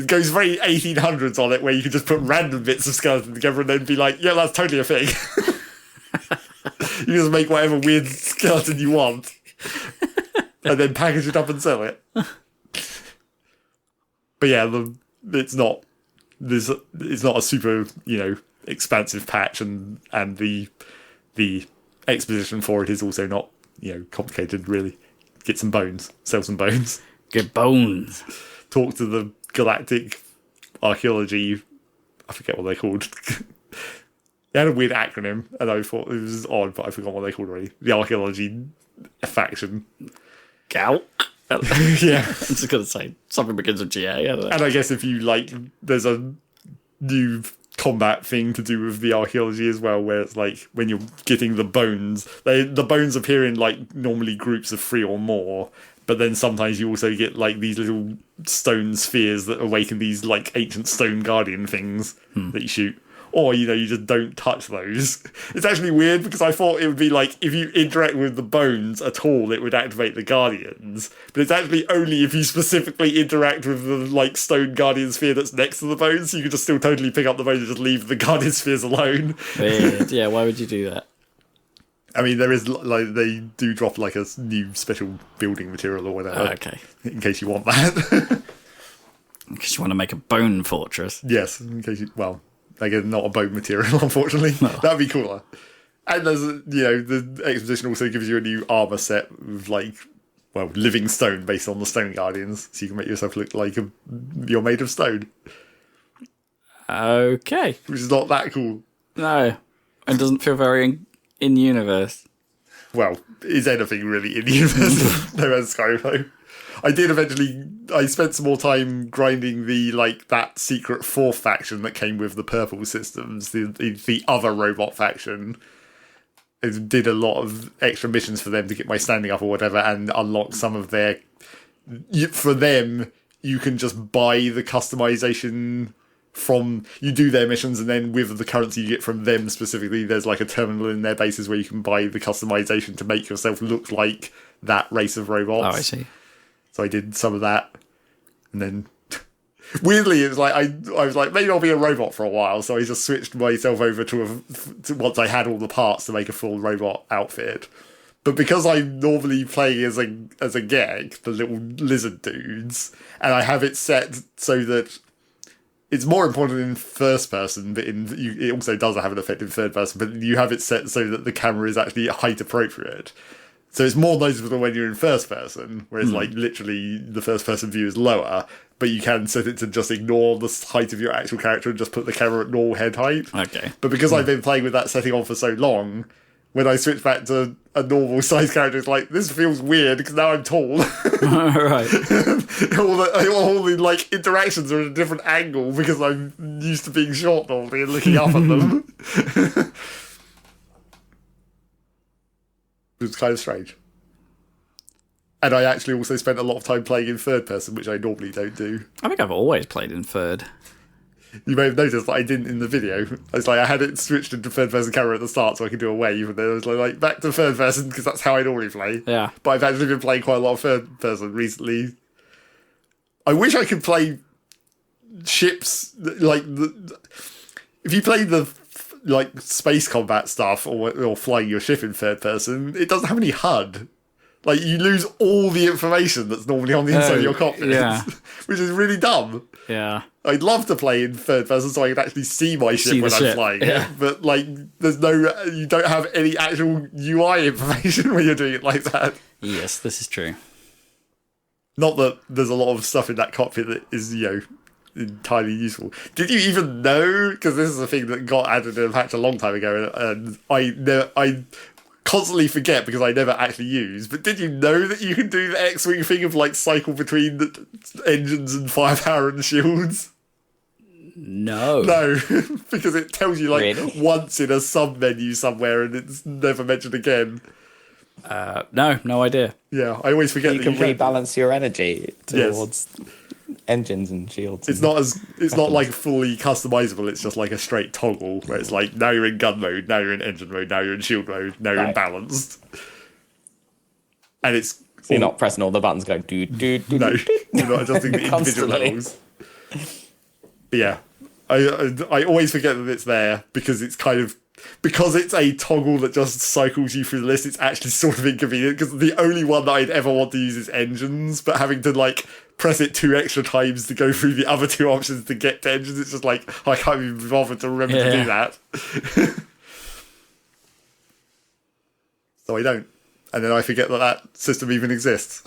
goes very 1800s on it, where you can just put random bits of skeleton together and then be like, yeah, that's totally a thing. You just make whatever weird skeleton you want, and then package it up and sell it. But yeah, it's not a super expansive patch, and the exposition for it is also not complicated really. Get some bones, sell some bones, Get bones. talk to the galactic archaeology. I forget what they're called. They had a weird acronym, and I thought it was odd, but I forgot what they're called already. The archaeology faction. Gout. Yeah, I'm just gonna say something begins with GA. I don't know. and I guess if you there's a new combat thing to do with the archaeology as well, where it's like when you're getting the bones, the bones appear in normally groups of 3 or more, but then sometimes you also get these little stone spheres that awaken these ancient stone guardian things that you shoot. Or, you just don't touch those. It's actually weird because I thought it would be if you interact with the bones at all, it would activate the Guardians. But it's actually only if you specifically interact with the, stone Guardian sphere that's next to the bones, so you can just still totally pick up the bones and just leave the Guardian spheres alone. Weird. Yeah, why would you do that? I mean, there is, they do drop, a new special building material or whatever. Oh, okay. In case you want that. Because you want to make a bone fortress. Yes, in case you... Well... not a bone material, unfortunately. No. That'd be cooler. And there's, the exposition also gives you a new armor set with, living stone based on the stone guardians, so you can make yourself look like you're made of stone. Okay. Which is not that cool. No. It doesn't feel very in-universe. Well, is anything really in the universe? No Man's Sky, though. I spent some more time grinding the, that secret 4th faction that came with the purple systems, the other robot faction. I did a lot of extra missions for them to get my standing up or whatever, and unlock some of their... For them, you can just buy the customization from... You do their missions, and then with the currency you get from them specifically, there's a terminal in their bases where you can buy the customization to make yourself look like that race of robots. Oh, I see. So I did some of that, and then weirdly it was I was maybe I'll be a robot for a while. So I just switched myself over to once I had all the parts to make a full robot outfit. But because I'm normally playing as a Gek, the little lizard dudes, and I have it set so that it's more important in first person, but it also does have an effect in third person, but you have it set so that the camera is actually height appropriate. So it's more noticeable when you're in first person, whereas like literally the first person view is lower, but you can set it to just ignore the height of your actual character and just put the camera at normal head height. Okay. But because I've been playing with that setting on for so long, when I switch back to a normal size character, it's like, this feels weird because now I'm tall. Right. all the like interactions are at a different angle because I'm used to being short normally and looking up at them. It was kind of strange. And I actually also spent a lot of time playing in third person, which I normally don't do. I think I've always played in third. You may have noticed that I didn't in the video. I had it switched into third person camera at the start so I could do a wave, and then I was like back to third person because that's how I normally play. Yeah. But I've actually been playing quite a lot of third person recently. I wish I could play ships if you play the like space combat stuff or flying your ship in third person, it doesn't have any HUD. Like, you lose all the information that's normally on the inside of your cockpit, which is really dumb. Yeah. I'd love to play in third person so I could actually see my ship when I'm flying it, but like, you don't have any actual UI information when you're doing it like that. Yes, this is true. Not that there's a lot of stuff in that cockpit that is, entirely useful. Did you even know? Because this is a thing that got added in a patch a long time ago, and I constantly forget because I never actually use. But did you know that you can do the X-wing thing of like cycle between the engines and firepower and shields? No, because it tells you like once in a sub menu somewhere, and it's never mentioned again. No idea. Yeah, I always forget you that can rebalance your energy towards engines and shields. It's not like fully customizable. It's just like a straight toggle where it's like, now you're in gun mode, now you're in engine mode, now you're in shield mode, now you're in balanced. And it's so you're not pressing all the buttons going do. No, you're not adjusting the individual levels. But yeah, I always forget that it's there because it's kind of, because it's a toggle that just cycles you through the list, it's actually sort of inconvenient because the only one that I'd ever want to use is engines, but having to like press it 2 extra times to go through the other 2 options to get to engines, it's just like, I can't even be bothered to remember to do that. So I don't. And then I forget that system even exists.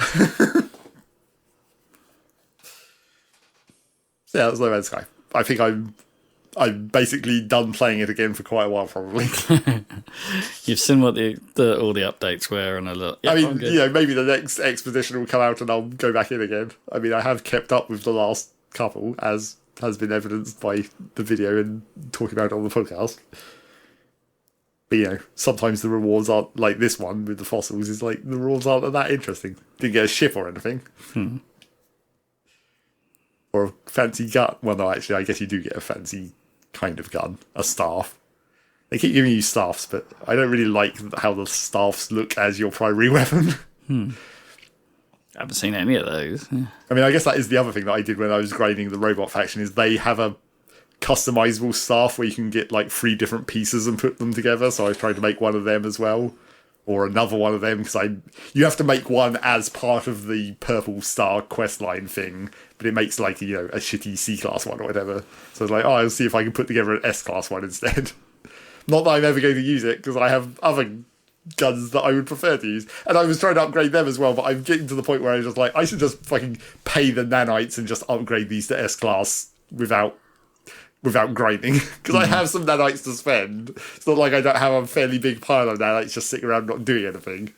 So yeah, that's No Man's Sky. I think I'm basically done playing it again for quite a while, probably. You've seen what the all the updates were, and I mean, maybe the next expedition will come out and I'll go back in again. I mean, I have kept up with the last couple, as has been evidenced by the video and talking about it on the podcast. But sometimes the rewards aren't like this one with the fossils. Is like the rewards aren't that interesting. Didn't get a ship or anything. Or a fancy gun. Well, no, actually, I guess you do get a fancy kind of gun. A staff. They keep giving you staffs, but I don't really like how the staffs look as your primary weapon. I haven't seen any of those. I mean, I guess that is the other thing that I did when I was grinding the robot faction, is they have a customizable staff where you can get like 3 different pieces and put them together. So I was trying to make one of them as well. Or another one of them, because you have to make one as part of the Purple Star questline thing, but it makes like, a shitty C-class one or whatever. So it's like, I'll see if I can put together an S-class one instead. Not that I'm ever going to use it, because I have other guns that I would prefer to use. And I was trying to upgrade them as well, but I'm getting to the point where I was just like, I should just fucking pay the nanites and just upgrade these to S-class without grinding, because I have some nanites to spend. It's not like I don't have a fairly big pile of nanites just sitting around not doing anything.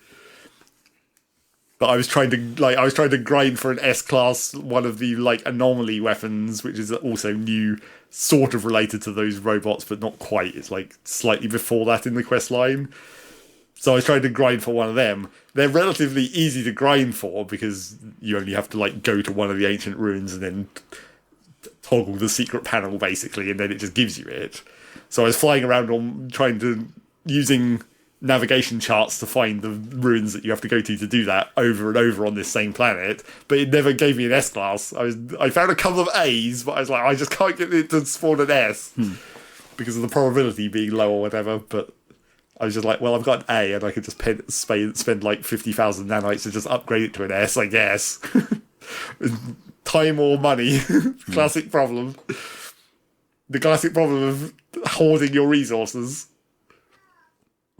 But I was trying to grind for an S-class, one of the like anomaly weapons, which is also new, sort of related to those robots, but not quite. It's like slightly before that in the quest line. So I was trying to grind for one of them. They're relatively easy to grind for because you only have to like go to one of the ancient ruins and then toggle the secret panel basically, and then it just gives you it. So I was flying around on using navigation charts to find the ruins that you have to go to do that over and over on this same planet, but it never gave me an S-class. I found a couple of A's, but I was like, I just can't get it to spawn an S because of the probability being low or whatever. But I was just like, well, I've got an A, and I could just spend like 50,000 nanites to just upgrade it to an S, I guess. Time or money. Classic problem. The classic problem of hoarding your resources.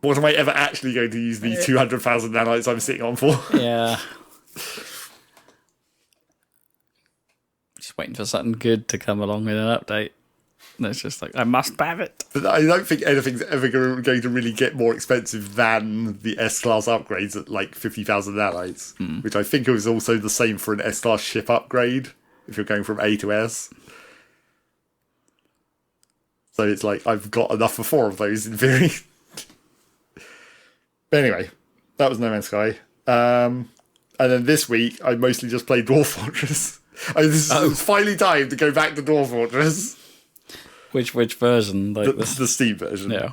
What am I ever actually going to use these 200,000 nanites I'm sitting on for? Yeah. Just waiting for something good to come along with an update. And it's just like, I must have it. But I don't think anything's ever going to really get more expensive than the S-Class upgrades at like 50,000 nanites, which I think was also the same for an S-Class ship upgrade, if you're going from A to S. So it's like, I've got enough for 4 of those in theory. But anyway, that was No Man's Sky. And then this week, I mostly just played Dwarf Fortress. It's finally time to go back to Dwarf Fortress. Which version? Like the Steam version. Yeah.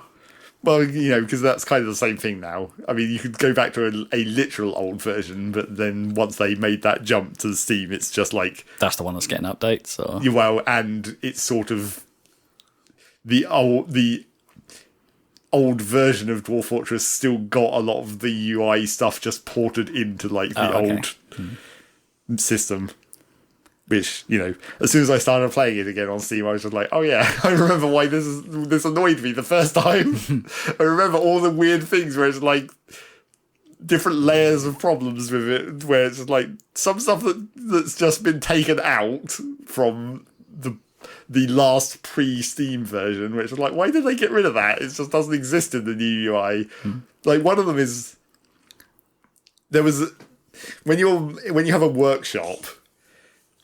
Well, because that's kind of the same thing now. I mean, you could go back to a literal old version, but then once they made that jump to Steam, it's just like... That's the one that's getting updates, or... Well, and it's sort of... The old version of Dwarf Fortress still got a lot of the UI stuff just ported into, like, the old system. Which, as soon as I started playing it again on Steam, I was just like, oh yeah, I remember why this annoyed me the first time. I remember all the weird things where it's like different layers of problems with it, where it's like some stuff that's just been taken out from the last pre-Steam version, which is like, why did they get rid of that? It just doesn't exist in the new UI. Like, one of them is, there was, when you have a workshop,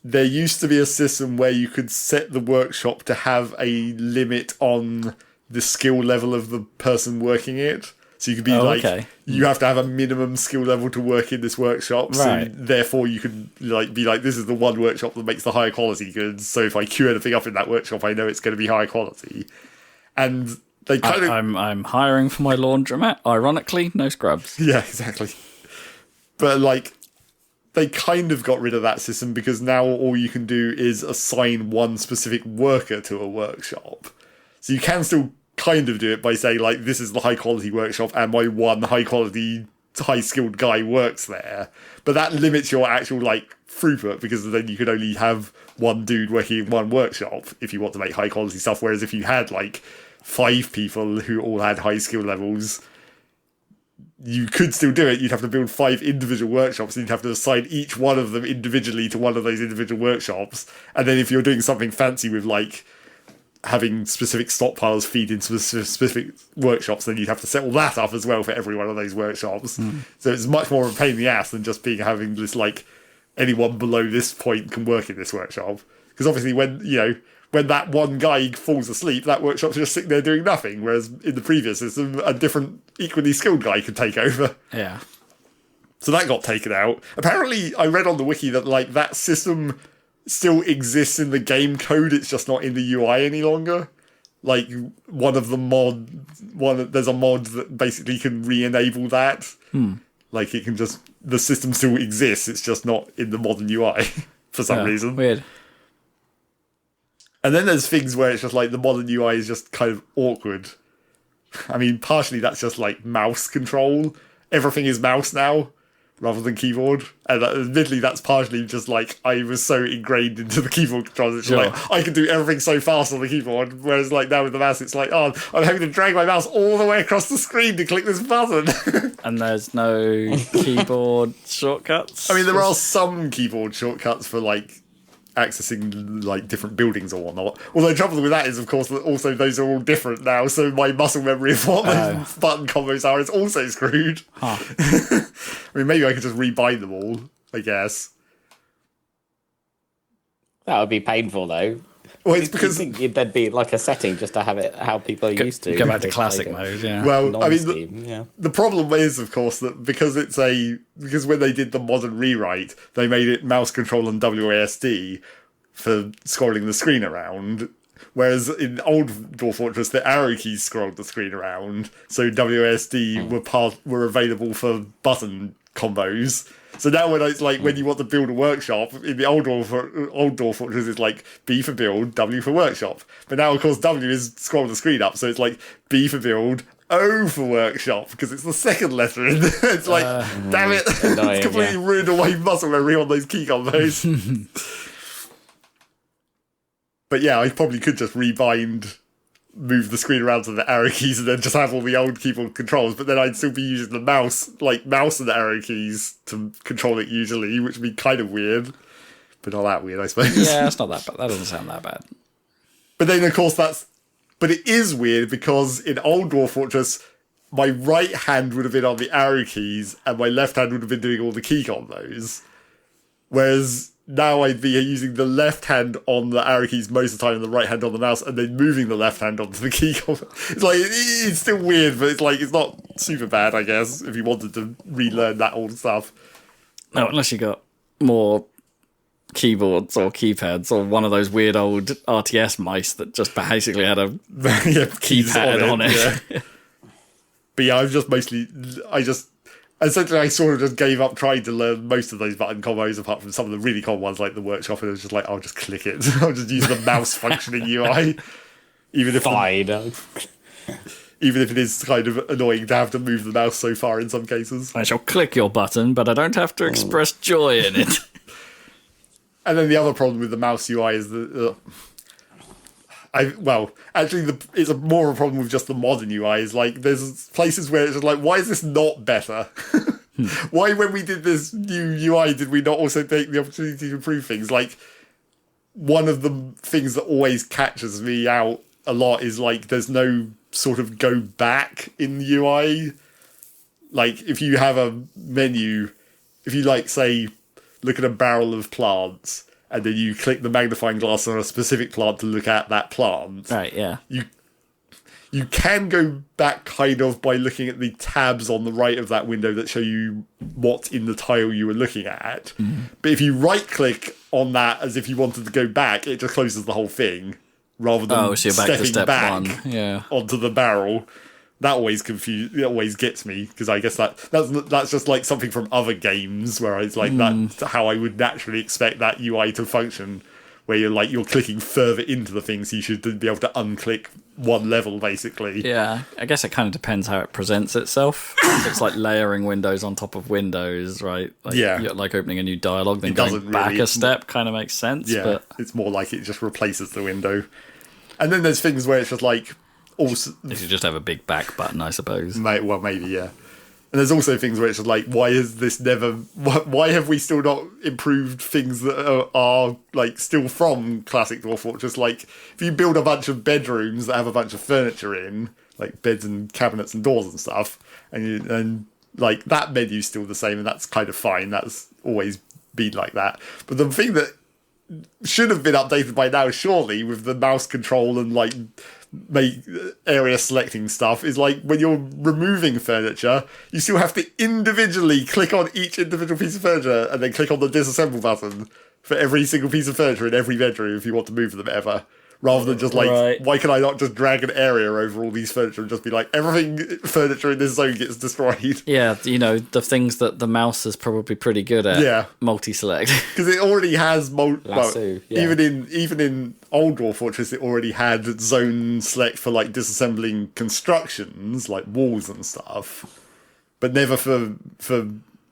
there used to be a system where you could set the workshop to have a limit on the skill level of the person working it. So you could be you have to have a minimum skill level to work in this workshop. Right. So therefore you could be like, this is the one workshop that makes the high quality goods. So if I queue anything up in that workshop, I know it's going to be high quality. And they kind of... I'm hiring for my laundromat. Ironically, no scrubs. Yeah, exactly. But they kind of got rid of that system because now all you can do is assign one specific worker to a workshop. So you can still kind of do it by saying, like, this is the high quality workshop and my one high quality, high skilled guy works there. But that limits your actual, throughput, because then you can only have one dude working in one workshop if you want to make high quality stuff. Whereas if you had, 5 people who all had high skill levels, you could still do it. You'd have to build 5 individual workshops, and you'd have to assign each one of them individually to one of those individual workshops. And then if you're doing something fancy with having specific stockpiles feed into specific workshops, then you'd have to set all that up as well for every one of those workshops. So it's much more of a pain in the ass than just having this anyone below this point can work in this workshop. Because obviously when that one guy falls asleep, that workshop's just sitting there doing nothing. Whereas in the previous system, a different, equally skilled guy could take over. Yeah. So that got taken out. Apparently, I read on the wiki that that system still exists in the game code. It's just not in the UI any longer. There's a mod that basically can re-enable that. It can just, the system still exists. It's just not in the modern UI for some reason. Weird. And then there's things where it's just the modern UI is just kind of awkward. I mean, partially that's just mouse control. Everything is mouse now, rather than keyboard. And admittedly, that's partially just I was so ingrained into the keyboard controls. It's I can do everything so fast on the keyboard. Whereas now with the mouse, it's I'm having to drag my mouse all the way across the screen to click this button. And there's no keyboard shortcuts? I mean, there are some keyboard shortcuts for accessing different buildings or whatnot. Although the trouble with that is, of course, that also those are all different now, so my muscle memory of what those button combos are is also screwed. Huh. I mean, maybe I could just rebind them all, I guess. That would be painful, though. Well, it's because... You'd think there'd be a setting just to have it how people are used to. Go back to classic mode, yeah. Well, I mean, the problem is, of course, that because when they did the modern rewrite, they made it mouse control and WASD for scrolling the screen around, whereas in old Dwarf Fortress, the arrow keys scrolled the screen around, so WASD were available for button combos. So now when it's when you want to build a workshop, in the old Dwarf Fortress, it's B for build, W for workshop. But now, of course, W is scroll the screen up, so it's B for build, O for workshop because it's the second letter in there. It's like, damn it, it's completely ruined away muscle memory on those key combos. But yeah, I probably could just move the screen around to the arrow keys and then just have all the old keyboard controls, but then I'd still be using the mouse and arrow keys to control it usually, which would be kind of weird. But not that weird, I suppose. Yeah, it's not that bad. That doesn't sound that bad. But then, of course, but it is weird because in old Dwarf Fortress, my right hand would have been on the arrow keys and my left hand would have been doing all the key combos. Whereas now I'd be using the left hand on the arrow keys most of the time and the right hand on the mouse and then moving the left hand onto the key combo. It's like, it's still weird, but it's not super bad, I guess, if you wanted to relearn that old stuff. No, unless you got more keyboards or keypads or one of those weird old RTS mice that just basically had a keypad on it. Yeah. But yeah, essentially I sort of just gave up trying to learn most of those button combos apart from some of the really common ones like the workshop, and it was just like, I'll just click it. I'll just use the mouse functioning UI. Even if it is kind of annoying to have to move the mouse so far in some cases. I shall click your button, but I don't have to express joy in it. And then the other problem with the mouse UI is that it's more of a problem with just the modern UI. Is like there's places where it's just like, why is this not better? Why, when we did this new UI, did we not also take the opportunity to improve things? Like, one of the things that always catches me out a lot is like there's no sort of go back in the UI. Like, if you have a menu, if you like say look at a barrel of plants, and then you click the magnifying glass on a specific plant to look at that plant. Right, yeah. You can go back kind of by looking at the tabs on the right of that window that show you what's in the tile you were looking at. Mm-hmm. But if you right-click on that as if you wanted to go back, it just closes the whole thing, rather than so you're back to step back one. Yeah. onto the barrel. That always it always gets me, because I guess that's just like something from other games where it's like that's how I would naturally expect that UI to function, where you're clicking further into the thing, so you should be able to unclick one level basically. Yeah, I guess it kind of depends how it presents itself. It's like layering windows on top of windows, right? Like, yeah, like opening a new dialogue, then going back a step kind of makes sense. Yeah, but it's more like it just replaces the window. And then there's things where it's just like, also, if you just have a big back button, I suppose. Well, maybe, yeah. And there's also things where it's just like, why have we still not improved things that are like still from classic Dwarf Fortress? Like, if you build a bunch of bedrooms that have a bunch of furniture in, like beds and cabinets and doors and stuff, and like that menu's still the same, and that's kind of fine. That's always been like that. But the thing that should have been updated by now, surely, with the mouse control and like area selecting stuff, is like when you're removing furniture, you still have to individually click on each individual piece of furniture and then click on the disassemble button for every single piece of furniture in every bedroom if you want to move them ever. Rather than just like, right. Why can I not just drag an area over all these furniture and just be like, everything furniture in this zone gets destroyed? Yeah, the things that the mouse is probably pretty good at. Yeah, multi-select, because it already has lasso. Yeah. Even in old Dwarf Fortress, it already had zone select for like disassembling constructions like walls and stuff, but never for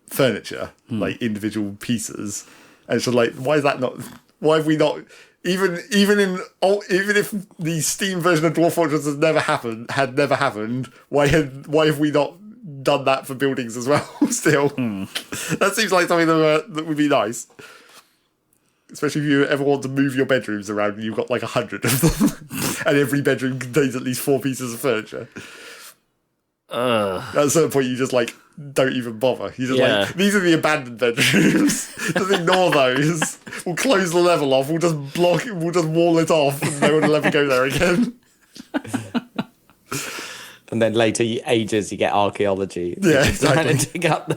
furniture, like individual pieces. And it's just like, why is that not? Why have we not? Even if the Steam version of Dwarf Fortress had never happened, why have we not done that for buildings as well? Still, that seems like something that would be nice, especially if you ever want to move your bedrooms around and you've got like 100 of them, and every bedroom contains at least 4 pieces of furniture. At a certain point, you just like don't even bother. You just like, these are the abandoned bedrooms. Just ignore those. We'll close the level off. We'll just block it. We'll just wall it off, and no one will ever go there again. And then later, ages, you get archaeology. Yeah, exactly. Trying to dig up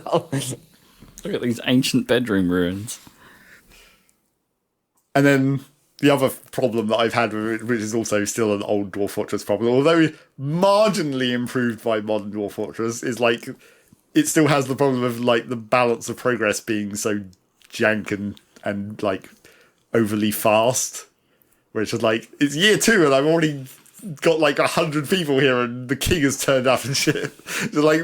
Look at these ancient bedroom ruins. And then the other problem that I've had with it, which is also still an old Dwarf Fortress problem, although marginally improved by modern Dwarf Fortress, is like it still has the problem of like the balance of progress being so jank and like overly fast. Where it's just like, it's year 2 and I'm already got like 100 people here and the king has turned up and shit. So like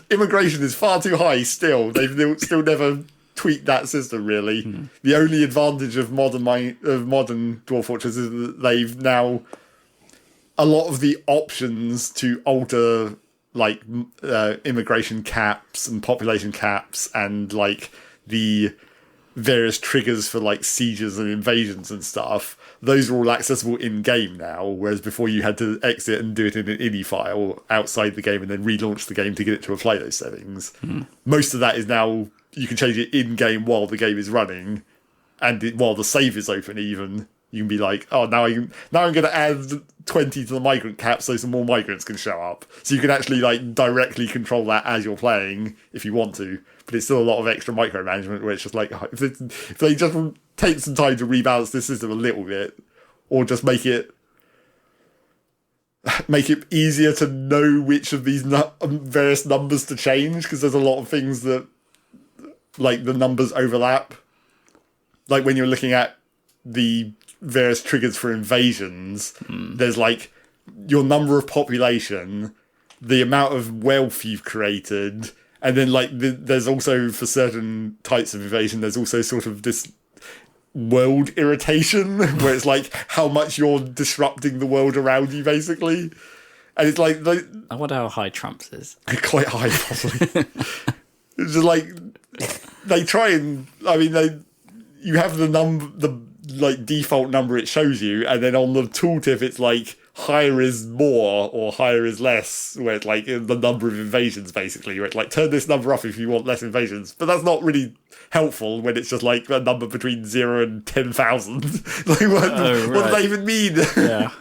immigration is far too high still. They've still never tweaked that system really. The only advantage of modern Dwarf Fortress is that they've now a lot of the options to alter like immigration caps and population caps and like the various triggers for like sieges and invasions and stuff. Those are all accessible in game now, whereas before you had to exit and do it in an INI file outside the game and then relaunch the game to get it to apply those settings. Most of that is now you can change it in game while the game is running, and while the save is open. Even you can be like, oh, now I'm going to add 20 to the migrant cap so some more migrants can show up. So you can actually like directly control that as you're playing if you want to. But it's still a lot of extra micromanagement where it's just like, if they just take some time to rebalance this system a little bit, or just make it easier to know which of these various numbers to change, because there's a lot of things that, like, the numbers overlap. Like, when you're looking at the various triggers for invasions, there's, like, your number of population, the amount of wealth you've created, and then, like, there's also, for certain types of invasion, there's also sort of this world irritation, where it's, like, how much you're disrupting the world around you, basically. And it's, like... I wonder how high Trump's is. Quite high, probably. It's just, like... They try and... I mean, you have the like, default number it shows you, and then on the tooltip, it's, like... higher is more or higher is less, where it's like the number of invasions, basically, where it's like turn this number off if you want less invasions. But that's not really helpful when it's just like a number between 0 and 10,000. Like, what does that even mean? Yeah.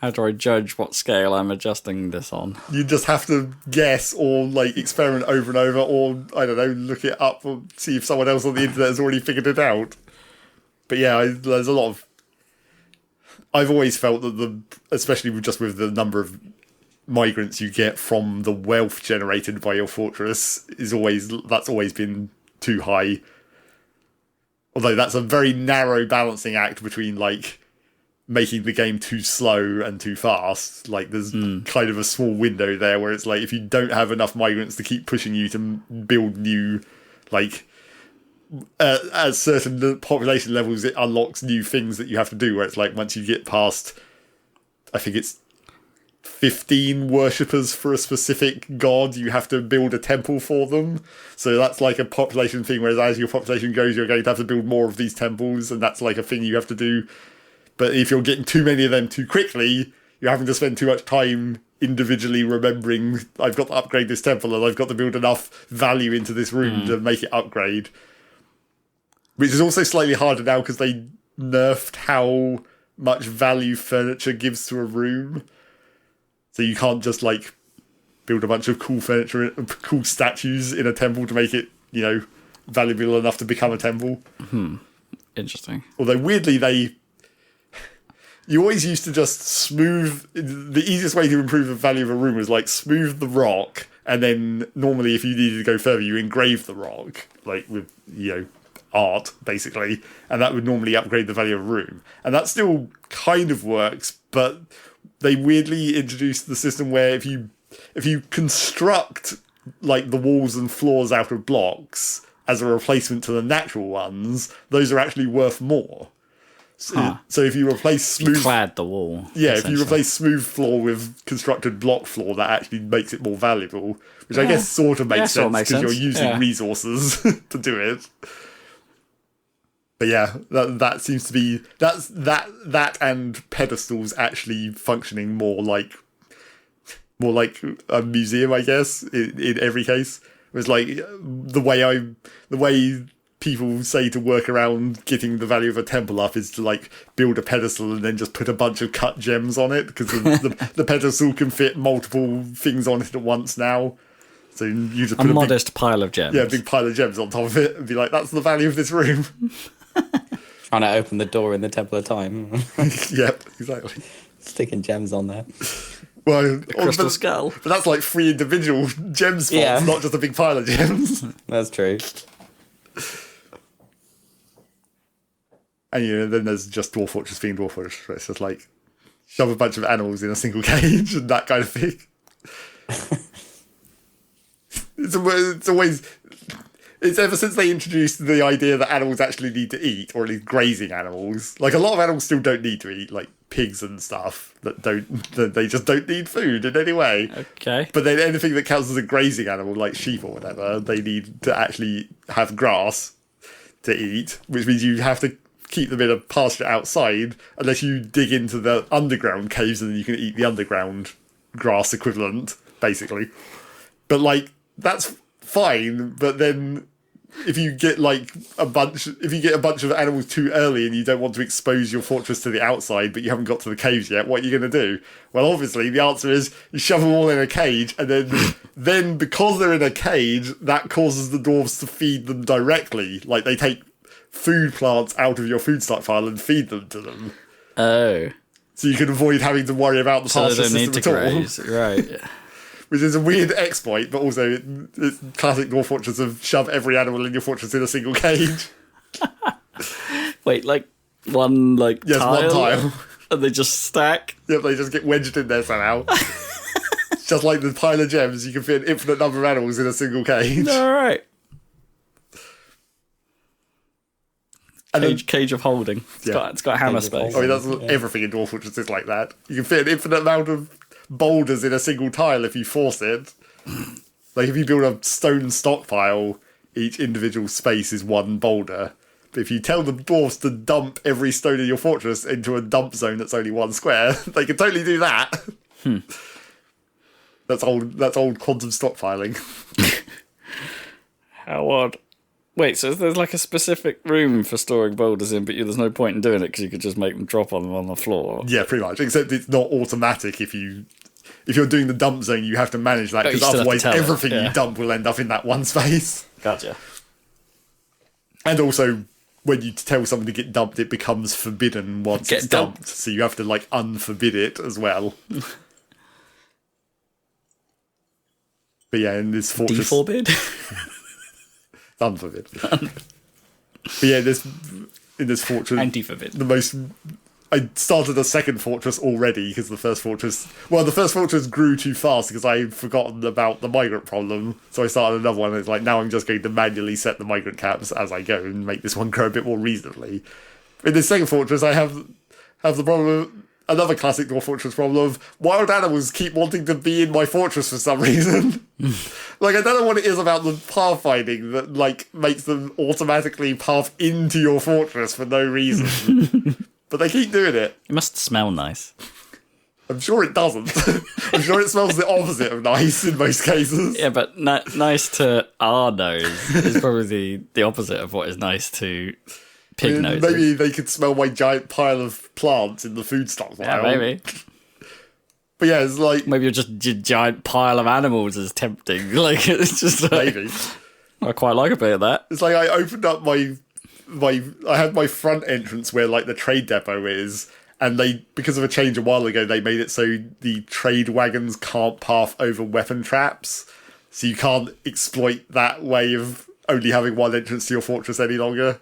How do I judge what scale I'm adjusting this on? You just have to guess or like experiment over and over, or I don't know, look it up or see if someone else on the internet has already figured it out. But yeah, there's a lot of... I've always felt that especially just with the number of migrants you get from the wealth generated by your fortress, that's always been too high. Although that's a very narrow balancing act between like making the game too slow and too fast. Like there's kind of a small window there where it's like if you don't have enough migrants to keep pushing you to build new like. At certain population levels, it unlocks new things that you have to do, where it's like once you get past, I think it's 15 worshippers for a specific god, you have to build a temple for them. So that's like a population thing, whereas as your population goes, you're going to have to build more of these temples, and that's like a thing you have to do. But if you're getting too many of them too quickly, you're having to spend too much time individually remembering, I've got to upgrade this temple, and I've got to build enough value into this room to make it upgrade. Which is also slightly harder now because they nerfed how much value furniture gives to a room. So you can't just, like, build a bunch of cool furniture, cool statues in a temple to make it, you know, valuable enough to become a temple. Interesting. Although, weirdly, you always used to just smooth... The easiest way to improve the value of a room was, like, smooth the rock, and then normally, if you needed to go further, you engrave the rock, like, with, you know... art, basically, and that would normally upgrade the value of a room. And that still kind of works, but they weirdly introduced the system where if you construct like the walls and floors out of blocks as a replacement to the natural ones, those are actually worth more. So if you replace smooth... You clad the wall. Yeah, if you replace smooth floor with constructed block floor, that actually makes it more valuable, which I guess sort of makes sense because you're using resources to do it. But yeah, that seems to be that and pedestals actually functioning more like a museum, I guess. In every case, it was like the way people say to work around getting the value of a temple up is to like build a pedestal and then just put a bunch of cut gems on it because the pedestal can fit multiple things on it at once now. So you just put a modest pile of gems. Yeah, a big pile of gems on top of it and be like, that's the value of this room. Trying to open the door in the Temple of Time. Yep, exactly. Sticking gems on there. Well, the crystal skull. But that's like 3 individual gem spots, not just a big pile of gems. That's true. And then there's just Dwarf Fortress being Dwarf Fortress. It's just like shove a bunch of animals in a single cage and that kind of thing. It's ever since they introduced the idea that animals actually need to eat, or at least grazing animals. Like, a lot of animals still don't need to eat, like pigs and stuff they just don't need food in any way. Okay. But then anything that counts as a grazing animal, like sheep or whatever, they need to actually have grass to eat, which means you have to keep them in a pasture outside unless you dig into the underground caves and then you can eat the underground grass equivalent, basically. But, like, that's fine, but then if you get a bunch of animals too early and you don't want to expose your fortress to the outside, but you haven't got to the caves yet, what are you going to do? Well, obviously the answer is you shove them all in a cage, and then because they're in a cage, that causes the dwarves to feed them directly. Like, they take food plants out of your food stockpile and feed them to them. Oh, so you can avoid having to worry about the pasture system need to at all. graze, right? Which is a weird exploit, but also it's classic Dwarf Fortress of shove every animal in your fortress in a single cage. Wait, like one Yes, tile? one tile. And they just stack? Yep, they just get wedged in there somehow. It's just like the pile of gems, you can fit an infinite number of animals in a single cage. All right. And Cage of holding. It's got hammer Cage of space. I mean, that's everything in Dwarf Fortress is like that. You can fit an infinite amount of boulders in a single tile if you force it. Like, if you build a stone stockpile, each individual space is one boulder. But if you tell the dwarves to dump every stone in your fortress into a dump zone that's only one square, they can totally do that. That's old quantum stockpiling. How odd. Wait, so there's like a specific room for storing boulders in, but there's no point in doing it because you could just make them drop on them on the floor. Yeah, pretty much. Except it's not automatic. If you're doing the dump zone, you have to manage that, because otherwise everything you dump will end up in that one space. Gotcha. And also, when you tell someone to get dumped, it becomes forbidden once it's dumped. So you have to unforbid it as well. But yeah, in this fortress, Deforbid? unforbid. But yeah, in this fortress, Anti-forbid. I started a second fortress already because the first fortress grew too fast because I'd forgotten about the migrant problem. So I started another one. And it's like, now I'm just going to manually set the migrant caps as I go and make this one grow a bit more reasonably. In this second fortress, I have the problem, another classic Dwarf Fortress problem of wild animals keep wanting to be in my fortress for some reason. I don't know what it is about the pathfinding that makes them automatically path into your fortress for no reason. But they keep doing it. It must smell nice. I'm sure it doesn't. I'm sure it smells the opposite of nice in most cases. Yeah, but nice to our nose is probably the opposite of what is nice to pig noses. Maybe they could smell my giant pile of plants in the food stockpile. Yeah, maybe. But yeah, it's like... Maybe just a giant pile of animals is tempting. It's just maybe. I quite like a bit of that. It's like I opened up I had my front entrance where the trade depot is, and because of a change a while ago, they made it so the trade wagons can't path over weapon traps, so you can't exploit that way of only having one entrance to your fortress any longer.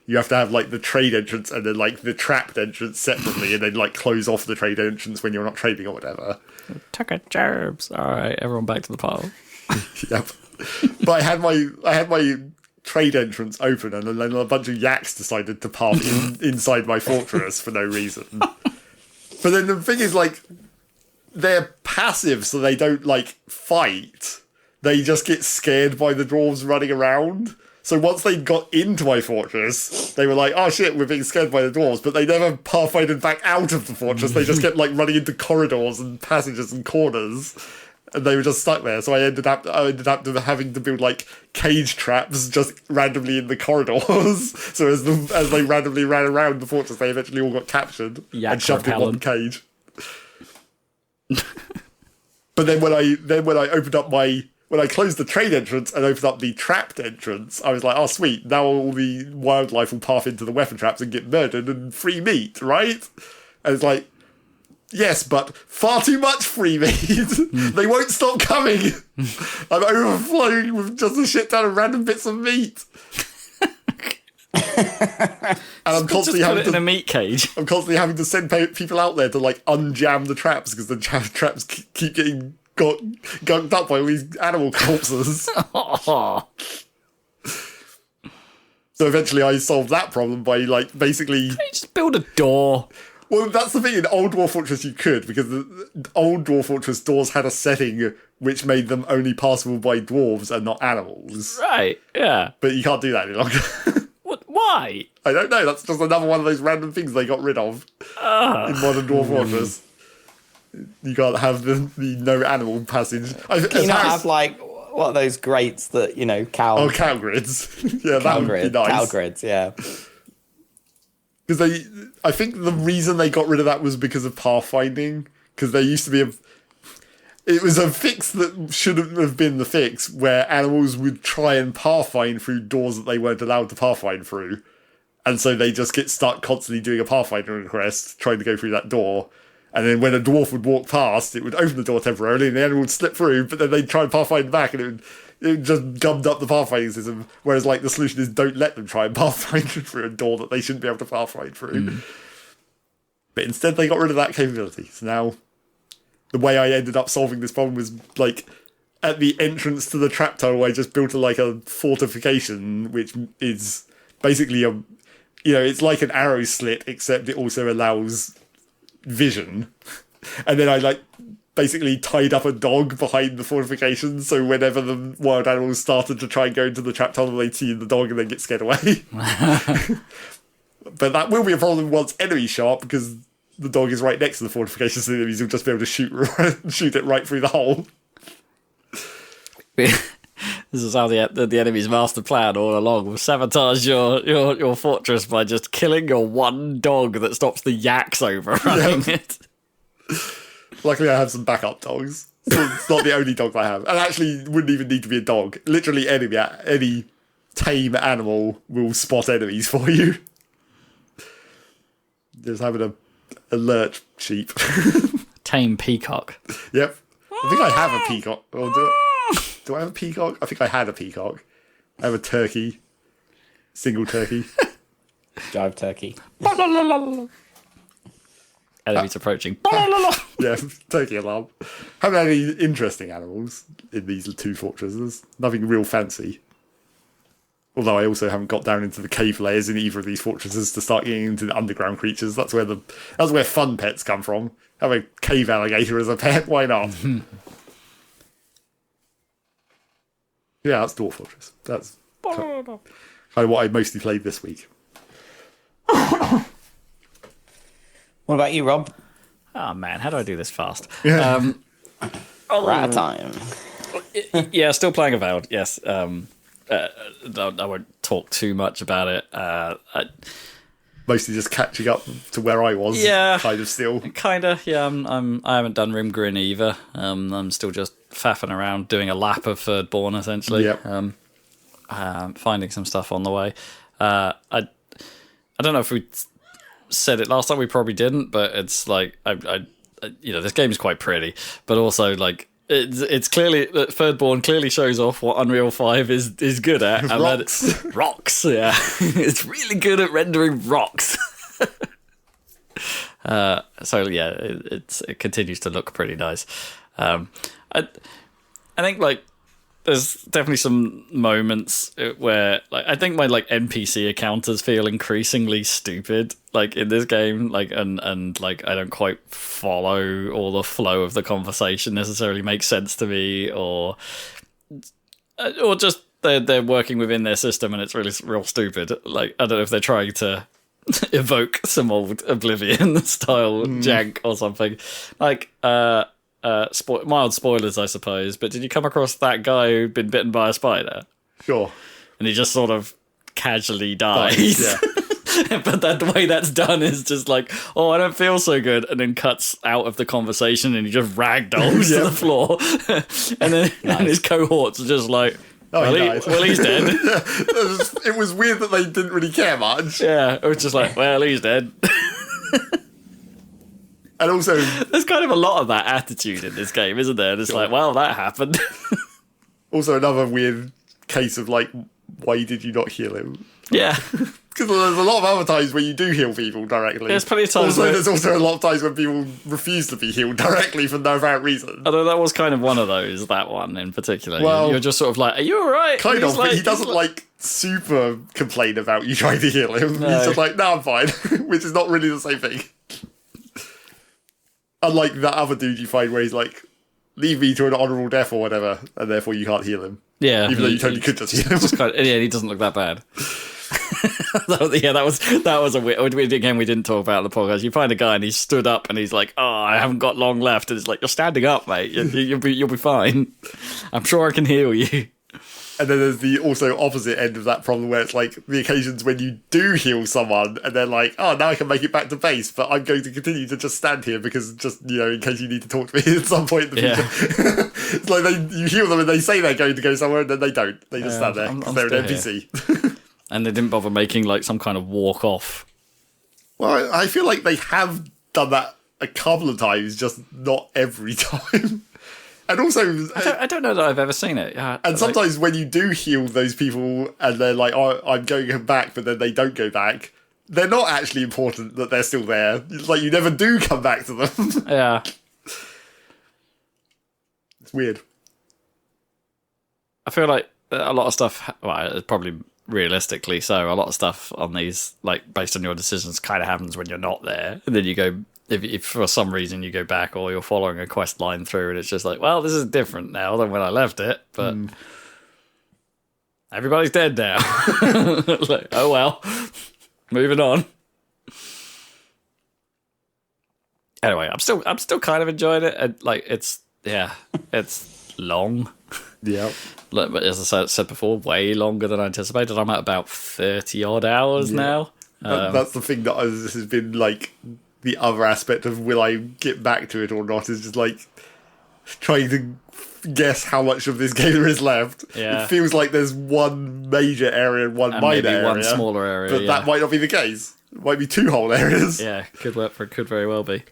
You have to have the trade entrance and then the trapped entrance separately, and then close off the trade entrance when you're not trading or whatever. Tucker gerbs. All right, everyone back to the pile. Yep. But I had my trade entrance open, and then a bunch of yaks decided to park inside my fortress for no reason. But then the thing is, they're passive, so they don't fight. They just get scared by the dwarves running around. So once they got into my fortress, they were like, oh shit, we're being scared by the dwarves, but they never pathfinded back out of the fortress. They just kept running into corridors and passages and corners. And they were just stuck there, so I ended up having to build cage traps just randomly in the corridors. So as they randomly ran around the fortress, they eventually all got captured and shoved in one cage. But then when I opened up when I closed the trade entrance and opened up the trapped entrance, I was like, oh sweet, now all the wildlife will path into the weapon traps and get murdered and free meat, right? And it's like, yes, but far too much free meat. They won't stop coming. I'm overflowing with just a shit ton of random bits of meat. And I'm constantly having in a meat cage. I'm constantly having to send people out there to like unjam the traps because the traps keep getting gunked up by all these animal corpses. So eventually I solved that problem by like basically... Can you just build a door? Well, that's the thing. In Old Dwarf Fortress you could, because the Old Dwarf Fortress doors had a setting which made them only passable by dwarves and not animals. Right, yeah. But you can't do that any longer. What? Why? I don't know. That's just another one of those random things they got rid of in modern Dwarf Fortress. You can't have the no animal passage. Can you not have like what are those grates that cow? Oh, cow grids. Yeah, that would be nice. Cow grids, yeah. Because I think the reason they got rid of that was because of pathfinding. Because there used to be it was a fix that shouldn't have been the fix, where animals would try and pathfind through doors that they weren't allowed to pathfind through. And so they just get stuck constantly doing a pathfinding request, trying to go through that door. And then when a dwarf would walk past, it would open the door temporarily and the animal would slip through, but then they'd try and pathfind back and it just gummed up the pathfinding system. Whereas like the solution is don't let them try and pathfind through a door that they shouldn't be able to pathfind through. But instead they got rid of that capability. So now the way I ended up solving this problem was like at the entrance to the trap tunnel I just built a fortification which is basically it's like an arrow slit except it also allows vision. And then I basically tied up a dog behind the fortification, so whenever the wild animals started to try and go into the trap tunnel, they'd see the dog and then get scared away. But that will be a problem once enemies show up, because the dog is right next to the fortification, so the enemies will just be able to shoot it right through the hole. This is how the enemy's master plan all along will sabotage your fortress by just killing your one dog that stops the yaks overrunning it. Luckily, I have some backup dogs. So it's not the only dog I have. And actually, it wouldn't even need to be a dog. Literally, any tame animal will spot enemies for you. Just having a alert sheep. Tame peacock. Yep. I think I have a peacock. Or do I have a peacock? I think I had a peacock. I have a turkey. Single turkey. Jive turkey. Enemies approaching. Yeah, turkey alarm. Haven't had any interesting animals in these two fortresses. Nothing real fancy. Although I also haven't got down into the cave layers in either of these fortresses to start getting into the underground creatures. That's where fun pets come from. Have a cave alligator as a pet. Why not? Yeah, that's Dwarf Fortress. That's kind of what I mostly played this week. What about you, Rob? Oh man, how do I do this fast? Yeah. We're out of time. Yeah, still playing Avowth. Yes. I won't talk too much about it. Mostly just catching up to where I was. Yeah, kind of still. Kinda. Yeah. I haven't done Rimgrin either. I'm still just faffing around doing a lap of Thirdborn essentially. Yep. Finding some stuff on the way. I don't know if we said it last time. We probably didn't, but it's like this game is quite pretty, but also like it's clearly that Thirdborn clearly shows off what Unreal 5 is good at. And Rocks. Rocks, yeah. It's really good at rendering rocks. So yeah, it continues to look pretty nice. I think like there's definitely some moments where like I think my like NPC encounters feel increasingly stupid like in this game, like and like I don't quite follow all the flow of the conversation necessarily makes sense to me, or just they're working within their system and it's really real stupid. Like I don't know if they're trying to evoke some old Oblivion style jank or something. Like mild spoilers, I suppose, but did you come across that guy who'd been bitten by a spider? Sure. And he just sort of casually dies. Yeah. But the way that's done is just like, oh, I don't feel so good, and then cuts out of the conversation and he just ragdolls to the floor. And then and his cohorts are just like, well, he's dead. It was weird that they didn't really care much. Yeah, it was just like, well, he's dead. And also, there's kind of a lot of that attitude in this game, isn't there? And it's like, well, that happened. Also another weird case of like, why did you not heal him? Yeah. Because there's a lot of other times where you do heal people directly. There's plenty of times There's also a lot of times when people refuse to be healed directly for no apparent reason. Although that was kind of one of those, that one in particular. Well, you're just sort of like, are you alright? Kind of, but he doesn't like super complain about you trying to heal him. No. He's just like, no, I'm fine, which is not really the same thing. Unlike that other dude you find where he's like, leave me to an honourable death or whatever, and therefore you can't heal him. Yeah. Even though you totally could just heal him. He doesn't look that bad. that was a weird. Again, we didn't talk about it on the podcast. You find a guy and he's stood up and he's like, "Oh, I haven't got long left," and it's like, "You're standing up, mate. You'll be fine. I'm sure I can heal you." And then there's the also opposite end of that problem where it's like the occasions when you do heal someone and they're like, "Oh, now I can make it back to base, but I'm going to continue to just stand here because just in case you need to talk to me at some point in the future." It's like you heal them and they say they're going to go somewhere and then they don't. They just stand there because they're an NPC. And they didn't bother making like some kind of walk off. Well, I feel like they have done that a couple of times, just not every time. And also, I don't know that I've ever seen it. And sometimes when you do heal those people and they're like, "Oh, I'm going back," but then they don't go back, they're not actually important that they're still there. It's like you never do come back to them. Yeah. It's weird. I feel like a lot of stuff, well, it's probably realistically so, a lot of stuff on these, like, based on your decisions, kind of happens when you're not there. And then you go, if for some reason you go back or you're following a quest line through and it's just like, well, this is different now than when I left it, but everybody's dead now. Like, oh well, moving on. Anyway, I'm still kind of enjoying it. And, like, it's long. Yeah. But as I said before, way longer than I anticipated. I'm at about 30 odd hours now. That's the thing that has been like the other aspect of will I get back to it or not, is just like trying to guess how much of this game there is left. Yeah. It feels like there's one major area and one minor area. One smaller area. But that might not be the case. It might be two whole areas. Yeah, could very well be.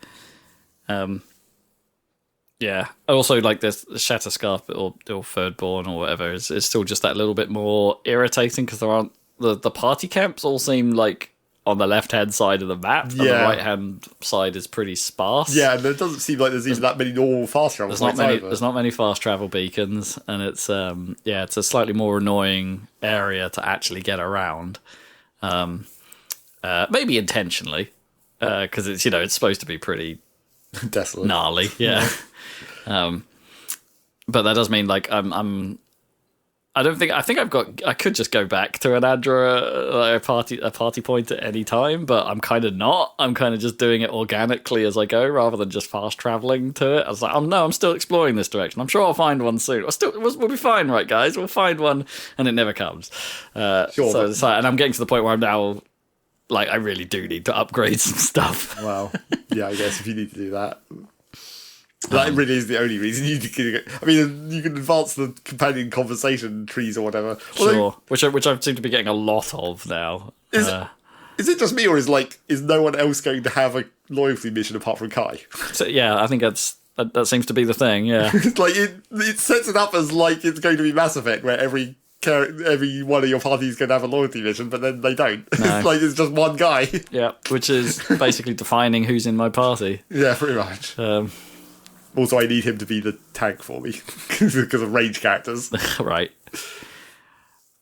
Yeah. Also, like this Shatter Scarf or Thirdborn or whatever is still just that little bit more irritating because there aren't the party camps all seem like on the left hand side of the map, and the right hand side is pretty sparse. Yeah, and it doesn't seem like there's even that many normal fast travel. There's not many fast travel beacons, and it's it's a slightly more annoying area to actually get around. Maybe intentionally, because it's it's supposed to be pretty desolate, gnarly. Yeah. But that does mean like I could just go back to an Andra, a party point at any time, but I'm kind of not. I'm kind of just doing it organically as I go rather than just fast traveling to it. I was like, I'm still exploring this direction. I'm sure I'll find one soon. We'll be fine, right, guys? We'll find one, and it never comes. Sure. So it's like, and I'm getting to the point where I'm now like, I really do need to upgrade some stuff. Well, yeah, I guess if you need to do that. That really is the only reason you can. I mean, you can advance the companion conversation trees or whatever. Sure, which I seem to be getting a lot of now. Is it just me, or is no one else going to have a loyalty mission apart from Kai? So, yeah, I think that seems to be the thing. Yeah, It's like it sets it up as like it's going to be Mass Effect, where every one of your party is going to have a loyalty mission, but then they don't. No. It's like it's just one guy. Yeah, which is basically defining who's in my party. Yeah, pretty much. Also, I need him to be the tank for me because of range characters. Right.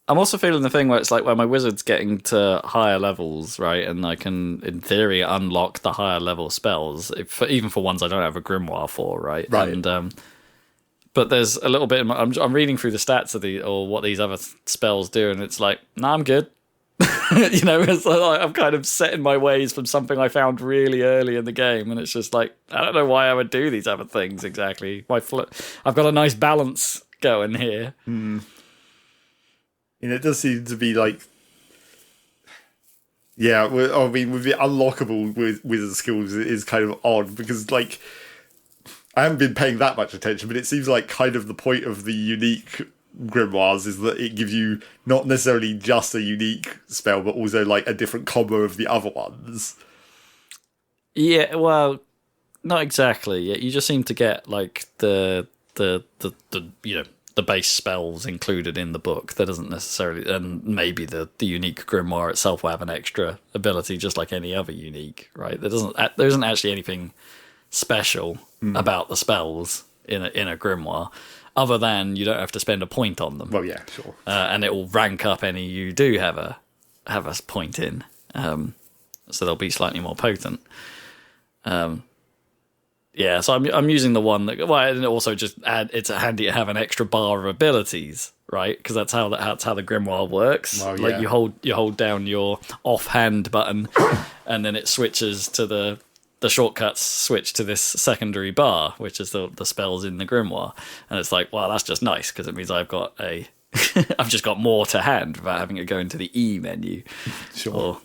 I'm also feeling the thing where it's like where my wizard's getting to higher levels, right? And I can, in theory, unlock the higher level spells, even for ones I don't have a grimoire for, right? Right. And but there's a little bit. I'm reading through the stats of what these other spells do, and it's like, nah, I'm good. It's like I'm kind of set in my ways from something I found really early in the game, and it's just like, I don't know why I would do these other things exactly. I've got a nice balance going here. And it does seem to be like, yeah, I mean, with the unlockable wizard skills, it is kind of odd because, like, I haven't been paying that much attention, but it seems like kind of the point of the unique grimoires is that it gives you not necessarily just a unique spell, but also like a different combo of the other ones. Yeah, well, not exactly. Yeah, you just seem to get like the the base spells included in the book. That doesn't necessarily, and maybe the unique grimoire itself will have an extra ability, just like any other unique, right? There isn't actually anything special about the spells in a grimoire, other than you don't have to spend a point on them. Well, yeah, sure. And it will rank up any you do have a point in, so they'll be slightly more potent. Yeah, so I'm using the one that. Well, and also just it's handy to have an extra bar of abilities, right? Because that's how the grimoire works. Well, yeah. Like you hold down your offhand button, and then it switches to the shortcuts switch to this secondary bar, which is the spells in the grimoire. And it's like, well, that's just nice because it means I've just got more to hand without having to go into the E menu. Sure.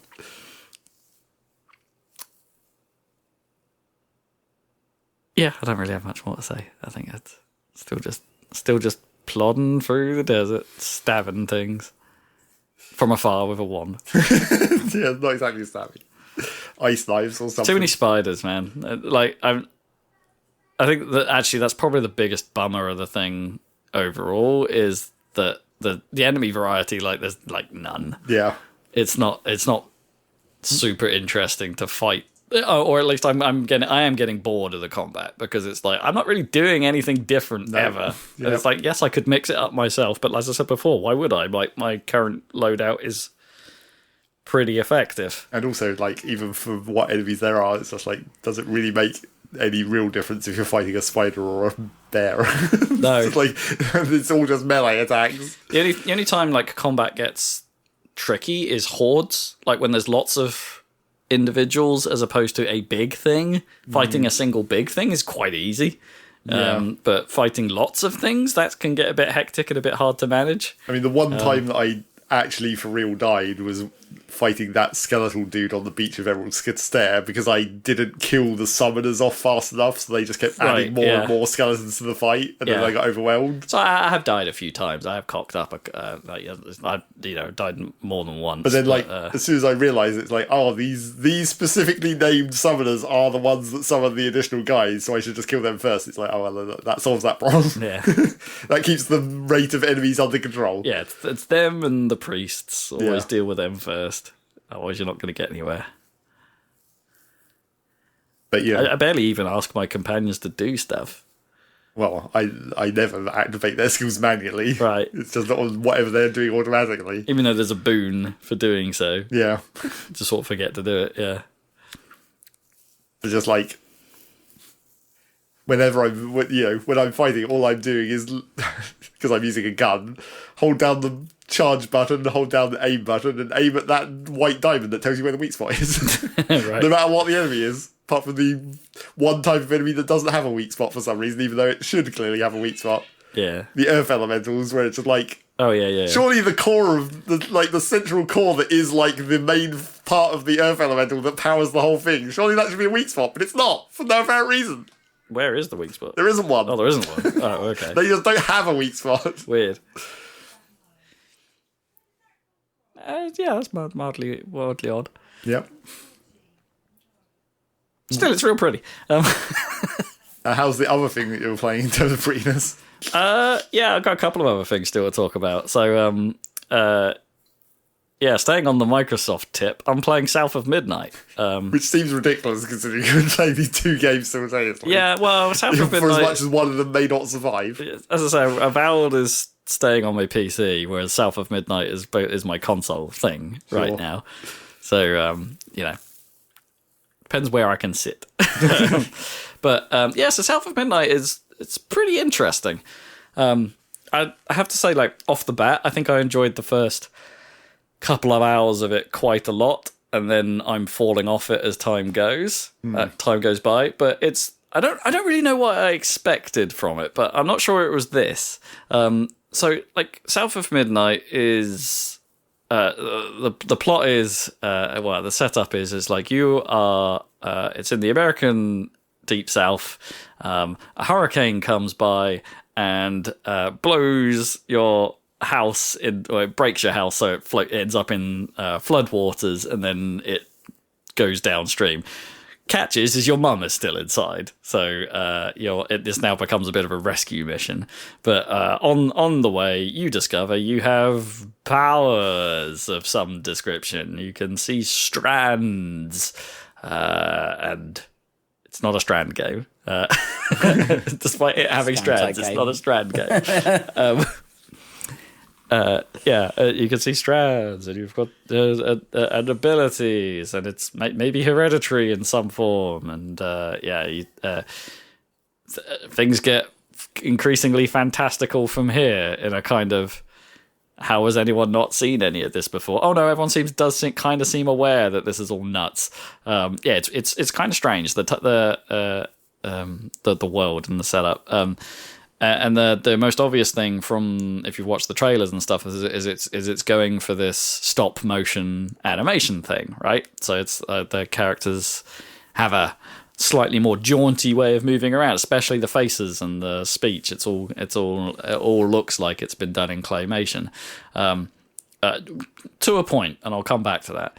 Yeah, I don't really have much more to say. I think it's still just plodding through the desert, stabbing things from afar with a wand. Yeah, not exactly stabbing. Ice knives or something. Too many spiders, man. I think that actually that's probably the biggest bummer of the thing overall is that the enemy variety, like there's like none. Yeah. It's not super interesting to fight. Or at least I am getting bored of the combat because it's like I'm not really doing anything different ever. Yep. And it's like, yes, I could mix it up myself, but as I said before, why would I? Like my current loadout is pretty effective. And also, like, even for what enemies there are, it's just like, does it really make any real difference if you're fighting a spider or a bear? No. It's like, it's all just melee attacks. The only time like combat gets tricky is hordes, like when there's lots of individuals as opposed to a big thing. Fighting a single big thing is quite easy. But fighting lots of things, that can get a bit hectic and a bit hard to manage. I mean, the one time that I actually for real died was fighting that skeletal dude on the beach of Emerald Stair because I didn't kill the summoners off fast enough, so they just kept adding more and more skeletons to the fight, and then I got overwhelmed. So I have died a few times. I have cocked up, I've died more than once. But then, as soon as I realised, it's like, oh, these specifically named summoners are the ones that summon the additional guys, so I should just kill them first. It's like, oh, well, that solves that problem. Yeah. That keeps the rate of enemies under control. Yeah, it's them and the priests. Always deal with them first. Otherwise, you're not going to get anywhere. But yeah, I barely even ask my companions to do stuff. Well, I never activate their skills manually. Right. It's just on whatever they're doing automatically. Even though there's a boon for doing so. Yeah. Just sort of forget to do it, yeah. It's just like, when I'm fighting, all I'm doing is, because I'm using a gun, hold down the charge button, hold down the aim button, and aim at that white diamond that tells you where the weak spot is. Right. No matter what the enemy is, apart from the one type of enemy that doesn't have a weak spot for some reason, even though it should clearly have a weak spot. Yeah. The earth elementals, where it's just like, oh yeah. surely the core of the central core that is like the main part of the earth elemental that powers the whole thing. Surely that should be a weak spot, but it's not for no apparent reason. Where is the weak spot? There isn't one. Oh, there isn't one. Oh, okay. They just don't have a weak spot. Weird. Yeah, that's mildly odd. Yep. Still, it's real pretty. How's the other thing that you're playing in terms of prettiness? Yeah, I've got a couple of other things still to talk about. So, staying on the Microsoft tip, I'm playing South of Midnight. Which seems ridiculous considering you can play these two games simultaneously. Yeah, well, South of Midnight... For as much as one of them may not survive. As I say, Avowed is staying on my PC, whereas South of Midnight is my console thing right now. So, depends where I can sit. But, so South of Midnight it's pretty interesting. I have to say, like, off the bat, I think I enjoyed the first couple of hours of it quite a lot, and then I'm falling off it as time goes by. But I don't really know what I expected from it, but I'm not sure it was this. So, like, South of Midnight is the plot is the setup is like you are it's in the American Deep South. A hurricane comes by and blows your house or it breaks your house, so it ends up in floodwaters, and then it goes downstream. catches is your mum is still inside, so this now becomes a bit of a rescue mission. But on the way, you discover you have powers of some description. You can see strands, and it's not a strand game. Despite it having strands, it's not a strand game. You can see strands, and you've got and abilities, and it's maybe hereditary in some form, and things get increasingly fantastical from here in a kind of, how has anyone not seen any of this before? Oh no, everyone does seem aware that this is all nuts. It's kind of strange, the world and the setup. And the most obvious thing from, if you've watched the trailers and stuff, is it's going for this stop motion animation thing, right? So it's the characters have a slightly more jaunty way of moving around, especially the faces and the speech. It all looks like it's been done in claymation, to a point, and I'll come back to that.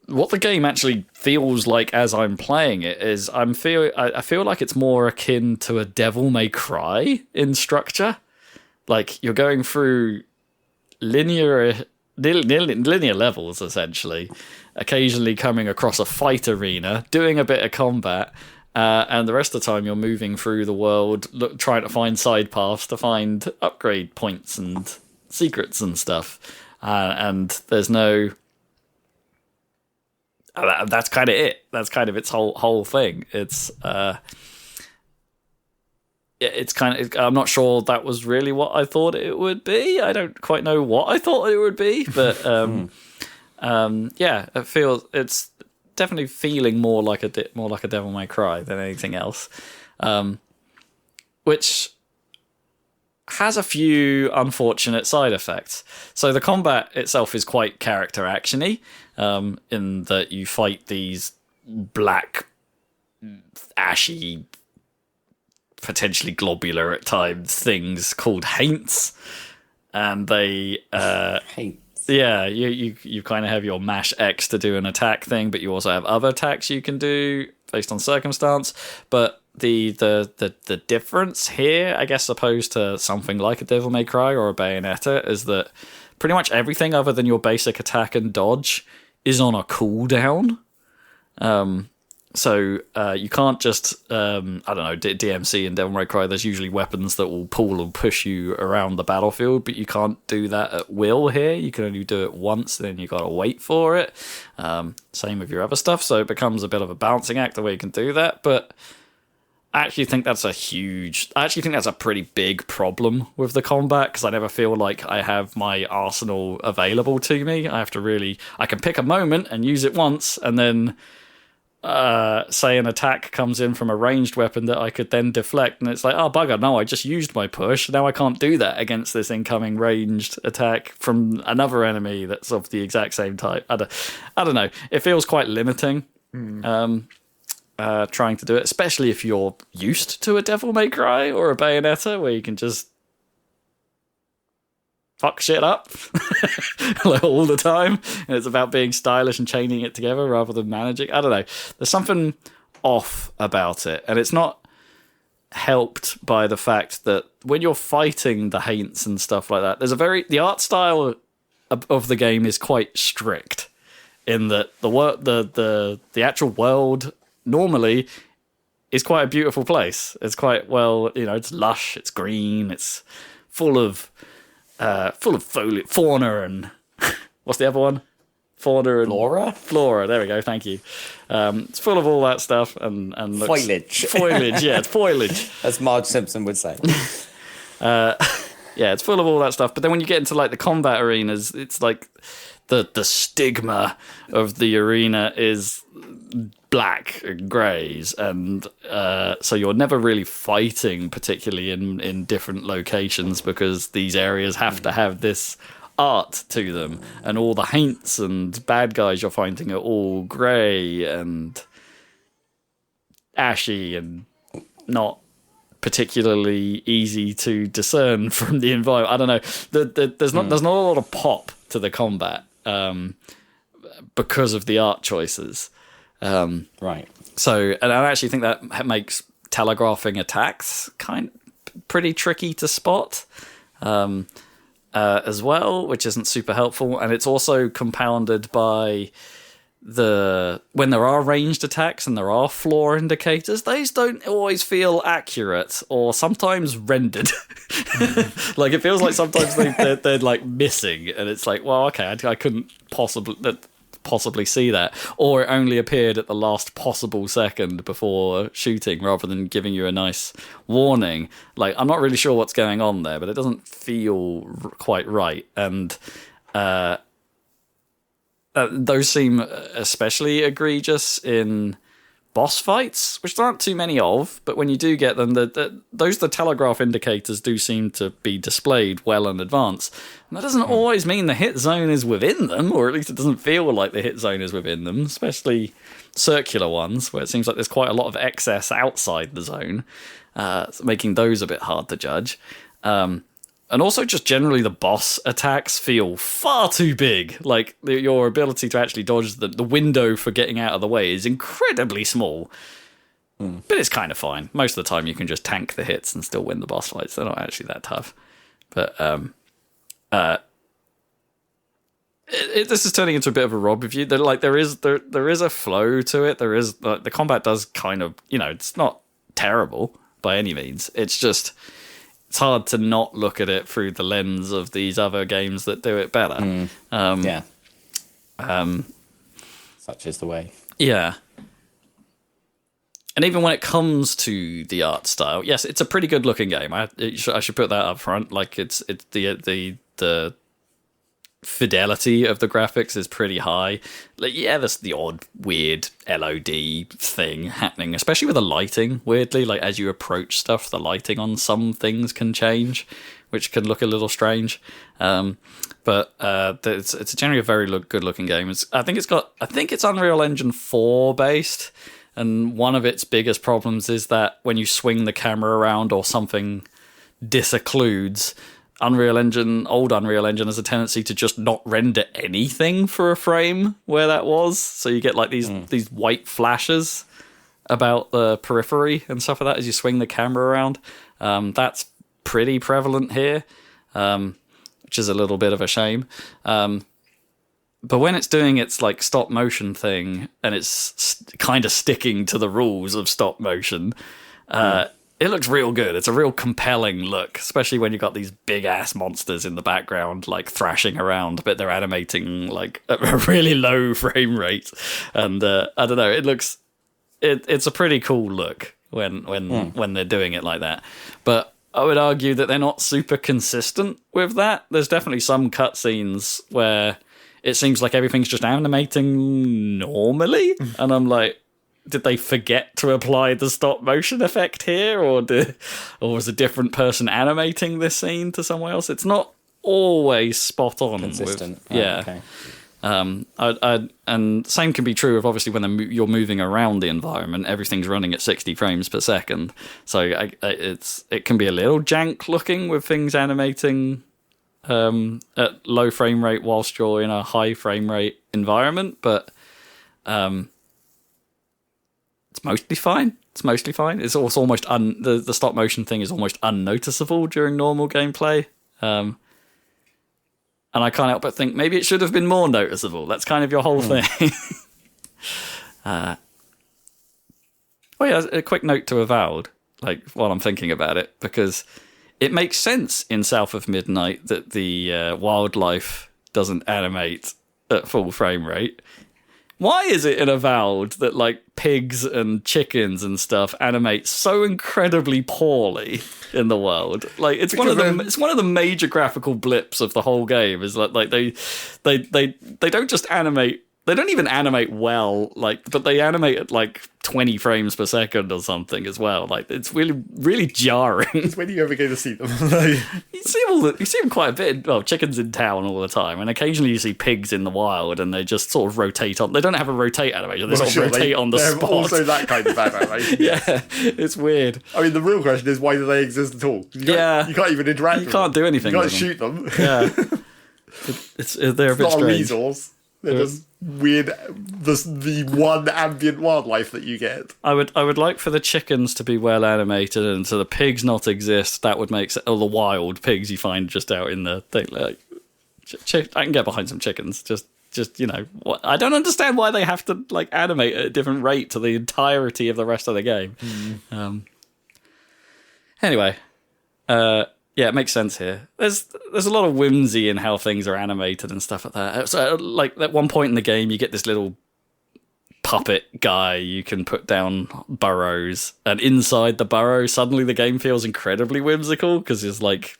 What the game actually feels like as I'm playing it is I feel like it's more akin to a Devil May Cry in structure. Like, you're going through linear levels, essentially, occasionally coming across a fight arena, doing a bit of combat, and the rest of the time you're moving through the world, trying to find side paths to find upgrade points and secrets and stuff. And there's no... That's kind of it. That's kind of its whole thing. It's kind of... I'm not sure that was really what I thought it would be. I don't quite know what I thought it would be, but it's definitely feeling more like a Devil May Cry than anything else, which has a few unfortunate side effects. So the combat itself is quite character actiony, in that you fight these black, ashy, potentially globular at times things called haints, and they Haints. Yeah, you kind of have your mash X to do an attack thing, but you also have other attacks you can do based on circumstance. But the difference here, I guess, opposed to something like a Devil May Cry or a Bayonetta, is that pretty much everything other than your basic attack and dodge is on a cooldown. So you can't just, DMC and Devil May Cry, there's usually weapons that will pull and push you around the battlefield, but you can't do that at will here. You can only do it once, then you got to wait for it. Same with your other stuff, so it becomes a bit of a balancing act the way you can do that, but I actually think that's a pretty big problem with the combat, because I never feel like I have my arsenal available to me. I can pick a moment and use it once, and then say an attack comes in from a ranged weapon that I could then deflect, and it's like, oh bugger, no, I just used my push, now I can't do that against this incoming ranged attack from another enemy that's of the exact same type. I don't know, it feels quite limiting. Trying to do it, especially if you're used to a Devil May Cry or a Bayonetta, where you can just fuck shit up like, all the time, and it's about being stylish and chaining it together rather than managing. I don't know, there's something off about it, and it's not helped by the fact that when you're fighting the haints and stuff like that, the art style of the game is quite strict, in that the actual world normally is quite a beautiful place. It's quite it's lush, it's green, it's full of fauna and what's the other one? Fauna and flora. There we go. Thank you. It's full of all that stuff and foliage. Foliage, yeah, it's foliage, as Marge Simpson would say. It's full of all that stuff. But then when you get into like the combat arenas, it's like the stigma of the arena is black and greys, and so you're never really fighting particularly in different locations, because these areas have to have this art to them, and all the haints and bad guys you're fighting are all grey and ashy and not particularly easy to discern from the environment. I don't know. There's not a lot of pop to the combat because of the art choices. Right. So, and I actually think that makes telegraphing attacks pretty tricky to spot as well, which isn't super helpful. And it's also compounded by when there are ranged attacks and there are floor indicators, those don't always feel accurate or sometimes rendered. Like it feels like sometimes they're like missing, and it's like, well, okay, I couldn't possibly see that, or it only appeared at the last possible second before shooting rather than giving you a nice warning. Like, I'm not really sure what's going on there, but it doesn't feel quite right. And those seem especially egregious in boss fights, which there aren't too many of, but when you do get them, the telegraph indicators do seem to be displayed well in advance. And that doesn't always mean the hit zone is within them, or at least it doesn't feel like the hit zone is within them, especially circular ones, where it seems like there's quite a lot of excess outside the zone, making those a bit hard to judge. And also just generally the boss attacks feel far too big. Like, your ability to actually dodge the window for getting out of the way is incredibly small. But it's kind of fine. Most of the time you can just tank the hits and still win the boss fights. They're not actually that tough. But this is turning into a bit of a Rob review. There is a flow to it. There is the combat does kind of, it's not terrible by any means. It's just... it's hard to not look at it through the lens of these other games that do it better. Such is the way. Yeah. And even when it comes to the art style, yes, it's a pretty good looking game. I should put that up front. Like, it's the fidelity of the graphics is pretty high. Like, yeah, there's the odd weird LOD thing happening, especially with the lighting. Weirdly, like as you approach stuff, the lighting on some things can change, which can look a little strange. But it's generally a very good looking game. I think it's Unreal Engine 4 based, and one of its biggest problems is that when you swing the camera around or something disoccludes, old Unreal Engine has a tendency to just not render anything for a frame where that was. So you get like these white flashes about the periphery and stuff like that as you swing the camera around. That's pretty prevalent here, which is a little bit of a shame. But when it's doing its like stop motion thing and it's kind of sticking to the rules of stop motion, it looks real good. It's a real compelling look, especially when you've got these big-ass monsters in the background, like, thrashing around, but they're animating, like, at a really low frame rate. And, I don't know, it's a pretty cool look when they're doing it like that. But I would argue that they're not super consistent with that. There's definitely some cutscenes where it seems like everything's just animating normally, and I'm like, did they forget to apply the stop motion effect here, or was a different person animating this scene to somewhere else? It's not always spot on. Consistent. Yeah. Okay. And same can be true of obviously when you're moving around the environment, everything's running at 60 frames per second. So it can be a little jank looking with things animating at low frame rate whilst you're in a high frame rate environment, but it's mostly fine. It's also almost the stop motion thing is almost unnoticeable during normal gameplay. And I can't help but think maybe it should have been more noticeable. That's kind of your whole thing. Oh yeah, a quick note to Avowed, like while I'm thinking about it, because it makes sense in South of Midnight that the wildlife doesn't animate at full frame rate. Why is it in Avowed that like pigs and chickens and stuff animate so incredibly poorly in the world? Like it's one of the major graphical blips of the whole game. Is like they don't just animate. They don't even animate well, but they animate at like 20 frames per second or something as well. Like it's really, really jarring. When are you ever going to see them? You see them quite a bit. Well, chickens in town all the time, and occasionally you see pigs in the wild, and they just sort of rotate on. They don't have a rotate animation. They rotate on the spot. Also, that kind of animation. Yeah, it's weird. I mean, the real question is why do they exist at all? You can't even interact. You can't do anything. You can't shoot them. Yeah, they're a bit not strange. A resource. They're just weird. The one ambient wildlife that you get. I would like for the chickens to be well animated, and so the pigs not exist. That would make sense. Or the wild pigs you find just out in the thing. Like, I can get behind some chickens. Just I don't understand why they have to like animate at a different rate to the entirety of the rest of the game. Anyway, yeah, it makes sense here. There's a lot of whimsy in how things are animated and stuff like that. So, like, at one point in the game, you get this little puppet guy you can put down burrows, and inside the burrow, suddenly the game feels incredibly whimsical because there's like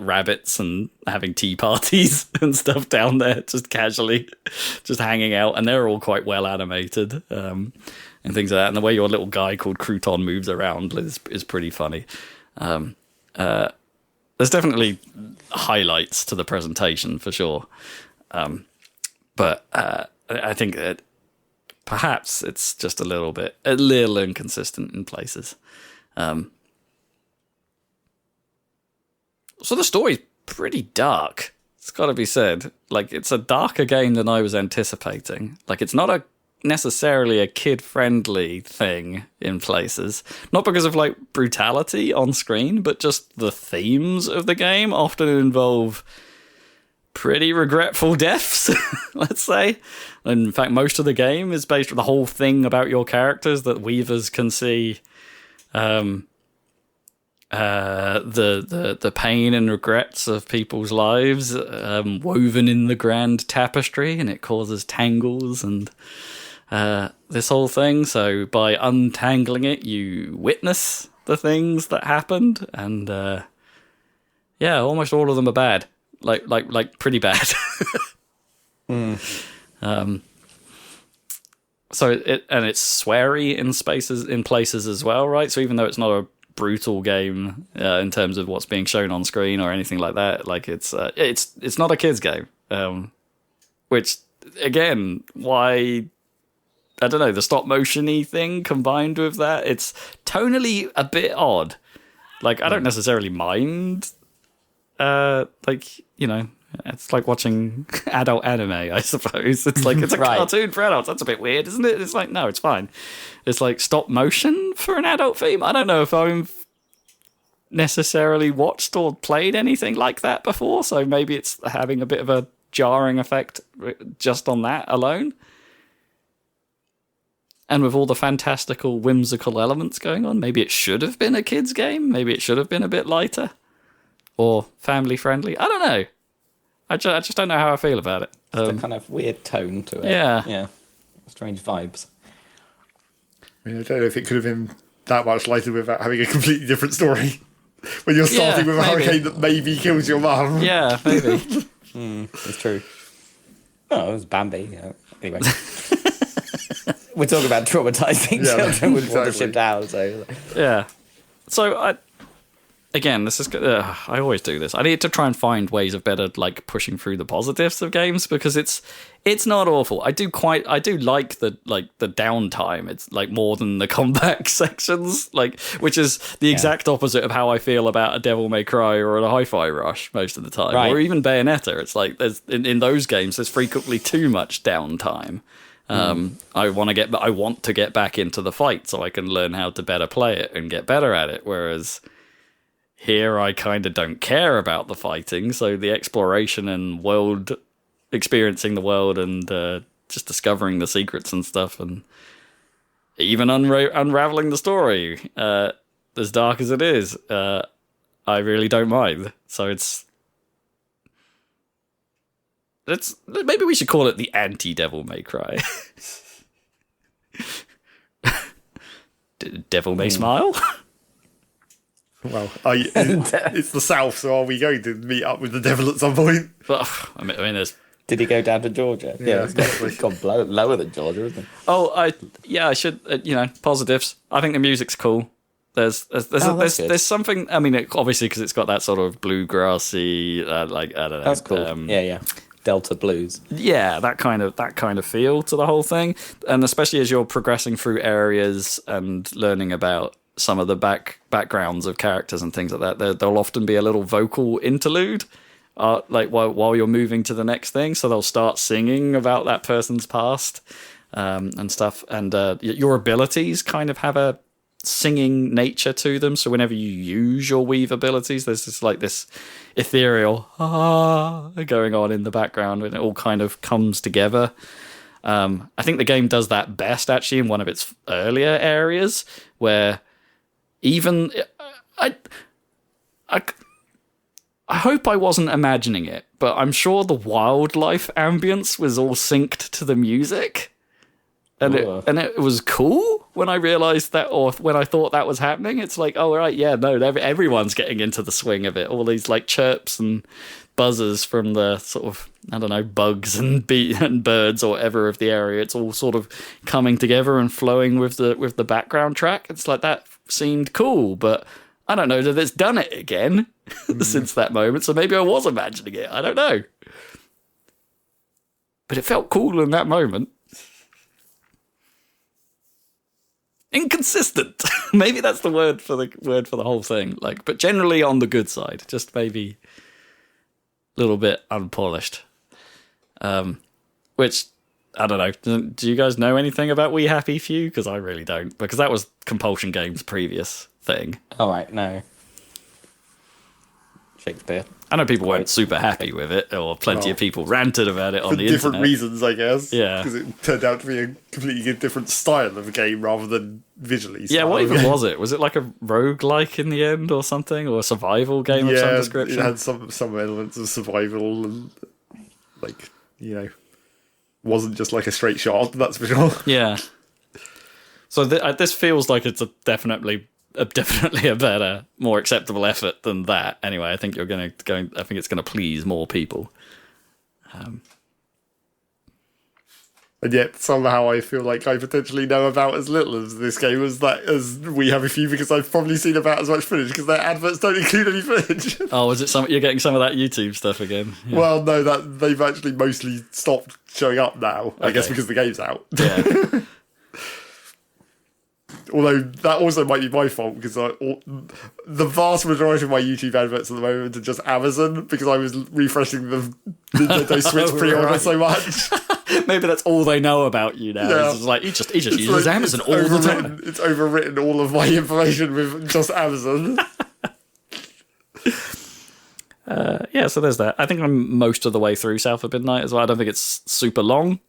rabbits and having tea parties and stuff down there, just casually, just hanging out, and they're all quite well animated and things like that. And the way your little guy called Crouton moves around is pretty funny. There's definitely highlights to the presentation for sure. But I think that perhaps it's just a little inconsistent in places. So the story's pretty dark. It's got to be said. Like, it's a darker game than I was anticipating. Like, it's not necessarily a kid-friendly thing in places. Not because of, like, brutality on screen, but just the themes of the game often involve pretty regretful deaths, let's say. And in fact, most of the game is based on the whole thing about your characters that Weavers can see the pain and regrets of people's lives woven in the grand tapestry, and it causes tangles and this whole thing. So by untangling it, you witness the things that happened, and yeah, almost all of them are bad, like pretty bad. So it's sweary in places as well, right? So even though it's not a brutal game in terms of what's being shown on screen or anything like that, like it's not a kids game, which again, why, I don't know, the stop motion-y thing combined with that, it's tonally a bit odd. Like, I don't necessarily mind, like, you know, it's like watching adult anime, I suppose. It's like, it's a Right. cartoon for adults. That's a bit weird, isn't it? It's like, no, it's fine. It's like stop motion for an adult theme. I don't know if I've necessarily watched or played anything like that before, so maybe it's having a bit of a jarring effect just on that alone. And with all the fantastical, whimsical elements going on, maybe it should have been a kid's game. Maybe it should have been a bit lighter or family friendly. I don't know. I just don't know how I feel about it. Just a kind of weird tone to it. Yeah. Yeah. Strange vibes. I mean, I don't know if it could have been that much lighter without having a completely different story. When you're starting with a maybe. hurricane that maybe kills your mum. Yeah, maybe. It's true. Oh, it was Bambi. Yeah. Anyway. We're talking about traumatizing children with exactly. Watership Down, so... Yeah. So, again, this is I always do this. I need to try and find ways of better, like, pushing through the positives of games, because it's not awful. I do like the downtime. It's like more than the combat sections, like, which is the exact opposite of how I feel about a Devil May Cry or a Hi-Fi Rush most of the time, Right. or even Bayonetta. It's like there's in those games there's frequently too much downtime. I want to get back into the fight so I can learn how to better play it and get better at it, whereas here I kind of don't care about the fighting, so the exploration and experiencing the world and just discovering the secrets and stuff, and even unraveling the story, as dark as it is, I really don't mind. So it's maybe we should call it the anti-Devil May Cry. Devil May Smile? Well, it's the South, so are we going to meet up with the devil at some point? Well, I mean, there's... Did he go down to Georgia? Yeah, it's gone lower than Georgia, isn't it? Oh, I should, positives. I think the music's cool. There's something, I mean, obviously, because it's got that sort of bluegrassy, like, I don't know. That's cool. Yeah. Delta blues. Yeah, that kind of feel to the whole thing. And especially as you're progressing through areas and learning about some of the backgrounds of characters and things like that, there'll often be a little vocal interlude like while you're moving to the next thing. So they'll start singing about that person's past and stuff. And your abilities kind of have a singing nature to them. So whenever you use your weave abilities, there's this ethereal going on in the background, and it all kind of comes together. I think the game does that best actually in one of its earlier areas, where even I hope I wasn't imagining it, but I'm sure the wildlife ambience was all synced to the music. And it was cool when I realized that, or when I thought that was happening. It's like, oh, right, yeah, no, everyone's getting into the swing of it. All these like chirps and buzzes from the sort of, I don't know, bugs and birds or whatever of the area. It's all sort of coming together and flowing with the background track. It's like, that seemed cool, but I don't know that it's done it again since that moment. So maybe I was imagining it. I don't know. But it felt cool in that moment. Inconsistent. Maybe that's the word for the whole thing. Like, but generally on the good side. Just maybe a little bit unpolished. Which, I don't know. Do you guys know anything about We Happy Few? Because I really don't. Because that was Compulsion Games' previous thing. All right, no. Shakespeare. I know people weren't super happy with it, or plenty of people ranted about it on the internet. For different reasons, I guess. Yeah. Because it turned out to be a completely different style of game rather than visually. Yeah, what even was it? Was it like a roguelike in the end or something? Or a survival game of some description? It had some elements of survival and, like, you know, wasn't just like a straight shot, that's for sure. Yeah. So this feels like it's definitely a better, more acceptable effort than that. Anyway, I think I think it's going to please more people. And yet somehow I feel like I potentially know about as little of this game as We Have a Few, because I've probably seen about as much footage because their adverts don't include any footage. Oh, is it you're getting some of that YouTube stuff again? Yeah. Well, no, that they've actually mostly stopped showing up now. I guess because the game's out. Yeah. Although that also might be my fault, because the vast majority of my YouTube adverts at the moment are just Amazon, because I was refreshing the Nintendo Switch pre-order so much. Maybe that's all they know about you now. Yeah. It's like he just uses like, Amazon all the time. It's overwritten all of my information with just Amazon. Yeah, so there's that. I think I'm most of the way through South of Midnight as well. I don't think it's super long,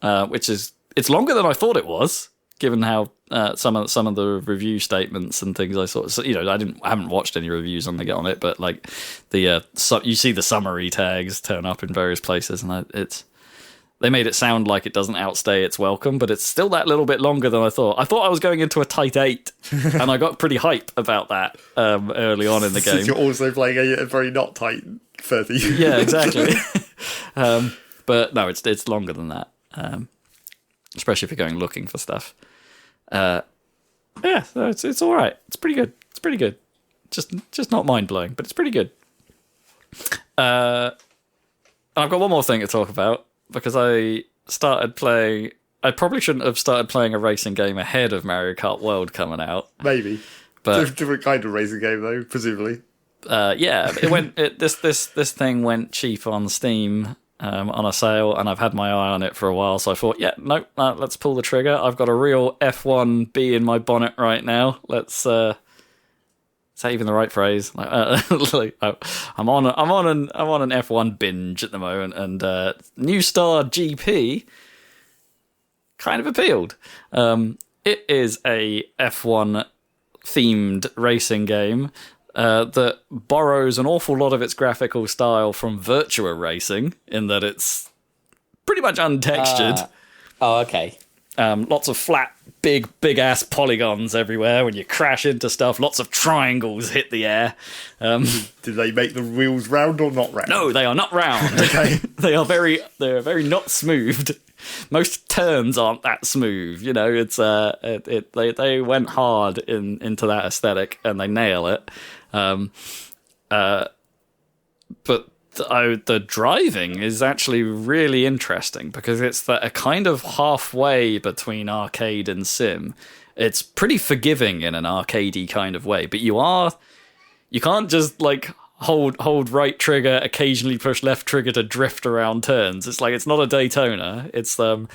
it's longer than I thought it was, given how some of the review statements and things I saw. So, you know, I haven't watched any reviews on it, but like you see the summary tags turn up in various places, and they made it sound like it doesn't outstay its welcome, but it's still that little bit longer than I thought. I thought I was going into a tight 8, and I got pretty hype about that early on in the game. You're also playing a very not tight 30. Yeah, exactly. But no, it's longer than that, especially if you're going looking for stuff. Yeah, so it's all right. It's pretty good. It's pretty good. Just not mind blowing, but it's pretty good. I've got one more thing to talk about, because I started playing. I probably shouldn't have started playing a racing game ahead of Mario Kart World coming out. Maybe, but different kind of racing game though, presumably. Yeah, this thing went cheap on Steam. On a sale, and I've had my eye on it for a while, so I thought, let's pull the trigger. I've got a real F1 bee in my bonnet right now. Is that even the right phrase? I'm on an F1 binge at the moment, and New Star GP kind of appealed. It is a F1 themed racing game that borrows an awful lot of its graphical style from Virtua Racing, in that it's pretty much untextured. Oh, okay. Lots of flat, big ass polygons everywhere when you crash into stuff. Lots of triangles hit the air. Did they make the wheels round or not round? No, they are not round. Okay. They're very not smoothed. Most turns aren't that smooth, you know. It's they went hard into that aesthetic, and they nail it. But the driving is actually really interesting, because it's a kind of halfway between arcade and sim. It's pretty forgiving in an arcadey kind of way, but you can't just like hold right trigger, occasionally push left trigger to drift around turns. It's like, it's not a Daytona. It's no,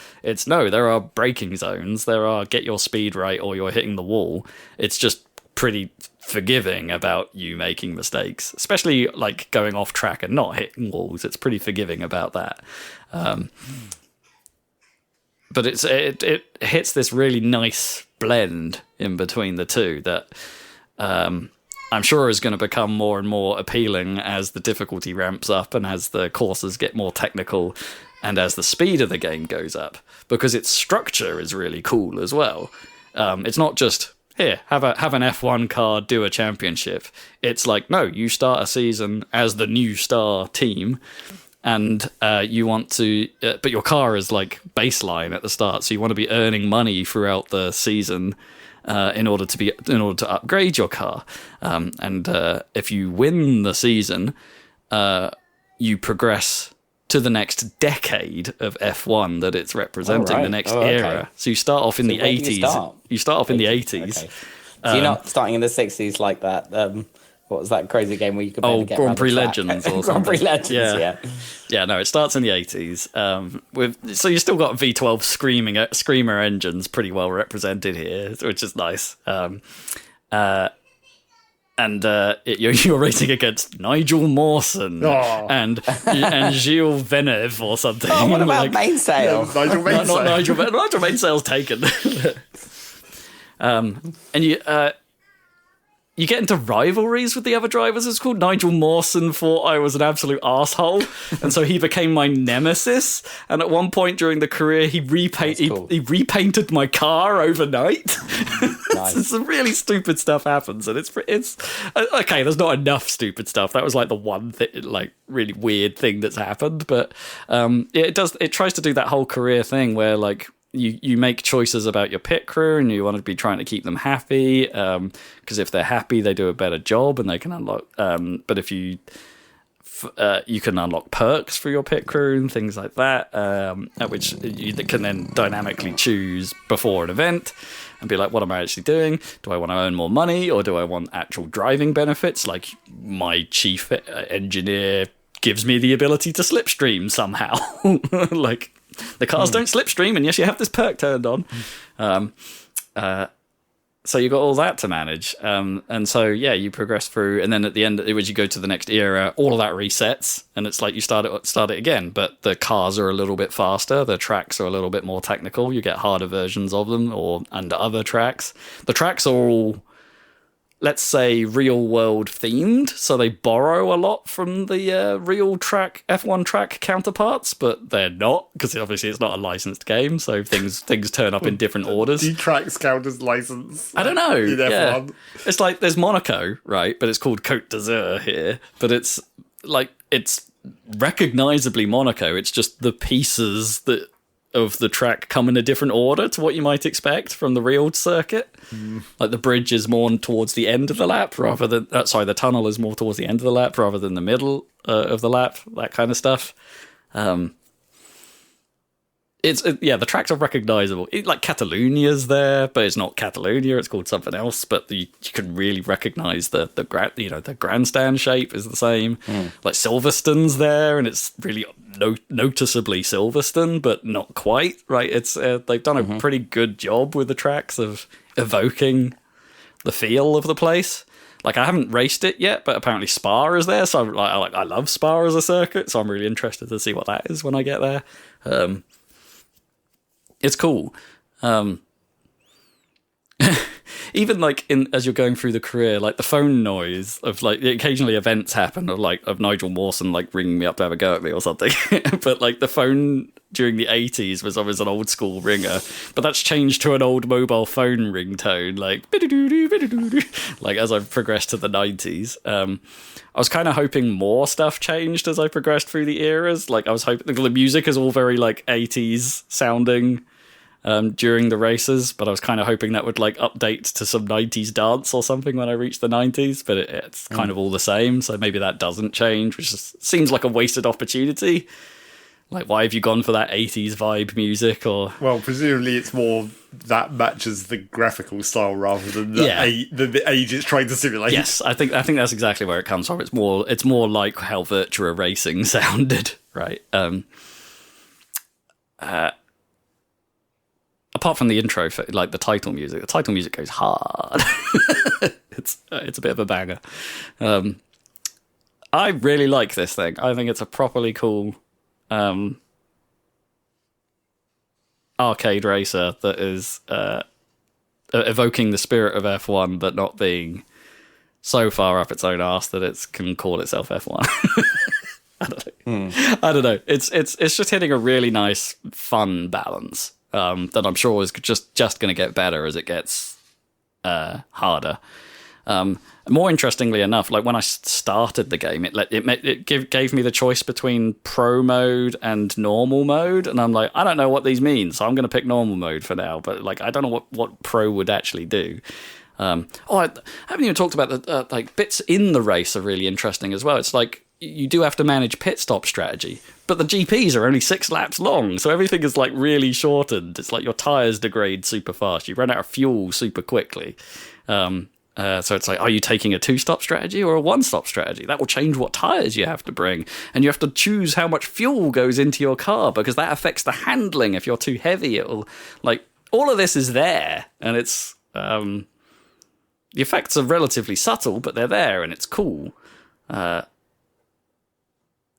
there are braking zones. There are get your speed right or you're hitting the wall. It's just pretty forgiving about you making mistakes, especially like going off track and not hitting walls. It's pretty forgiving about that. But it hits this really nice blend in between the two that I'm sure is going to become more and more appealing as the difficulty ramps up and as the courses get more technical and as the speed of the game goes up, because its structure is really cool as well. It's not just, here, have an F1 car, do a championship. It's like, no, you start a season as the new star team, and you want to, but your car is like baseline at the start, so you want to be earning money throughout the season in order to upgrade your car. And if you win the season, you progress to the next decade of F1 that it's representing, the next era. So you start off in the 80s. You start off in the 80s. Okay. So you're not starting in the 60s like that. What was that crazy game where you could get Grand Prix Legends or something? Grand Prix Legends, yeah. No, it starts in the 80s. So you still got V12 screamer engines pretty well represented here, which is nice. You're racing against Nigel Mawson and Gilles Villeneuve or something. Oh, what about Mainsail? Nigel Mainsail. Not Nigel Mainsail's taken. And you get into rivalries with the other drivers. It's called Nigel Mawson thought I was an absolute asshole, and so he became my nemesis. And at one point during the career, he repainted my car overnight. Nice. Some really stupid stuff happens, and it's okay. There's not enough stupid stuff. That was like the one thing, like really weird thing that's happened. But it tries to do that whole career thing where like, you make choices about your pit crew and you want to be trying to keep them happy, because if they're happy they do a better job and they can unlock but if you can unlock perks for your pit crew and things like that, which you can then dynamically choose before an event and be like, what am I actually doing? Do I want to earn more money, or do I want actual driving benefits, like my chief engineer gives me the ability to slipstream somehow? Like, the cars don't slipstream, and yes, you have this perk turned on. So you got all that to manage. And so, yeah, you progress through, and then at the end, as you go to the next era, all of that resets, and it's like you start it again, but the cars are a little bit faster, the tracks are a little bit more technical, you get harder versions of them, or under other tracks. The tracks are all, let's say, real world themed, so they borrow a lot from the real track F1 track counterparts, but they're not, because obviously it's not a licensed game, so things turn up in different orders. Do tracks count as license? I don't know. In yeah. F1? It's like there's Monaco, right? But it's called Côte d'Azur here, but it's like it's recognizably Monaco. It's just the pieces of the track come in a different order to what you might expect from the real circuit. Like the bridge is more towards the end of the lap rather than the tunnel is more towards the end of the lap rather than the middle of the lap, that kind of stuff. The tracks are recognizable. Like Catalunia's there, but it's not Catalunya, it's called something else, but you can really recognize the grandstand shape is the same. Like Silverstone's there, and it's really noticeably Silverstone, but not quite, right? It's they've done a pretty good job with the tracks of evoking the feel of the place. Like, I haven't raced it yet, but apparently Spa is there, so I love Spa as a circuit, so I'm really interested to see what that is when I get there. It's cool. Even like as you're going through the career, like the phone noise of like occasionally events happen of Nigel Mawson like ringing me up to have a go at me or something. But like the phone during the 80s was always an old school ringer, but that's changed to an old mobile phone ringtone, like like as I've progressed to the 90s. I was kind of hoping more stuff changed as I progressed through the eras. Like I was hoping the music is all very like 80s sounding during the races, but I was kind of hoping that would like update to some 90s dance or something when I reached the 90s, but it's kind of all the same, so maybe that doesn't change, which seems like a wasted opportunity. Like, why have you gone for that 80s vibe music? Or Well, presumably it's more that matches the graphical style rather than the age it's trying to simulate. yes, I think that's exactly where it comes from. It's more like how Virtua Racing sounded, right? Apart from the intro, like the title music goes hard. It's a bit of a banger. I really like this thing. I think it's a properly cool arcade racer that is evoking the spirit of F1, but not being so far up its own arse that it can call itself F1. I don't know. It's just hitting a really nice, fun balance that I'm sure is just going to get better as it gets harder. More interestingly enough, like when I started the game, it gave me the choice between pro mode and normal mode, and I'm like, I don't know what these mean, so I'm going to pick normal mode for now. But like, I don't know what pro would actually do. I haven't even talked about the like bits in the race are really interesting as well. It's like you do have to manage pit stop strategy, but the GPs are only 6 laps long, so everything is like really shortened. It's like your tires degrade super fast. You run out of fuel super quickly. So it's like, are you taking a 2-stop strategy or a 1-stop strategy? That will change what tires you have to bring. And you have to choose how much fuel goes into your car because that affects the handling. If you're too heavy, it'll, like, all of this is there. And it's, the effects are relatively subtle, but they're there and it's cool. And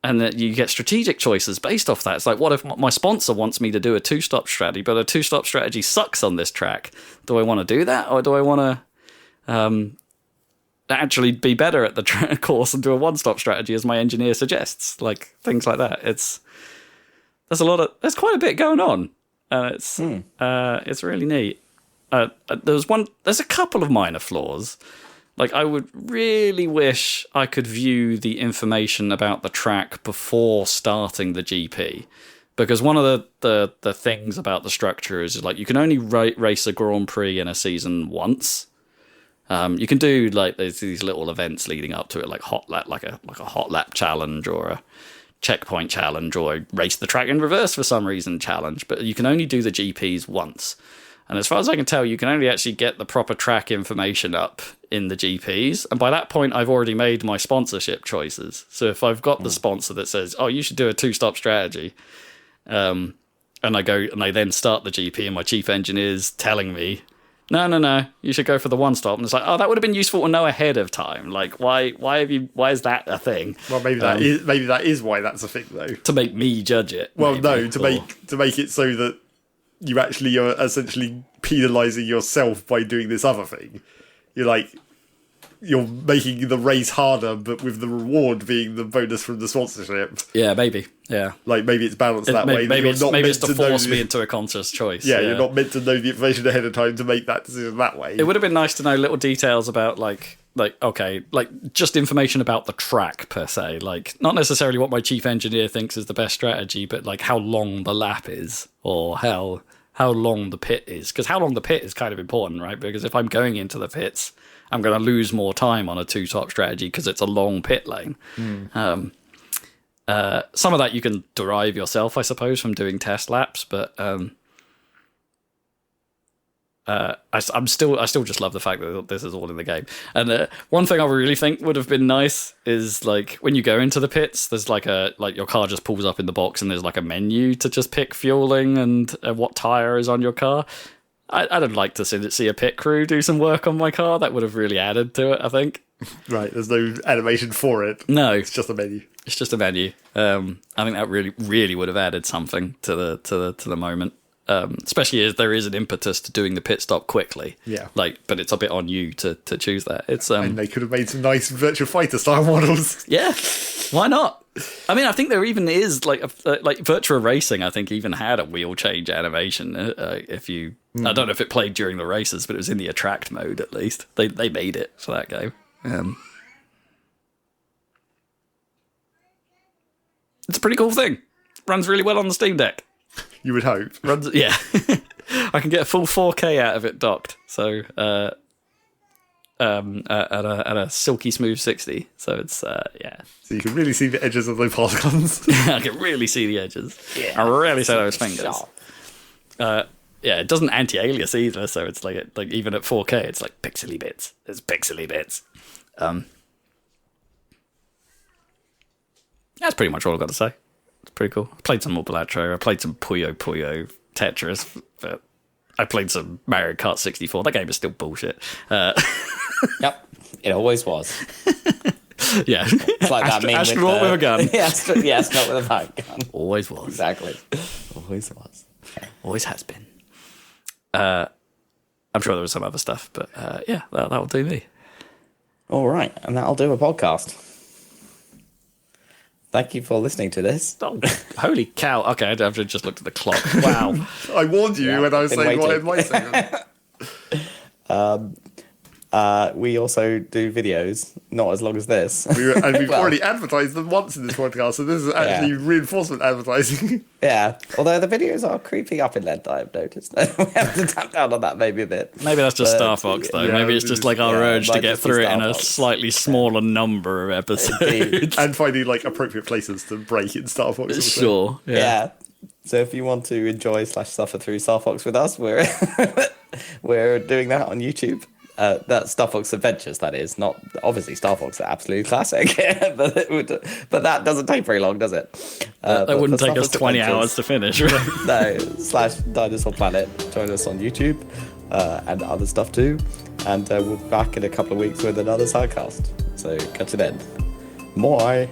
that you get strategic choices based off that. It's like, what if my sponsor wants me to do a 2-stop strategy, but a 2-stop strategy sucks on this track? Do I want to do that, or do I want to actually be better at the course and do a 1-stop strategy as my engineer suggests? Like, things like that. There's quite a bit going on, and it's really neat. There's a couple of minor flaws. Like, I would really wish I could view the information about the track before starting the GP. Because one of the things about the structure is, like, you can only race a Grand Prix in a season once. You can do, like, there's these little events leading up to it, like hot lap, like a hot lap challenge or a checkpoint challenge, or a race the track in reverse for some reason challenge. But you can only do the GPs once. And as far as I can tell, you can only actually get the proper track information up in the GPs. And by that point, I've already made my sponsorship choices. So if I've got the sponsor that says, oh, you should do a 2-stop strategy, and I then start the GP, and my chief engineer's telling me, no, you should go for the 1-stop. And it's like, oh, that would have been useful to know ahead of time. Like, why is that a thing? Well, maybe that is why that's a thing, though. To make me judge it. Well, maybe, to make it so that you actually are essentially penalising yourself by doing this other thing. You're making the race harder, but with the reward being the bonus from the sponsorship. Yeah, maybe. Yeah, like maybe it's balanced that way. Maybe it's to force me into a conscious choice. Yeah, you're not meant to know the information ahead of time to make that decision that way. It would have been nice to know little details about just information about the track per se. Like, not necessarily what my chief engineer thinks is the best strategy, but like how long the lap is, or how long the pit is. Because how long the pit is kind of important, right? Because if I'm going into the pits, I'm going to lose more time on a 2-stop strategy because it's a long pit lane. Some of that you can derive yourself, I suppose, from doing test laps, but I still just love the fact that this is all in the game. And one thing I really think would have been nice is, like, when you go into the pits, there's like your car just pulls up in the box and there's like a menu to just pick fueling and what tire is on your car. I'd have liked to see a pit crew do some work on my car. That would have really added to it, I think. Right, there's no animation for it. No, it's just a menu. It's just a menu. I think that really, really would have added something to the moment. Especially as there is an impetus to doing the pit stop quickly. Yeah. But it's a bit on you to choose that. It's and they could have made some nice Virtua Fighter style models. Yeah, why not? I mean, I think there even is like Virtua Racing. I think even had a wheel change animation. I don't know if it played during the races, but it was in the attract mode at least. They made it for that game. It's a pretty cool thing. Runs really well on the Steam Deck. You would hope. Yeah. I can get a full 4K out of it docked. So at a silky smooth 60. So it's yeah. So you can really see the edges of those polygons. I can really see the edges. I really see those fingers. Yeah, it doesn't anti-alias either, so it's like even at 4K, it's like pixely bits. There's pixely bits. That's pretty much all I've got to say. It's pretty cool. I played some more Balatro. I played some Puyo Tetris, but I played some Mario Kart 64. That game is still bullshit. Yep, it always was. Yeah, It's like that meme Astro Bot with a gun. yeah, not with a gun. Always was. Exactly. Always was. Always has been. I'm sure there was some other stuff, but yeah, that'll do me. All right, and that'll do a podcast. Thank you for listening to this. Oh, holy cow. Okay, I've just looked at the clock. Wow. I warned you when I was been saying what waiting. it might say. We also do videos, not as long as this. We've Well, already advertised them once in this podcast, so this is actually reinforcement advertising. Yeah, although the videos are creeping up in length, I've noticed. We have to tap down on that maybe a bit. Maybe that's just But, Star Fox, though. yeah, Maybe it's just like our urge to might get just be through it Star in a Fox. slightly smaller number of episodes. And finding like appropriate places to break in Star Fox. also. Sure. Yeah. So if you want to enjoy / suffer through Star Fox with us, we're we're doing that on YouTube. That's Star Fox Adventures, that is. Not obviously Star Fox, absolute classic. but that doesn't take very long, does it? That but wouldn't for take Star us Fox 20 Adventures- hours to finish, right? No, / Dinosaur Planet. Join us on YouTube and other stuff too. And we'll be back in a couple of weeks with another Saladcast. So catch you then. Bye.